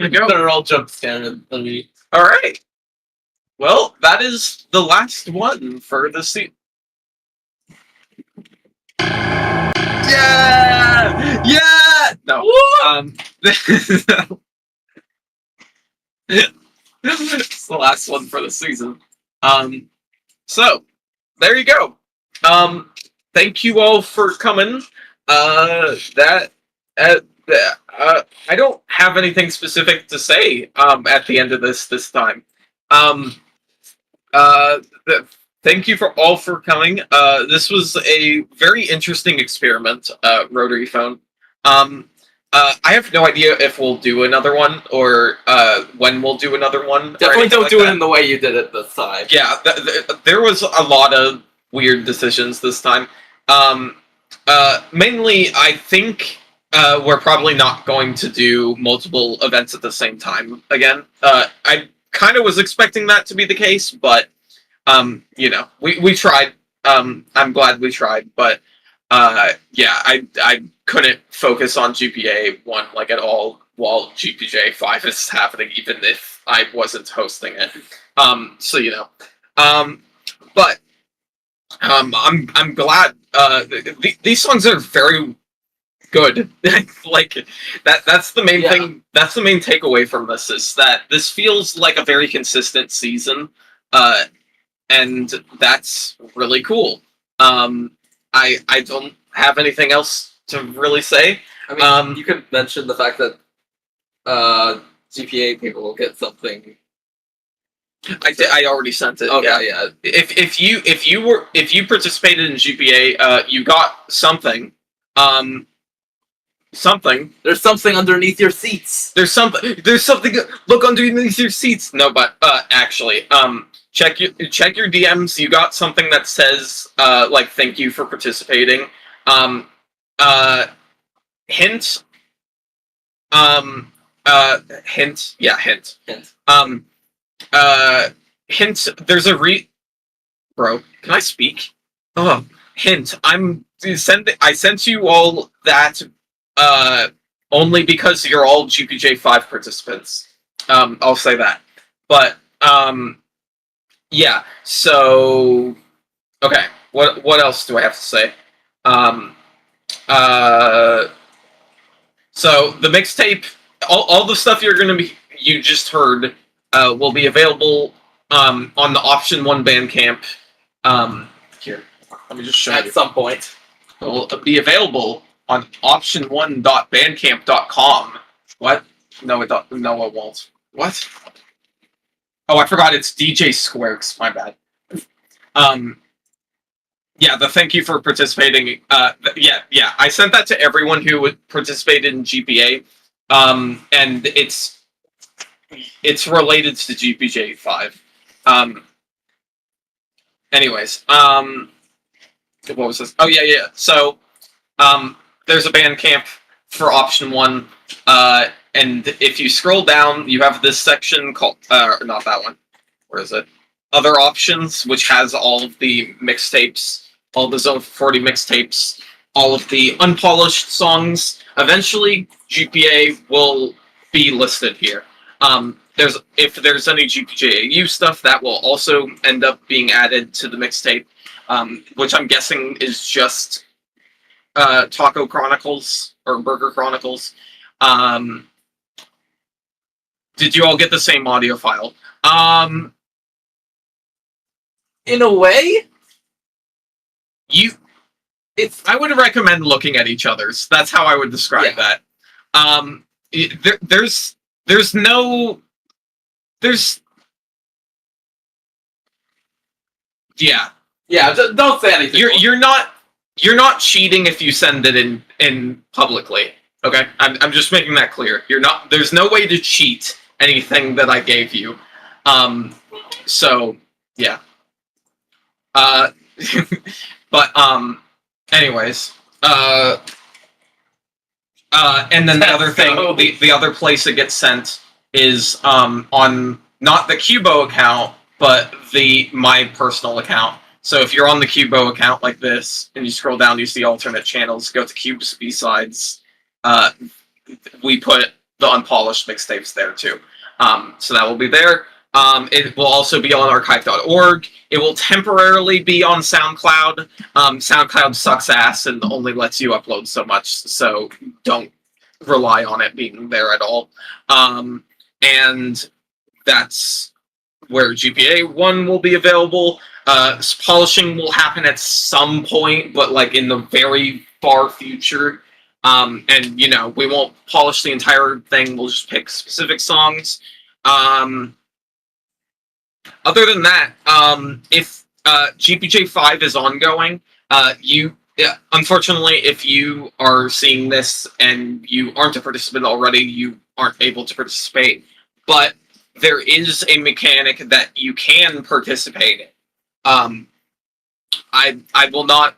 There you go. They're all jump scared at me. All right. Well, that is the last one for the seat. Yeah! Yeah! No. It's the last one for the season. So, there you go. Thank you all for coming. I don't have anything specific to say at the end of this time. Um, Thank you for all for coming. This was a very interesting experiment, Rotaryphone. I have no idea if we'll do another one or when we'll do another one. Definitely don't do it in the way you did it this time. Yeah, there was a lot of weird decisions this time. Mainly, I think we're probably not going to do multiple events at the same time again. I kind of was expecting that to be the case, but we tried. I'm glad we tried, but yeah, I couldn't focus on GPA 1 like at all while GPJ 5 is happening, even if I wasn't hosting it. But I'm glad. These songs are very good. Like that's the main thing. That's the main takeaway from this, is that this feels like a very consistent season, and that's really cool. I don't have anything else to really say. I mean, you could mention the fact that GPA people will get something. I already sent it. Okay, yeah. If you participated in GPA, you got something. Something. There's something underneath your seats. There's something. Look underneath your seats. No, but actually, check your DMs. You got something that says like thank you for participating. Hint. Hint. Yeah, hint. Hint. Hint. There's a Bro, can I speak? Oh, hint. I sent you all that only because you're all GPJ 5 participants. I'll say that. But yeah. So okay. What else do I have to say? So the mixtape, all the stuff you just heard, will be available on the Option 1 Bandcamp. Here, let me just show you. At some point. It will be available on option1.bandcamp.com. What? No, it won't. What? Oh, I forgot it's DJ Squarks. My bad. Yeah, the thank you for participating. Yeah. I sent that to everyone who participated in GPA. And it's related to GPJ 5. Anyways, what was this? Oh yeah. So, there's a Bandcamp for Option 1, and if you scroll down, you have this section called, not that one. Where is it? Other Options, which has all of the mixtapes, all the Zone-440 mixtapes, all of the unpolished songs. Eventually, GPA will be listed here. If there's any GPJAU stuff, that will also end up being added to the mixtape, which I'm guessing is just Taco Chronicles or Burger Chronicles. Did you all get the same audio file? In a way, I would recommend looking at each other's. That's how I would describe that. Yeah, just don't say anything. You're not cheating if you send it in publicly. Okay, I'm just making that clear. There's no way to cheat anything that I gave you. So yeah. But anyways, and then the other thing, the other place it gets sent is on not the Cubo account, but my personal account. So if you're on the Cubo account like this, and you scroll down, you see alternate channels. Go to Cube's B-Sides. We put the unpolished mixtapes there too. So that will be there. It will also be on archive.org. It will temporarily be on SoundCloud. SoundCloud sucks ass and only lets you upload so much, so don't rely on it being there at all. And that's where GPA 1 will be available. Polishing will happen at some point, but like in the very far future. And you know, we won't polish the entire thing. We'll just pick specific songs. Other than that, if GPJ5 is ongoing, unfortunately, if you are seeing this and you aren't a participant already, you aren't able to participate. But there is a mechanic that you can participate in. I will not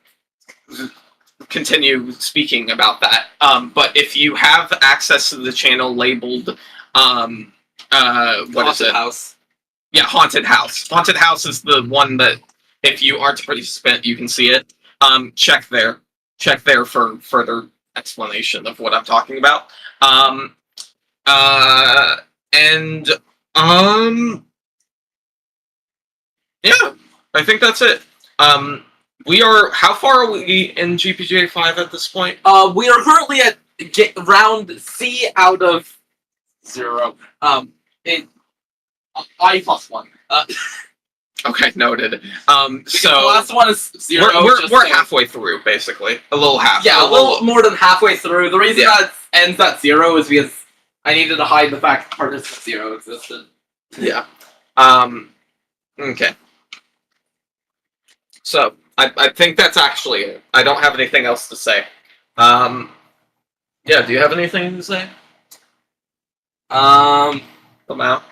continue speaking about that. But if you have access to the channel labeled, what is it? House. Yeah, Haunted House. Haunted House is the one that, if you aren't a participant, you can see it. Check there. Check there for further explanation of what I'm talking about. Yeah, I think that's it. How far are we in GPGA 5 at this point? We are currently at round C out of 0. I plus 1. Okay, noted. So the last one is 0. We're halfway through, basically. A little half. Yeah, a little more than halfway through. The reason that ends at 0 is because I needed to hide the fact that participant 0 existed. Yeah. Okay. So, I think that's actually it. I don't have anything else to say. Yeah, do you have anything to say? Come out.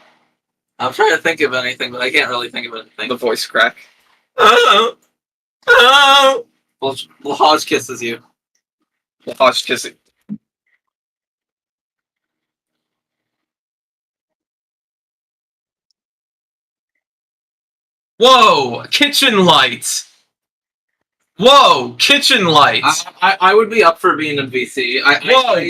I'm trying to think of anything, but I can't really think of anything. The voice crack. Oh! Oh! Lahaj kisses you. Lahaj kissing. Whoa! Kitchen lights! Whoa! Kitchen lights! I would be up for being in VC. Whoa!